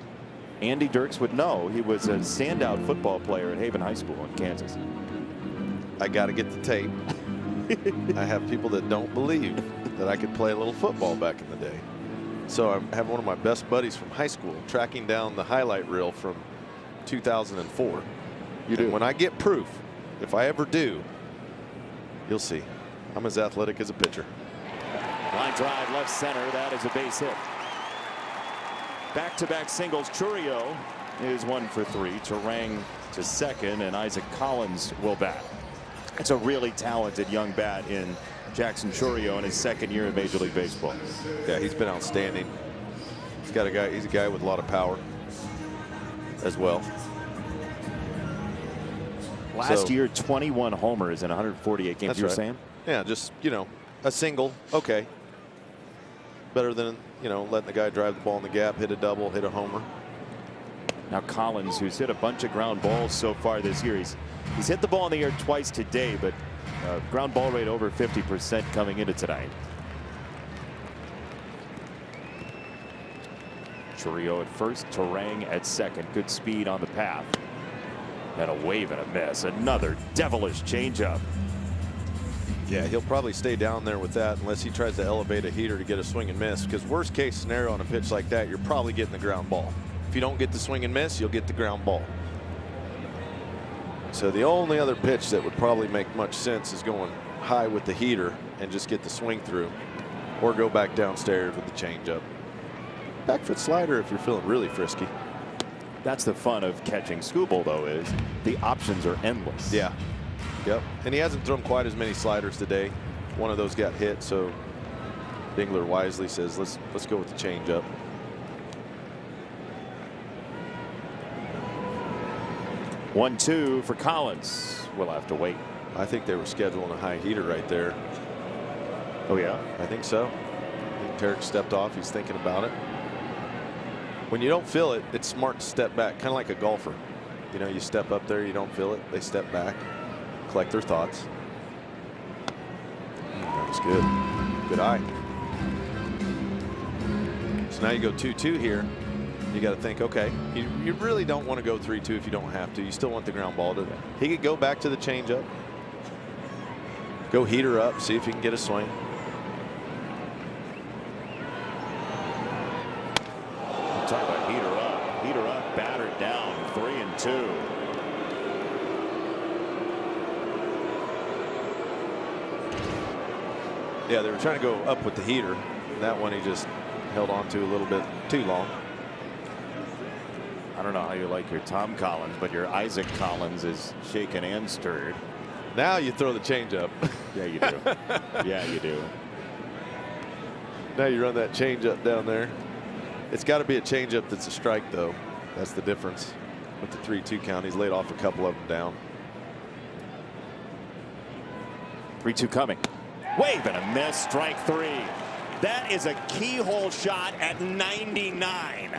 Andy Dirks would know. He was a standout football player at Haven High School in Kansas. I got to get the tape. I have people that don't believe that I could play a little football back in the day. So I have one of my best buddies from high school tracking down the highlight reel from 2004. You do? And when I get proof, if I ever do, you'll see. I'm as athletic as a pitcher. Line drive left center. That is a base hit. Back-to-back singles. Churio is 1 for 3. Terang to second, and Isaac Collins will bat. It's a really talented young bat in Jackson Churio in his second year in Major League Baseball. Yeah, he's been outstanding. He's a guy with a lot of power as well. Last year, 21 homers in 148 games. You were saying? Yeah, just, you know, a single. Okay. Better than, you know, letting the guy drive the ball in the gap, hit a double, hit a homer. Now Collins, who's hit a bunch of ground balls so far this year. He's hit the ball in the air twice today, but ground ball rate over 50% coming into tonight. Churio at first, Terang at second. Good speed on the path. And a wave and a miss. Another devilish changeup. Yeah, he'll probably stay down there with that unless he tries to elevate a heater to get a swing and miss, because worst case scenario on a pitch like that, you're probably getting the ground ball. If you don't get the swing and miss, you'll get the ground ball. So the only other pitch that would probably make much sense is going high with the heater and just get the swing through, or go back downstairs with the changeup. Back foot slider if you're feeling really frisky. That's the fun of catching Skubal, though, is the options are endless. Yeah. Yep. And he hasn't thrown quite as many sliders today. One of those got hit, so Dingler wisely says, let's go with the changeup. 1-2 for Collins. We'll have to wait. I think they were scheduling a high heater right there. Oh, yeah? I think so. I think Tarek stepped off. He's thinking about it. When you don't feel it, it's smart to step back, kind of like a golfer. You know, you step up there, you don't feel it. They step back, collect their thoughts. That was good. Good eye. So now you go 2-2 here. You got to think, okay, you really don't want to go 3-2 if you don't have to. You still want the ground ball to. He could go back to the changeup. Go heater up, see if he can get a swing. Talk about heater up, battered down, 3-2. Yeah, they were trying to go up with the heater. That one he just held on to a little bit too long. I don't know how you like your Tom Collins, but your Isaac Collins is shaken and stirred. Now you throw the changeup. Yeah, you do. Yeah, you do. Now you run that changeup down there. It's got to be a changeup that's a strike, though. That's the difference with the 3-2 count. He's laid off a couple of them down. 3-2 coming. Wave and a miss. Strike 3. That is a keyhole shot at 99.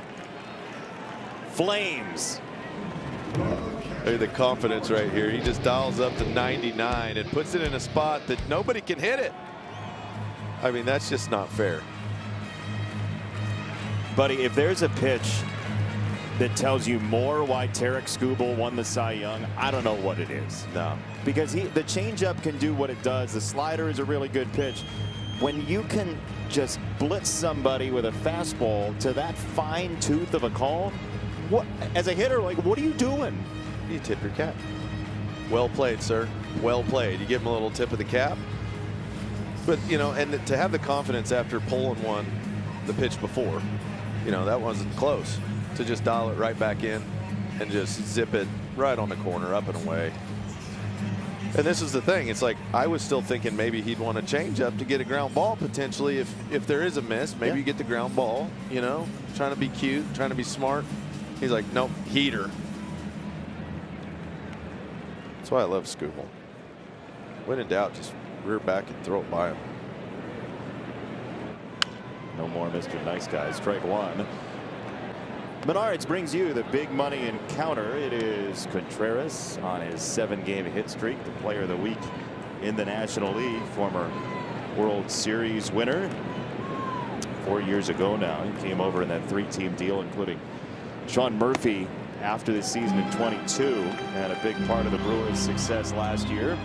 Flames. Look at the confidence right here. He just dials up to 99 and puts it in a spot that nobody can hit it. I mean, that's just not fair. Buddy, if there's a pitch that tells you more why Tarek Skubal won the Cy Young, I don't know what it is. No. Because the changeup can do what it does. The slider is a really good pitch. When you can just blitz somebody with a fastball to that fine tooth of a call, what, as a hitter, like, what are you doing? You tip your cap. Well played, sir. Well played. You give him a little tip of the cap. But, you know, and to have the confidence after pulling one the pitch before, you know, that wasn't close. To just dial it right back in and just zip it right on the corner, up and away. And this is the thing. It's like I was still thinking maybe he'd want to change up to get a ground ball potentially if there is a miss. Maybe you get the ground ball, you know, trying to be cute, trying to be smart. He's like, nope, heater. That's why I love Skubal. When in doubt, just rear back and throw it by him. No more Mr. Nice Guy. Strike 1. Menards brings you the big money encounter. It is Contreras on his 7-game hit streak, the player of the week in the National League, former World Series winner. 4 years ago now, he came over in that 3-team deal, including Sean Murphy after the season in 22, and a big part of the Brewers' success last year.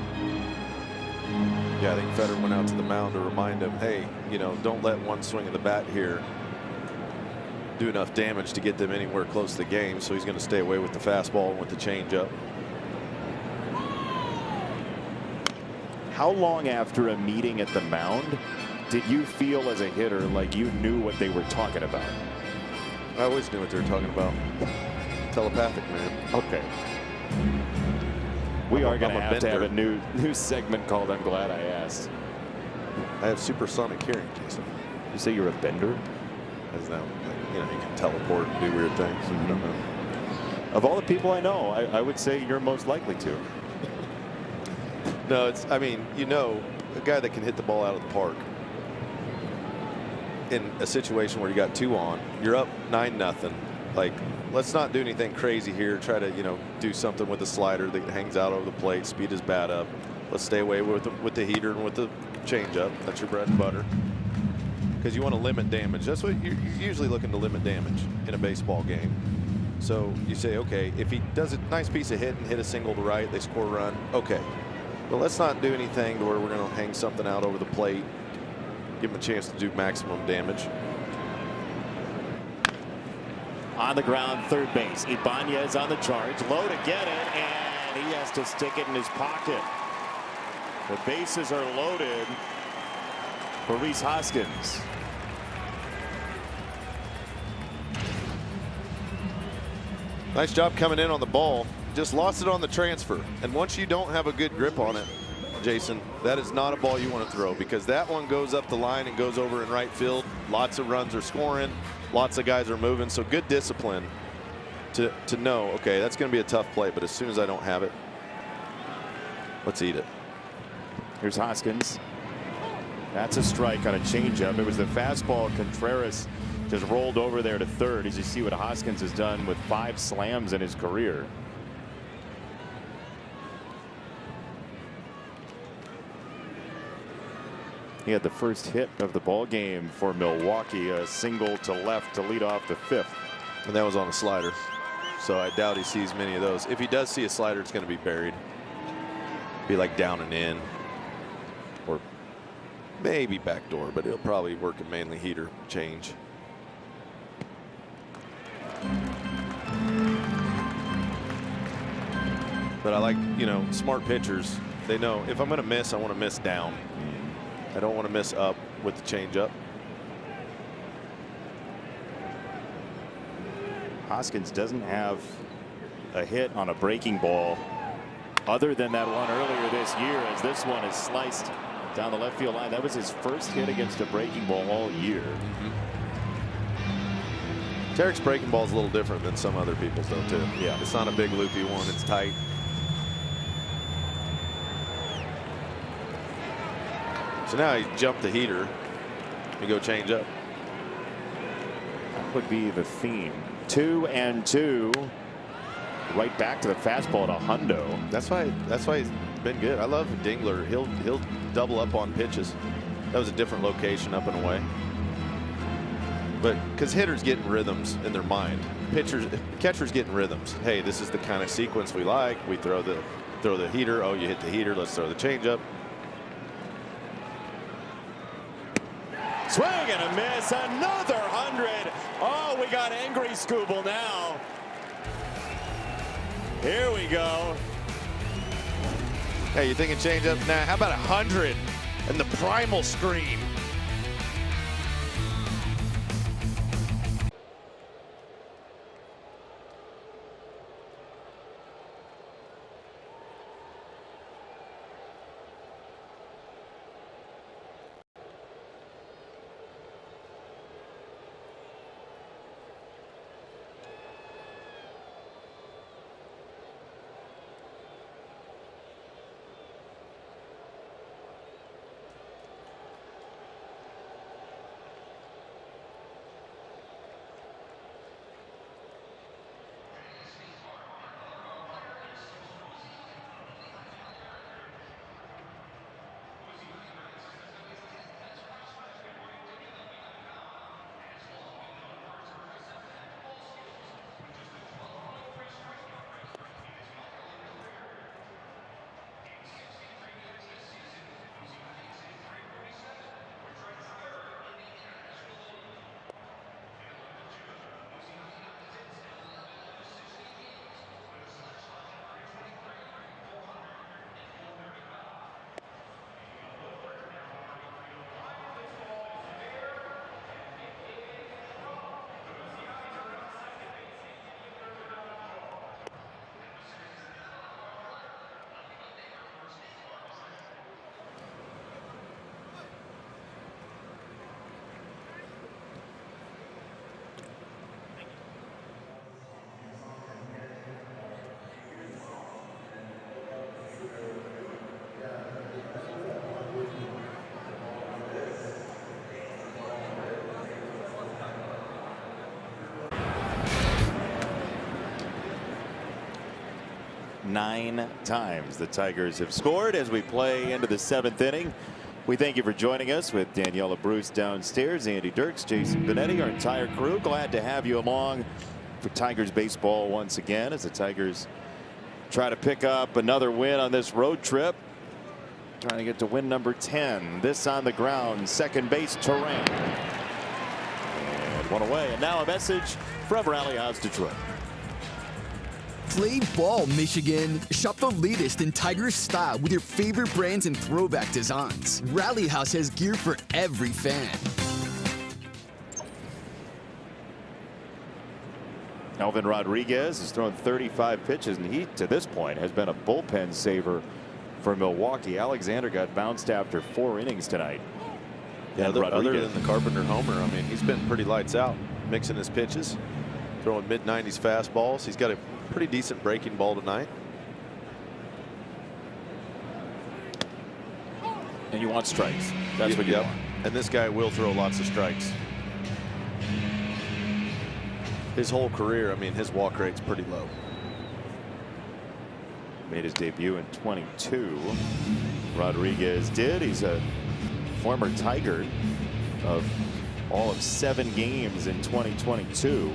Yeah, I think Federer went out to the mound to remind him, hey, you know, don't let one swing of the bat here do enough damage to get them anywhere close to the game. So he's going to stay away with the fastball and with the changeup. How long after a meeting at the mound did you feel as a hitter like you knew what they were talking about? I always knew what they were talking about. Telepathic, man. Okay. We are going to have a new segment called I'm Glad I Asked. I have supersonic hearing, Jason. You say you're a bender? As now, you know, you can teleport and do weird things. I don't know. Of all the people I know, I would say you're most likely to. No, it's, I mean, you know, a guy that can hit the ball out of the park in a situation where you got 2 on, you're up 9-0. Like, let's not do anything crazy here. Try to, you know, do something with the slider that hangs out over the plate, speed his bat up. Let's stay away with the heater and with the changeup. That's your bread and butter. Because you want to limit damage. That's what you're usually looking to limit damage in a baseball game. So you say, okay, if he does a nice piece of hit and hit a single to right, they score a run. Okay, but let's not do anything to where we're going to hang something out over the plate. Give him a chance to do maximum damage. On the ground, third base. Ibanez on the charge. Low to get it, and he has to stick it in his pocket. The bases are loaded for Rhys Hoskins. Nice job coming in on the ball. Just lost it on the transfer. And once you don't have a good grip on it, Jason, that is not a ball you want to throw, because that one goes up the line and goes over in right field. Lots of runs are scoring. Lots of guys are moving. So good discipline to know, okay, that's going to be a tough play, but as soon as I don't have it, let's eat it. Here's Hoskins. That's a strike on a changeup. It was the fastball. Contreras just rolled over there to third. As you see what Hoskins has done with 5 slams in his career. He had the first hit of the ball game for Milwaukee, a single to left to lead off the 5th. And that was on a slider. So I doubt he sees many of those. If he does see a slider, it's going to be buried. Be like down and in. Or maybe backdoor, but it'll probably work in mainly heater change. But I like, you know, smart pitchers. They know if I'm going to miss, I want to miss down. I don't want to miss up with the changeup. Hoskins doesn't have a hit on a breaking ball other than that one earlier this year, as this one is sliced down the left field line. That was his first hit against a breaking ball all year. Tarek's breaking ball is a little different than some other people's, though, too. Yeah. It's not a big loopy one. It's tight. So now he jumped the heater. You go change up. That would be the theme. 2-2. Right back to the fastball to Hundo. That's why he's been good. I love Dingler. He'll double up on pitches. That was a different location up and away. But because hitters getting rhythms in their mind, catchers getting rhythms. Hey, this is the kind of sequence we like. We throw the heater. Oh, you hit the heater. Let's throw the changeup. Swing and a miss. Another 100. Oh, we got angry Scooble now. Here we go. Hey, you thinking changeup? Nah, how about 100 and the primal scream? Nine times the Tigers have scored as we play into the 7th inning. We thank you for joining us with Daniela Bruce downstairs, Andy Dirks, Jason Benetti, our entire crew. Glad to have you along for Tigers baseball once again as the Tigers try to pick up another win on this road trip. Trying to get to win number 10. This on the ground, second base, Turan. And one away. And now a message from Rally House Detroit. Play ball, Michigan. Shop the latest in Tigers style with your favorite brands and throwback designs. Rally House has gear for every fan. Elvin Rodriguez has thrown 35 pitches, and he, to this point, has been a bullpen saver for Milwaukee. Alexander got bounced after 4 innings tonight. Yeah, other than the Carpenter homer, I mean, he's been pretty lights out, mixing his pitches. throwing mid-90s fastballs. He's got a pretty decent breaking ball tonight. And you want strikes. That's what you want. And this guy will throw lots of strikes. His whole career, I mean, his walk rate's pretty low. Made his debut in 22. Rodriguez did. He's a former Tiger of all of 7 games in 2022.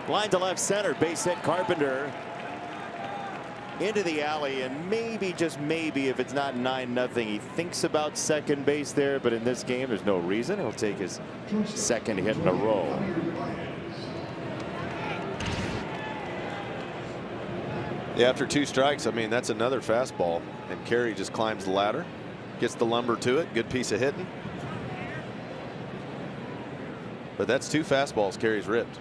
Line to left center, base hit Carpenter. Into the alley, and maybe, just maybe, if it's not 9-0, he thinks about second base there, but in this game there's no reason. He'll take his second hit in a row. Yeah, after 2 strikes, I mean, that's another fastball, and Carey just climbs the ladder, gets the lumber to it. Good piece of hitting. But that's 2 fastballs Carey's ripped.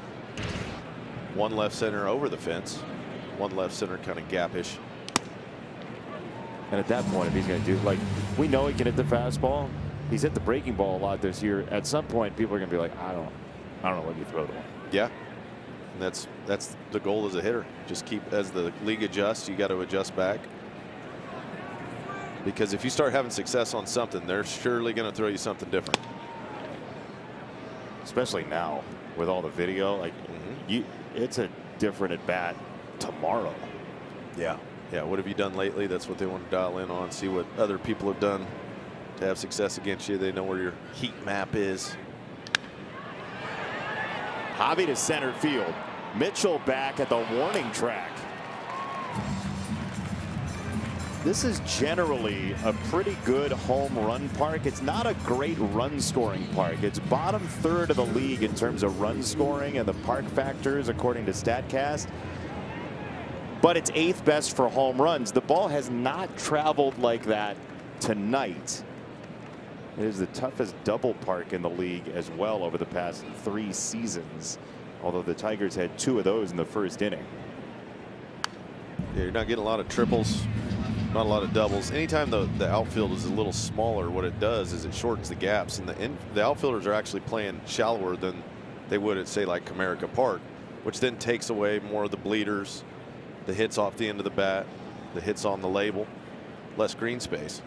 1 left center over the fence. 1 left center kind of gapish. And at that point, if he's going to do, like, we know he can hit the fastball. He's hit the breaking ball a lot this year. At some point, people are going to be like, I don't know what you throw to him. Yeah, and that's the goal as a hitter. Just keep, as the league adjusts, you got to adjust back. Because if you start having success on something, they're surely going to throw you something different. Especially now with all the video, like it's a different at bat tomorrow. Yeah. What have you done lately? That's what they want to dial in on. See what other people have done to have success against you. They know where your heat map is. Javi to center field. Mitchell back at the warning track. This is generally a pretty good home run park. It's not a great run scoring park. It's bottom third of the league in terms of run scoring and the park factors according to StatCast. But it's 8th best for home runs. The ball has not traveled like that tonight. It is the toughest double park in the league as well over the past 3 seasons. Although the Tigers had 2 of those in the first inning. Yeah, you're not getting a lot of triples. Not a lot of doubles. Anytime the outfield is a little smaller, what it does is it shortens the gaps, and the outfielders are actually playing shallower than they would at, say, like Comerica Park, which then takes away more of the bleeders, the hits off the end of the bat, the hits on the label, less green space.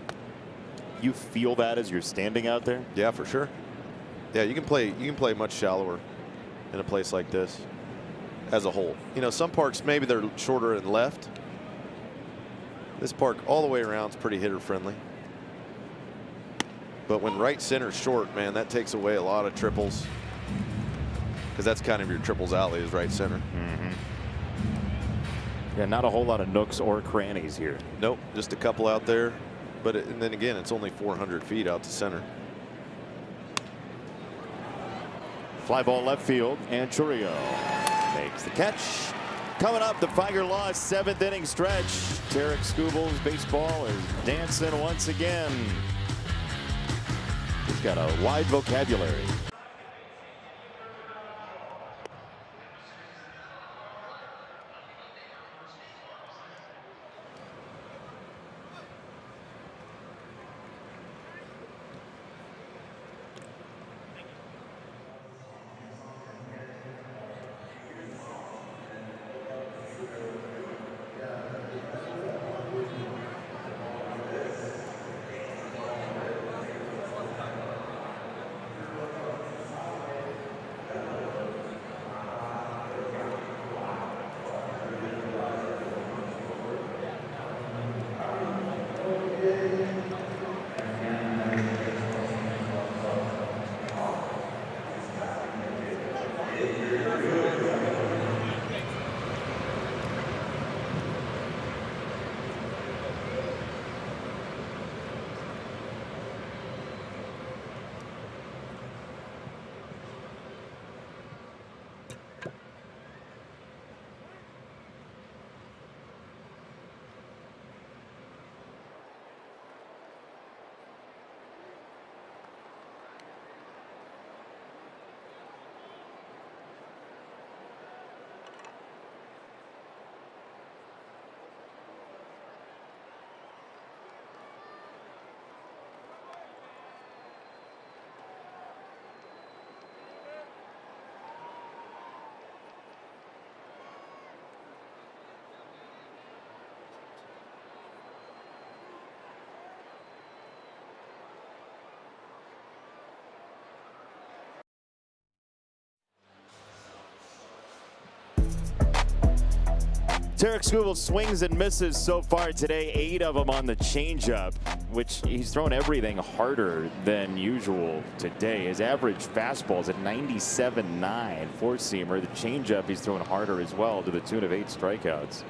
You feel that as you're standing out there? Yeah, for sure. Yeah, you can play much shallower in a place like this as a whole. You know, some parks maybe they're shorter and left. This park all the way around is pretty hitter friendly. But when right center's short, man, that takes away a lot of triples. Because that's kind of your triples alley is right center. Yeah, not a whole lot of nooks or crannies here. Nope, just a couple out there. But and then again, it's only 400 feet out to center. Fly ball left field, and Churio makes the catch. Coming up, the Tiger Law 7th inning stretch. Tarek Skubel's baseball is dancing once again. He's got a wide vocabulary. Tarek Skubal swings and misses so far today, 8 of them on the changeup, which he's thrown everything harder than usual today. His average fastball is at 97.9, four-seamer. The changeup he's throwing harder as well, to the tune of 8 strikeouts.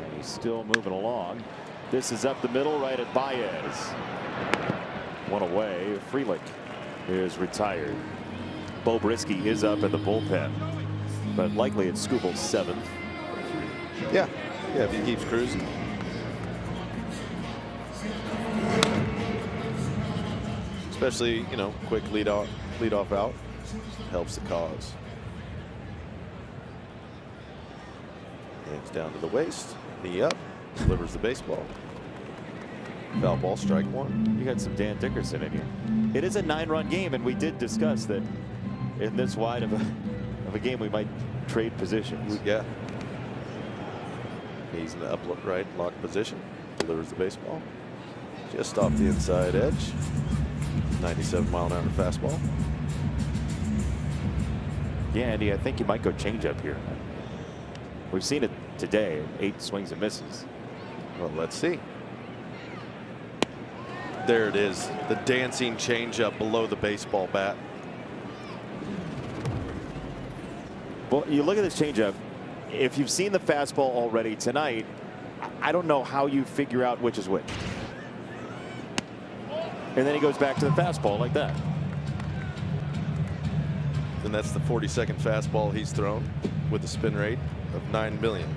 And he's still moving along. This is up the middle, right at Baez. One away. Frelick is retired. Bo Brisky is up in the bullpen, but likely it's Skubal's 7th. Yeah, if he keeps cruising. Especially, you know, quick lead off out helps the cause. Hands down to the waist, knee up, delivers the baseball. Foul ball, strike 1. You got some Dan Dickerson in you. It is a 9-run game, and we did discuss that in this wide of a game we might trade positions. Yeah. He's in the upright lock position, delivers the baseball just off the inside edge. 97-mile-an-hour fastball. Yeah, Andy, I think you might go changeup here. We've seen it today, 8 swings and misses. Well, let's see. There it is, the dancing changeup below the baseball bat. Well, you look at this changeup. If you've seen the fastball already tonight, I don't know how you figure out which is which. And then he goes back to the fastball like that. And that's the 42nd fastball he's thrown with a spin rate of 9 million.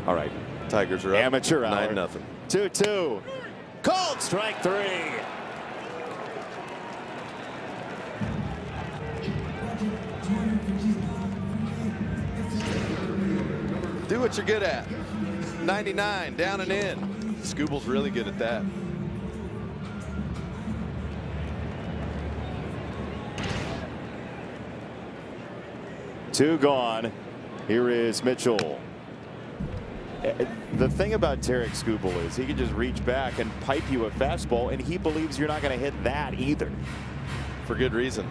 All right. Tigers are up. Amateur hour. 9-0. 2-2. Called strike 3. Do what you're good at. 99, down and in. Skubal's really good at that. Two gone. Here is Mitchell. The thing about Tarek Skubal is he can just reach back and pipe you a fastball, and he believes you're not going to hit that either. For good reason.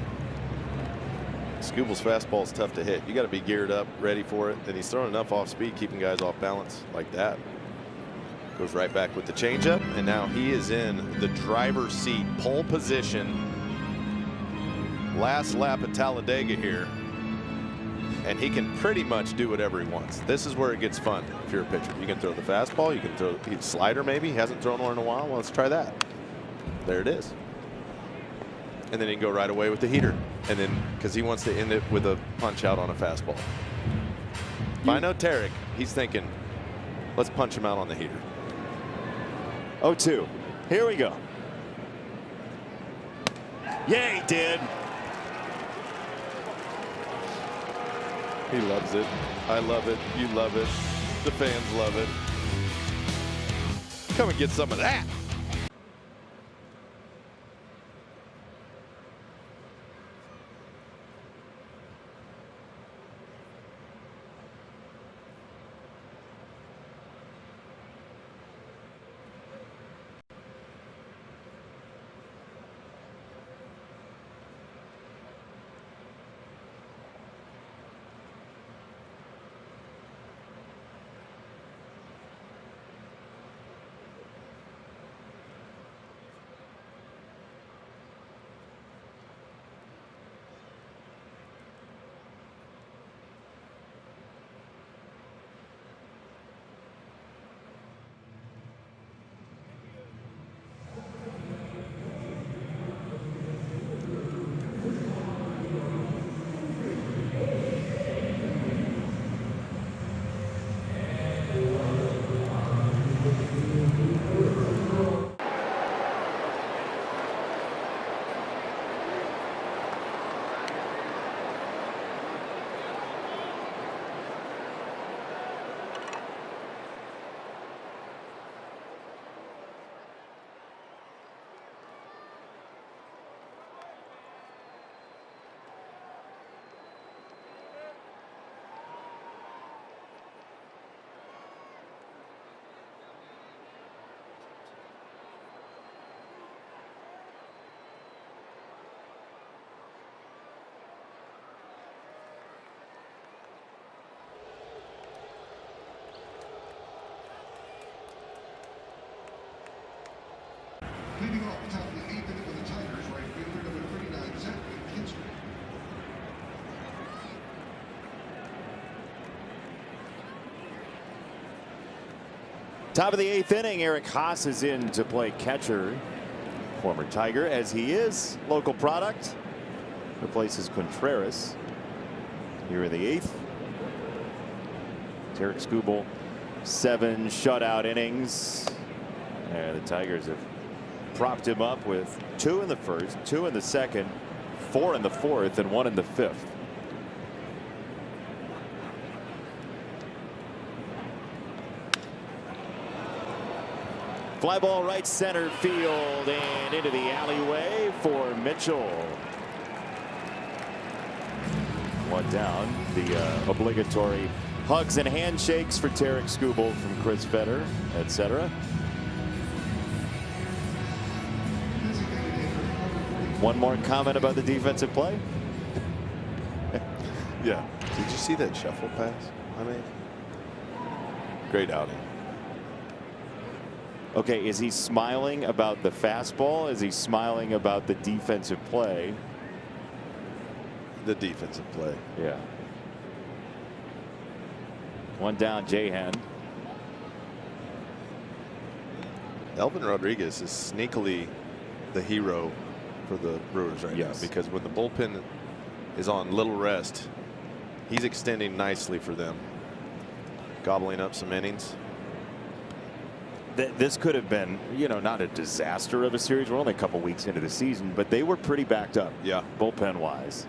Skubal's fastball is tough to hit. You got to be geared up, ready for it. And he's throwing enough off speed, keeping guys off balance like that. Goes right back with the changeup, and now he is in the driver's seat, pole position. Last lap at Talladega here. And he can pretty much do whatever he wants. This is where it gets fun if you're a pitcher. You can throw the fastball, you can throw the slider maybe. He hasn't thrown one in a while. Well, let's try that. There it is. And then he can go right away with the heater. And then, because he wants to end it with a punch out on a fastball. If I know Tarek, he's thinking, let's punch him out on the heater. 0-2. Here we go. Yeah, he did. He loves it. I love it. You love it. The fans love it. Come and get some of that. Top of the 8th inning, Eric Haas is in to play catcher. Former Tiger, as he is, local product. Replaces Contreras here in the 8th. Tarek Skubal, 7 shutout innings. And the Tigers have propped him up with 2 in the first, 2 in the second, 4 in the 4th, and 1 in the 5th. Fly ball right center field and into the alleyway for Mitchell. 1 down. The obligatory hugs and handshakes for Tarek Skubal from Chris Fetter, etc. One more comment about the defensive play. Yeah. Did you see that shuffle pass? I mean, great outing. Okay, is he smiling about the fastball? Is he smiling about the defensive play? The defensive play. Yeah. 1 down, Jahan. Elvin Rodriguez is sneakily the hero for the Brewers right now, because when the bullpen is on little rest, he's extending nicely for them, gobbling up some innings. This could have been, you know, not a disaster of a series. We're only a couple weeks into the season, but they were pretty backed up. Yeah. Bullpen wise.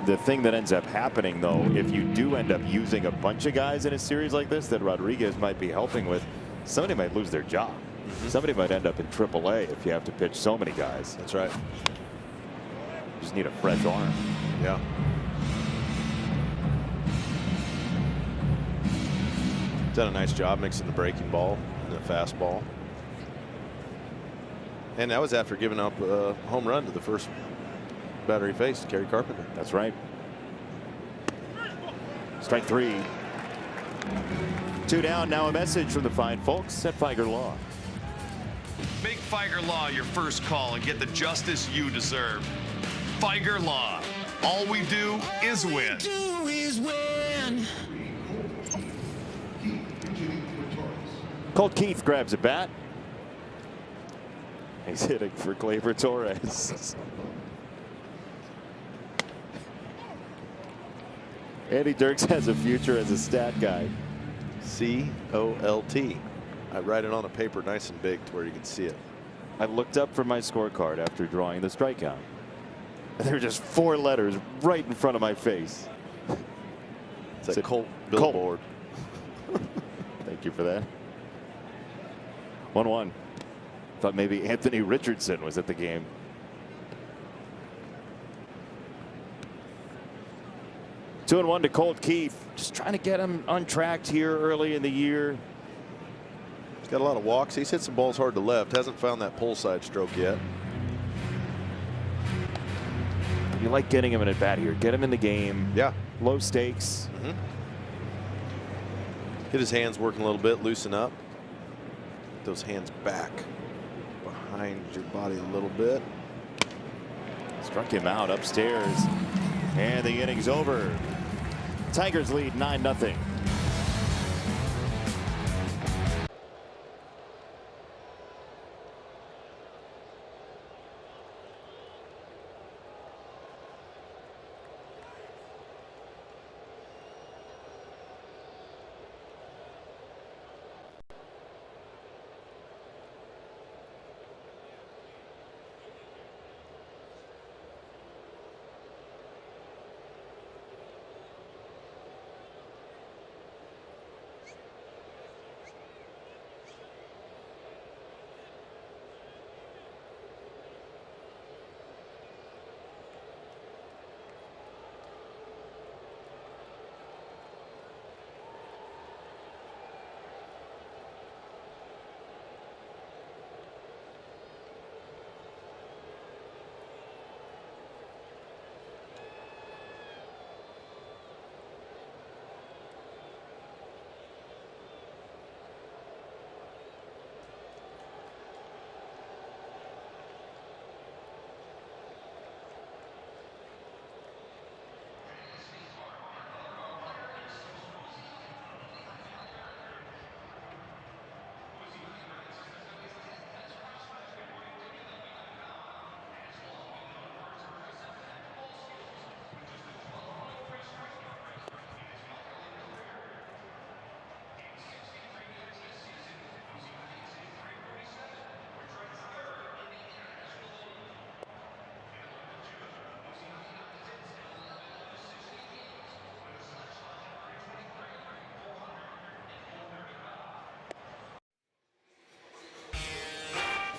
The thing that ends up happening, though, if you do end up using a bunch of guys in a series like this that Rodriguez might be helping with, somebody might lose their job. Somebody might end up in AAA if you have to pitch so many guys. That's right. You just need a fresh arm. Yeah. Done a nice job mixing the breaking ball and the fastball. And that was after giving up a home run to the first batter he faced, Kerry Carpenter. That's right. Strike 3. 2 down. Now a message from the fine folks at Figer Law. Make Figer Law your first call and get the justice you deserve. Figer Law. All we do is win. Colt Keith grabs a bat. He's hitting for Gleyber Torres. Andy Dirks has a future as a stat guy. C-O-L-T. I write it on a paper nice and big to where you can see it. I looked up from my scorecard after drawing the strikeout. And there were just 4 letters right in front of my face. It's a Colt billboard. Thank you for that. 1-1. Thought maybe Anthony Richardson was at the game. Two and 1 to Colt Keith. Just trying to get him untracked here early in the year. He's got a lot of walks. He's hit some balls hard to left. Hasn't found that pull side stroke yet. You like getting him in at bat here. Get him in the game. Yeah. Low stakes. Get his hands working a little bit. Loosen up. Get those hands back behind your body a little bit. Struck him out upstairs. And the inning's over. Tigers lead 9-0.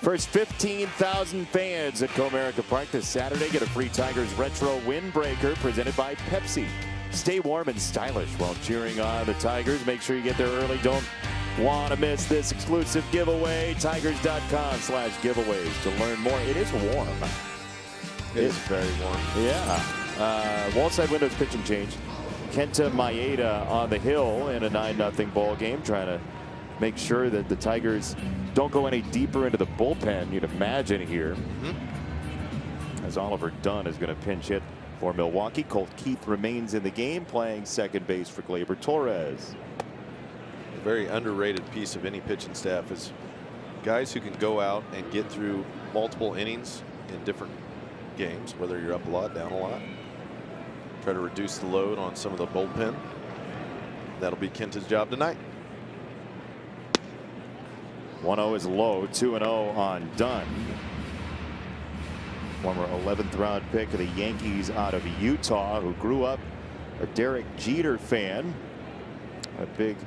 First 15,000 fans at Comerica Park this Saturday get a free Tigers Retro Windbreaker presented by Pepsi. Stay warm and stylish while cheering on the Tigers. Make sure you get there early. Don't want to miss this exclusive giveaway. Tigers.com/giveaways to learn more. It is warm. It is very warm. Yeah. Wall side windows pitch and change. Kenta Maeda on the hill in a 9-0 ball game, trying to make sure that the Tigers don't go any deeper into the bullpen, you'd imagine here. As Oliver Dunn is going to pinch hit for Milwaukee. Colt Keith remains in the game, playing second base for Gleyber Torres. A very underrated piece of any pitching staff is guys who can go out and get through multiple innings in different games, whether you're up a lot, down a lot. Try to reduce the load on some of the bullpen. That'll be Kenta's job tonight. 1-0 is low, 2-0 on Dunn. Former 11th round pick of the Yankees out of Utah, who grew up a Derek Jeter fan. A big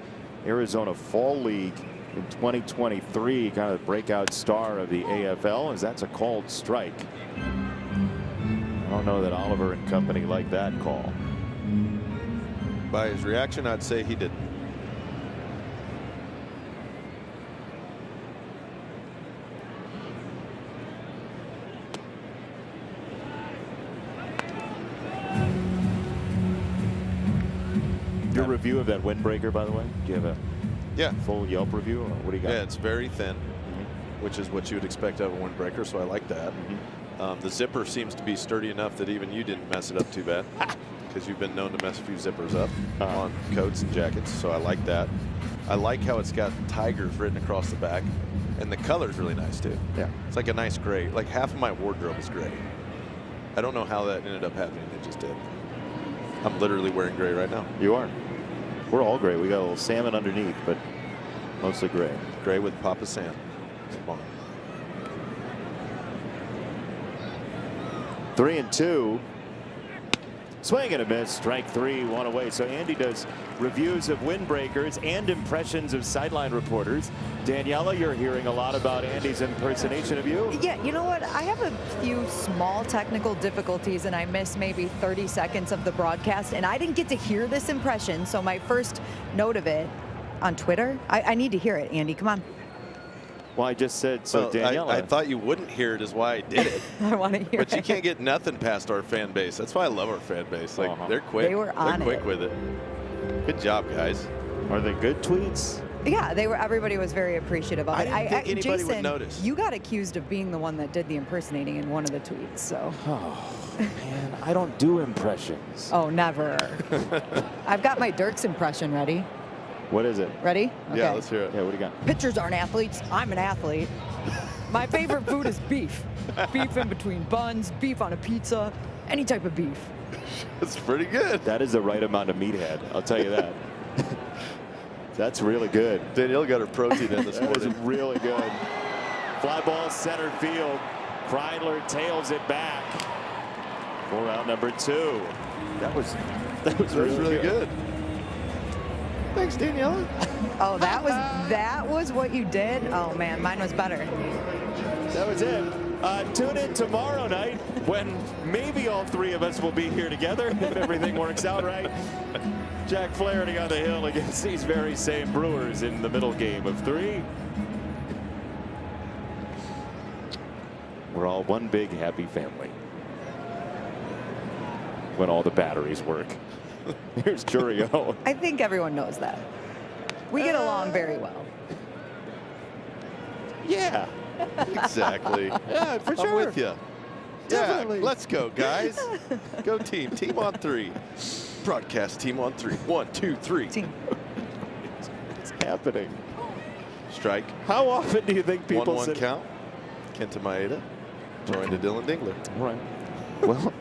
Arizona Fall League in 2023, kind of the breakout star of the AFL, as that's a called strike. I don't know that Oliver and company like that call. By his reaction, I'd say he didn't. Your review of that windbreaker, by the way, do you have a full Yelp review, or what do you got? Yeah, it's very thin, which is what you would expect out of a windbreaker, so I like that. The zipper seems to be sturdy enough that even you didn't mess it up too bad, because you've been known to mess a few zippers up on coats and jackets, so I like that. I like how it's got Tigers written across the back, and the color's really nice too. Yeah, it's like a nice gray. Like half of my wardrobe is gray. I don't know how that ended up happening. It just did. I'm literally wearing gray right now. You are. We're all gray. We got a little salmon underneath, but mostly gray. Gray with Papa Sam. Come on. 3-2. Swing and a miss. Strike three, one away. So Andy does reviews of windbreakers and impressions of sideline reporters. Daniela, you're hearing a lot about Andy's impersonation of you. Yeah, you know what? I have a few small technical difficulties, and I missed maybe 30 seconds of the broadcast, and I didn't get to hear this impression. So my first note of it on Twitter, I need to hear it. Andy, come on. Well, I just said so. Well, Daniela, I thought you wouldn't hear it, is why I did it. I want to hear it. But you can't get nothing past our fan base. That's why I love our fan base. Like they're quick. They were on They're quick with it. Good job, guys. Are they good tweets? Yeah, they were. Everybody was very appreciative of it. I didn't think anybody Jason, would notice. You got accused of being the one that did the impersonating in one of the tweets. So. Oh man, I don't do impressions. Oh, never. I've got my Dirks impression ready. What is it? Ready? Okay. Yeah, let's hear it. Yeah, what do you got? Pitchers aren't athletes. I'm an athlete. My favorite food is beef. Beef in between buns, beef on a pizza, any type of beef. That's pretty good. That is the right amount of meathead, I'll tell you that. That's really good. Danielle got her protein in this morning. That was really good. Fly ball center field. Kreidler tails it back for out number 2. That was really good. Thanks, Daniela. Oh, that was what you did? Oh man, mine was better. That was it. Tune in tomorrow night when maybe all three of us will be here together if everything works out right. Jack Flaherty on the hill against these very same Brewers in the middle game of 3. We're all one big happy family when all the batteries work. Here's Churio. I think everyone knows that. We get along very well. Yeah. Exactly. Yeah, for sure. I'm with you. Definitely. Yeah, let's go, guys. Go team. Team on 3. Broadcast team on 3. 1, 2, 3. Team. It's happening. Strike. How often do you think people 1-1 count? Kenta Maeda joined to Dylan Dingler. All right. Well,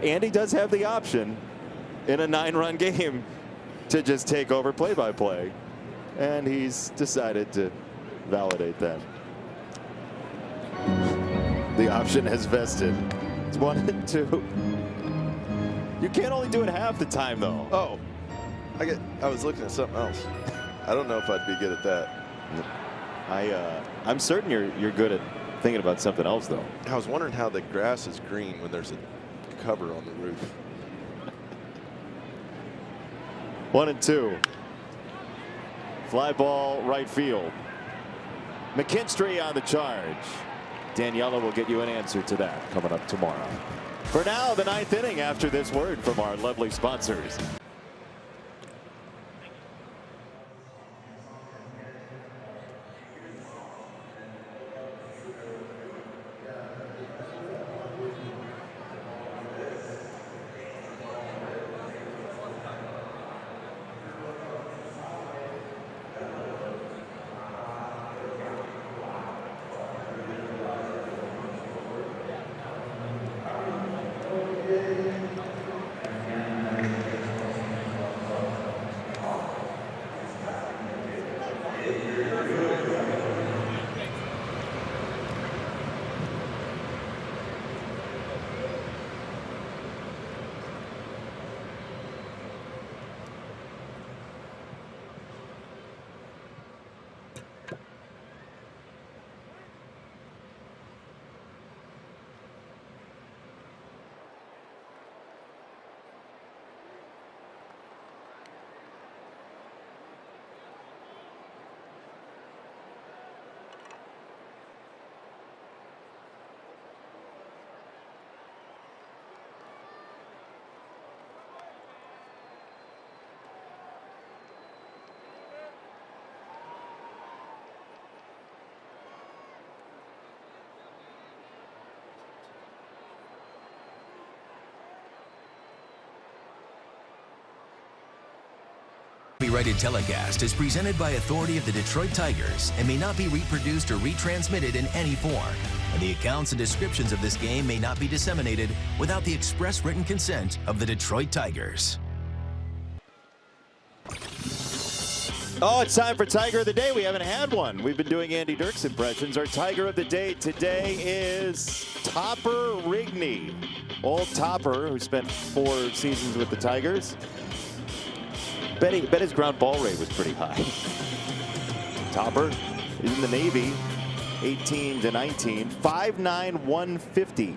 Andy does have the option in a 9-run game to just take over play-by-play, and he's decided to validate that. The option has vested. It's 1-2. You can't only do it half the time, though. Oh, I was looking at something else. I don't know if I'd be good at that. I'm certain you're good at thinking about something else, though. I was wondering how the grass is green when there's a cover on the roof. 1-2. Fly ball right field. McKinstry on the charge. Daniela will get you an answer to that coming up tomorrow. For now, the 9th inning after this word from our lovely sponsors. Copyrighted telecast is presented by authority of the Detroit Tigers and may not be reproduced or retransmitted in any form. And the accounts and descriptions of this game may not be disseminated without the express written consent of the Detroit Tigers. Oh, it's time for Tiger of the Day. We haven't had one. We've been doing Andy Dirks impressions. Our Tiger of the Day today is Topper Rigney. Old Topper, who spent 4 seasons with the Tigers. Bet his ground ball rate was pretty high. Topper is in the Navy, 18-19, 5'9", 150.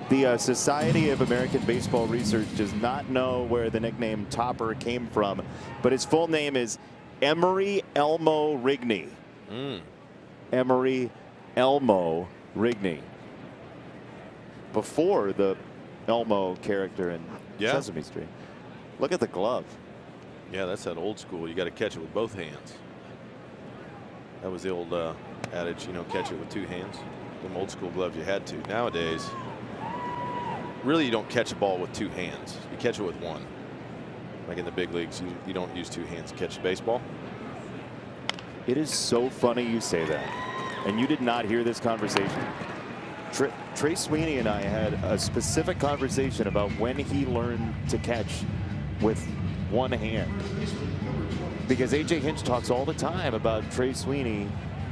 The Society of American Baseball Research does not know where the nickname Topper came from, but his full name is Emery Elmo Rigney. Emery Elmo Rigney. Before the Elmo character in Sesame Street. Look at the glove. Yeah, that's that old school. You got to catch it with both hands. That was the old adage, you know, catch it with 2 hands. Them old school gloves you had to. Nowadays, really you don't catch a ball with 2 hands. You catch it with 1. Like in the big leagues, you don't use 2 hands to catch the baseball. It is so funny you say that. And you did not hear this conversation. Trey Sweeney and I had a specific conversation about when he learned to catch with 1 hand. Because A.J. Hinch talks all the time about Trey Sweeney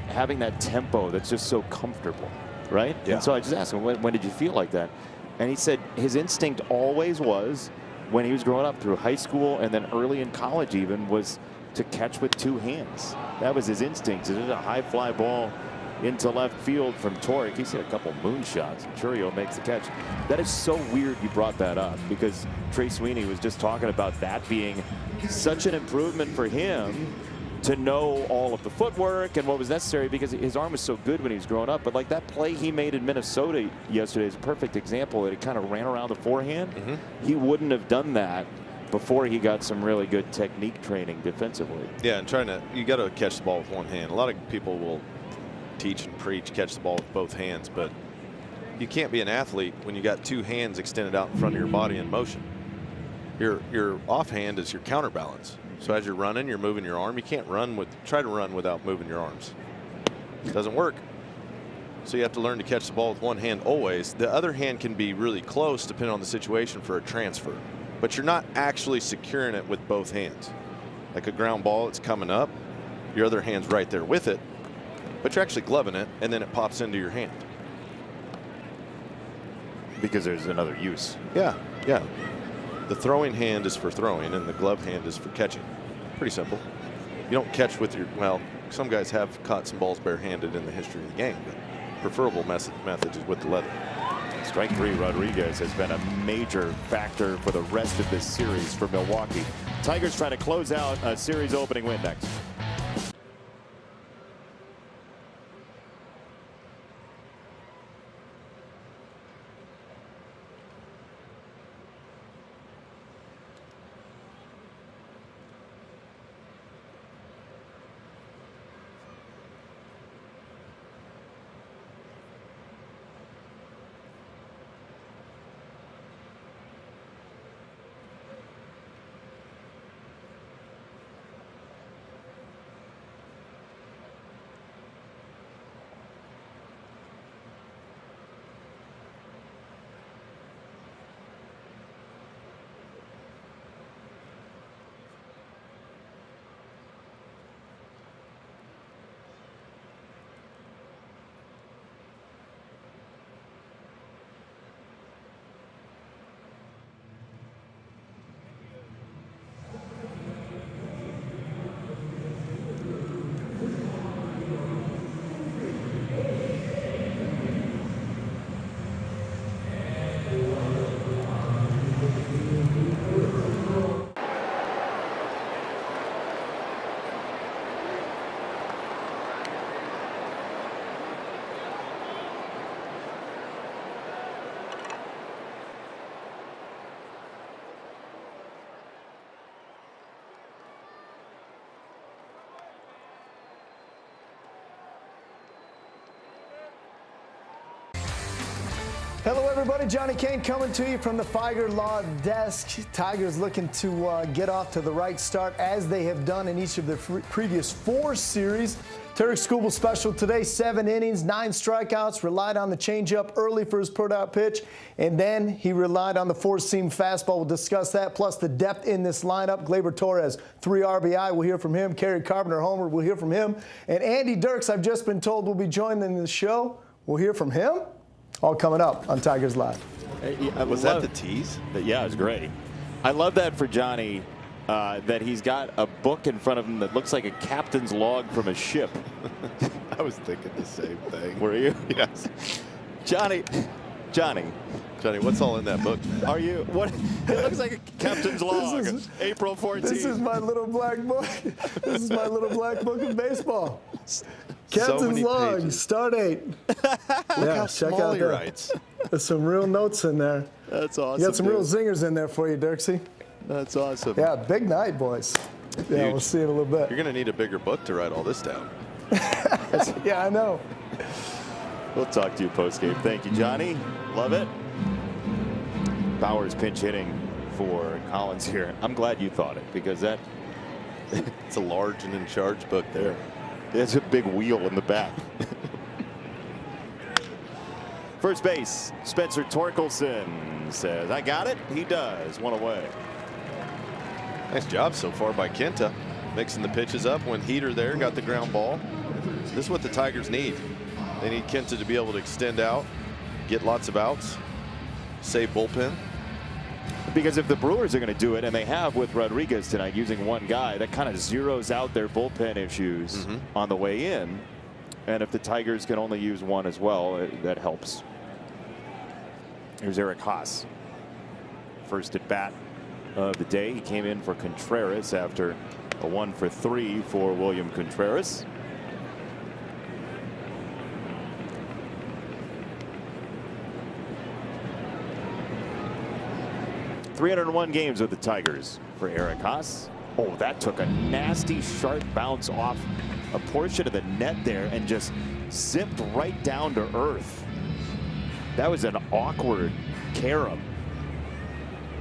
having that tempo that's just so comfortable, right? Yeah. And so I just asked him, when did you feel like that? And he said his instinct always was, when he was growing up through high school and then early in college even, was to catch with 2 hands. That was his instinct. It was a high fly ball into left field from Torek. He's hit a couple moonshots. Churio makes the catch. That is so weird you brought that up, because Trey Sweeney was just talking about that being such an improvement for him to know all of the footwork and what was necessary, because his arm was so good when he was growing up. But like that play he made in Minnesota yesterday is a perfect example that he kind of ran around the forehand. He wouldn't have done that before he got some really good technique training defensively. Yeah, and you got to catch the ball with 1 hand. A lot of people will teach and preach catch the ball with both hands, but you can't be an athlete when you got 2 hands extended out in front of your body in motion. Your offhand is your counterbalance. So as you're running, you're moving your arm. You can't try to run without moving your arms. It doesn't work. So you have to learn to catch the ball with 1 hand always. The other hand can be really close depending on the situation for a transfer, but you're not actually securing it with both hands. Like a ground ball, it's coming up, your other hand's right there with it, but you're actually gloving it, and then it pops into your hand. Because there's another use. Yeah. The throwing hand is for throwing, and the glove hand is for catching. Pretty simple. You don't catch with your, well, some guys have caught some balls barehanded in the history of the game, but preferable method is with the leather. Strike three, Rodriguez has been a major factor for the rest of this series for Milwaukee. Tigers try to close out a series opening win next. Hello, everybody. Johnny Kane coming to you from the Figer Law Desk. Tigers looking to get off to the right start as they have done in each of the previous 4 series. Tarek Skubal special today, 7 innings, 9 strikeouts, relied on the changeup early for his put-out pitch, and then he relied on the 4-seam fastball. We'll discuss that, plus the depth in this lineup. Gleyber Torres, 3 RBI. We'll hear from him. Kerry Carpenter, homer. We'll hear from him. And Andy Dirks, I've just been told, will be joining the show. We'll hear from him. All coming up on Tigers Live. Was that the tease? Yeah, it was great. I love that for Johnny, that he's got a book in front of him that looks like a captain's log from a ship. I was thinking the same thing. Were you? Yes. Johnny, what's all in that book? Are you? What? It looks like a captain's log. April 14th. This is my little black book. This is my little black book of baseball. Captain's log, pages. start 8. Yeah, check out he writes. There's some real notes in there. That's awesome. You got some real zingers in there for you, Dirksy. That's awesome. Yeah, big night, boys. Yeah, we'll see in a little bit. You're going to need a bigger book to write all this down. Yeah, I know. We'll talk to you post-game. Thank you, Johnny. Love it. Bauer's pinch hitting for Collins here. I'm glad you thought it, because that it's a large and in charge book there. There's a big wheel in the back. First base, Spencer Torkelson says, I got it. He does. 1 away. Nice job so far by Kenta. Mixing the pitches up when Heater there got the ground ball. This is what the Tigers need. They need Kenta to be able to extend out, get lots of outs, save bullpen. Because if the Brewers are going to do it, and they have with Rodriguez tonight using 1 guy, that kind of zeroes out their bullpen issues on the way in. And if the Tigers can only use 1 as well, that helps. Here's Eric Haas. First at bat of the day. He came in for Contreras after a 1-for-3 for William Contreras. .301 games with the Tigers for Eric Haas. Oh, that took a nasty sharp bounce off a portion of the net there and just zipped right down to earth. That was an awkward carom.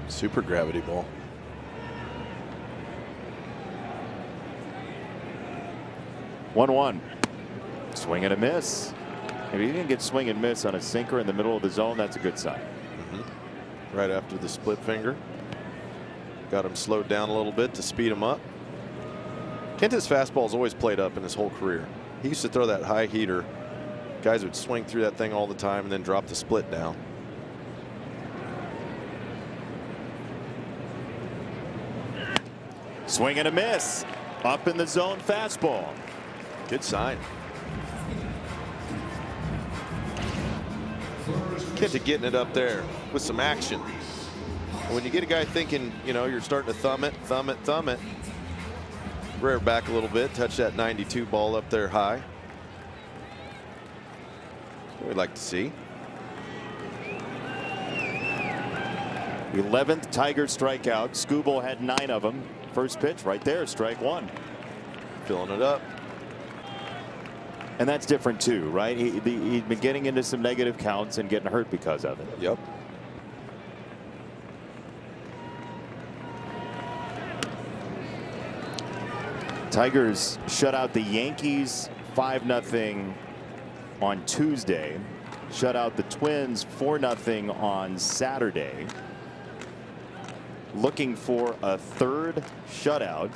Super gravity ball. One. Swing and a miss. If you didn't get swing and miss on a sinker in the middle of the zone, that's a good sign. Right after the split finger. Got him slowed down a little bit to speed him up. Kenta's fastball's always played up in his whole career. He used to throw that high heater. Guys would swing through that thing all the time and then drop the split down. Swing and a miss. Up in the zone fastball. Good sign. Kenta getting it up there with some action. When you get a guy thinking, you know, you're starting to thumb it, rear back a little bit, touch that 92 ball up there high. That's what we'd like to see. 11th Tiger strikeout. Skubal had 9 of them. First pitch right there, strike 1. Filling it up. And that's different too, right? He'd been getting into some negative counts and getting hurt because of it. Yep. Tigers shut out the Yankees 5-0 on Tuesday. Shut out the Twins 4-0 on Saturday. Looking for a third shutout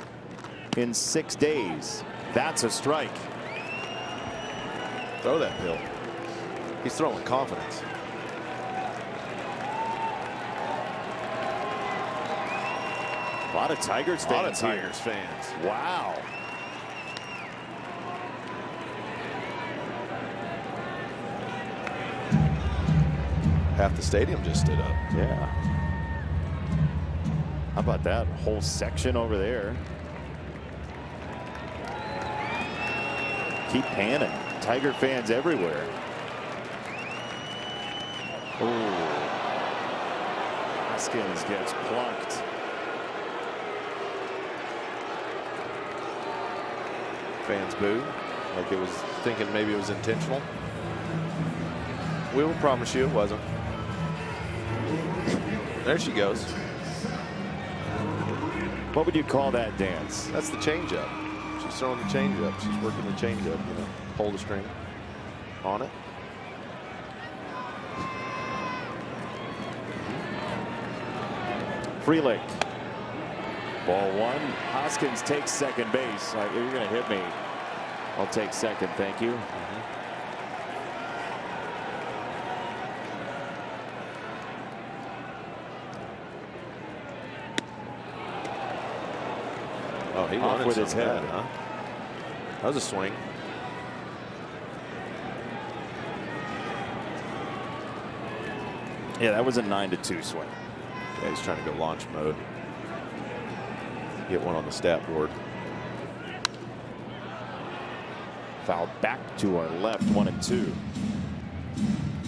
in 6 days. That's a strike. Throw that pill. He's throwing with confidence. A lot of Tigers fans. A lot of Tigers fans. Wow. Half the stadium just stood up. Yeah. How about that whole section over there? Keep panning. Tiger fans everywhere. Oh. Hoskins gets plunked. Fans boo, like it was thinking maybe it was intentional. We will promise you it wasn't. There she goes. What would you call that dance? That's the changeup. She's throwing the changeup. She's working the changeup. You know, pull the string on it. Frelick. Ball 1. Hoskins takes second base. Like, you're going to hit me. I'll take second, thank you. Oh, he Off wanted with his head. Huh? That was a swing. Yeah, that was a 9-2 swing. Yeah, he's trying to go launch mode. Get one on the stat board. Foul back to our left, 1-2.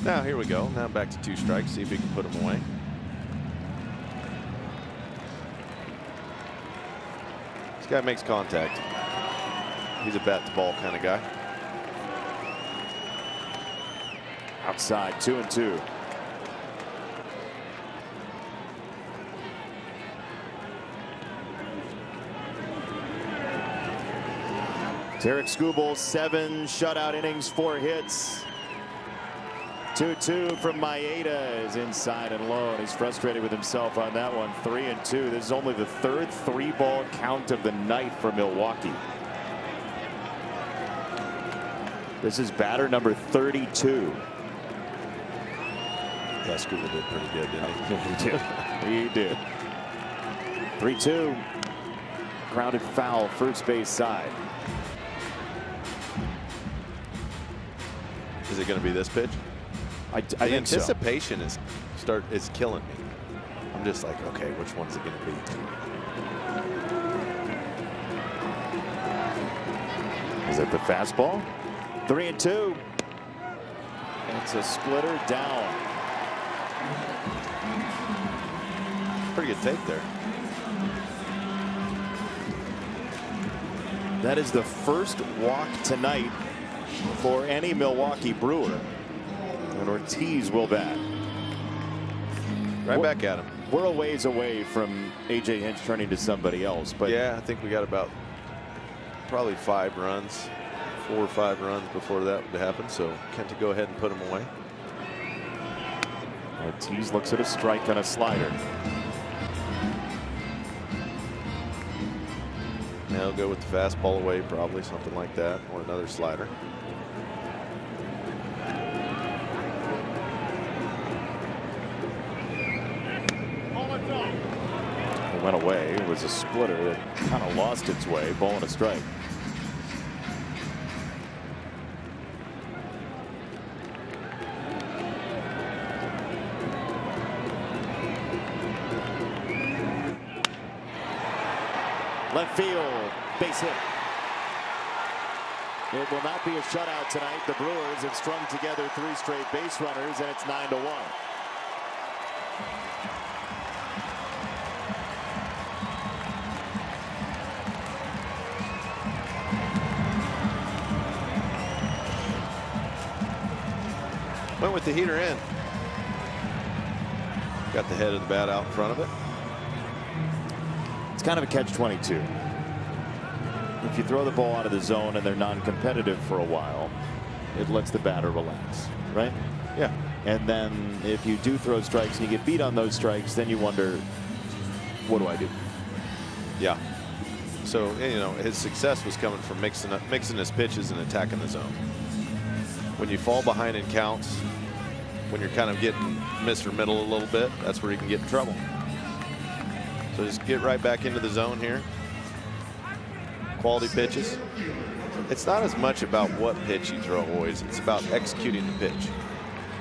Now here we go. Now back to 2 strikes. See if he can put him away. This guy makes contact. He's a bat to ball kind of guy. Outside, 2-2. Tarik Skubal, 7 shutout innings, 4 hits. 2-2 from Maeda is inside and low, and he's frustrated with himself on that one. 3-2. This is only the 3rd 3-ball count of the night for Milwaukee. This is batter number 32. Yeah, Skubal did pretty good, didn't he? He did. 3-2. Grounded foul, first base side. Is it going to be this pitch? I the think anticipation is killing me. I'm just like, okay, which one's it going to be? Is it the fastball? 3-2. It's a splitter down. Pretty good take there. That is the first walk tonight for any Milwaukee Brewer. And Ortiz will bat. Right back at him. We're a ways away from A.J. Hinch turning to somebody else. But yeah, I think we got about probably 5 runs, 4 or 5 runs before that would happen. So Kenta go ahead and put him away. Ortiz looks at a strike on a slider. Now he'll go with the fastball away, probably something like that, or another slider. It went away. It was a splitter that kind of lost its way. Ball and a strike. Left field, base hit. It will not be a shutout tonight. The Brewers have strung together 3 straight base runners, and it's 9-1. Went with the heater in. Got the head of the bat out in front of it. It's kind of a catch-22. If you throw the ball out of the zone and they're non-competitive for a while, it lets the batter relax, right? Yeah. And then if you do throw strikes and you get beat on those strikes, then you wonder, what do I do? Yeah. So, you know, his success was coming from mixing his pitches and attacking the zone. When you fall behind in counts, when you're kind of getting Mr. Middle a little bit, that's where you can get in trouble. So just get right back into the zone here. Quality pitches. It's not as much about what pitch you throw always. It's about executing the pitch.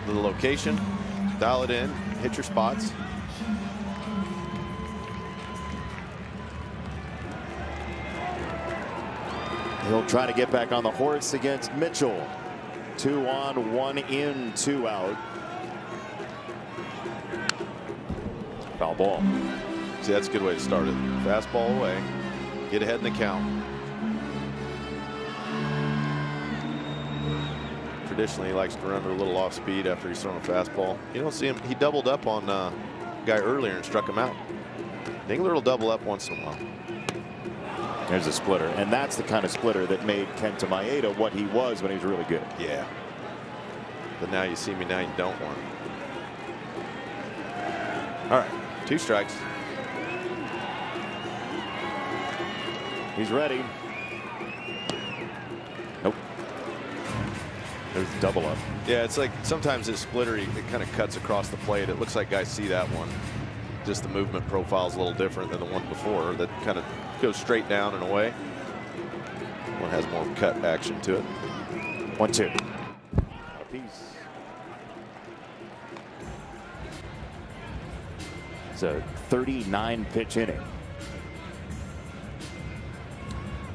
The location, dial it in, hit your spots. He'll try to get back on the horse against Mitchell. 2 on, 1 in, 2 out. Foul ball. See, that's a good way to start it. Fastball away. Get ahead in the count. Traditionally, he likes to run a little off speed after he's thrown a fastball. You don't see him. He doubled up on a guy earlier and struck him out. Dingler will double up once in a while. There's a splitter, and that's the kind of splitter that made Kenta Maeda what he was when he was really good. Yeah. But now you see me, now you don't want him. All right, 2 strikes. He's ready. Nope. There's a double up. Yeah, it's like sometimes his splitter, it kind of cuts across the plate. It looks like guys see that one. Just the movement profile is a little different than the one before that kind of goes straight down and away. One has more cut action to it. 1-2. A piece. It's a 39 pitch inning.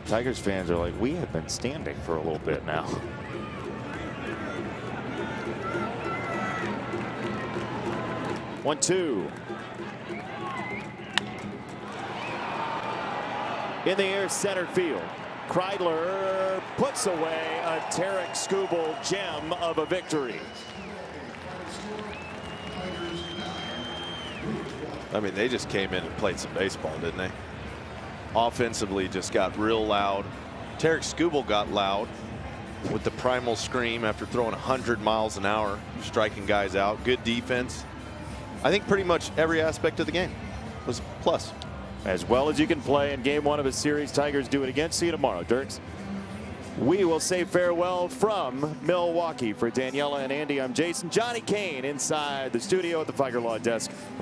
Tigers fans are like, we have been standing for a little bit now. One, 2. In the air, center field. Kreidler puts away a Tarek Skubal gem of a victory. I mean, they just came in and played some baseball, didn't they? Offensively, just got real loud. Tarek Skubal got loud with the primal scream after throwing 100 miles an hour, striking guys out. Good defense. I think pretty much every aspect of the game was a plus. As well as you can play in game 1 of a series, Tigers do it again. See you tomorrow, Dirks. We will say farewell from Milwaukee. For Daniela and Andy, I'm Jason. Johnny Kane inside the studio at the Figer Law desk.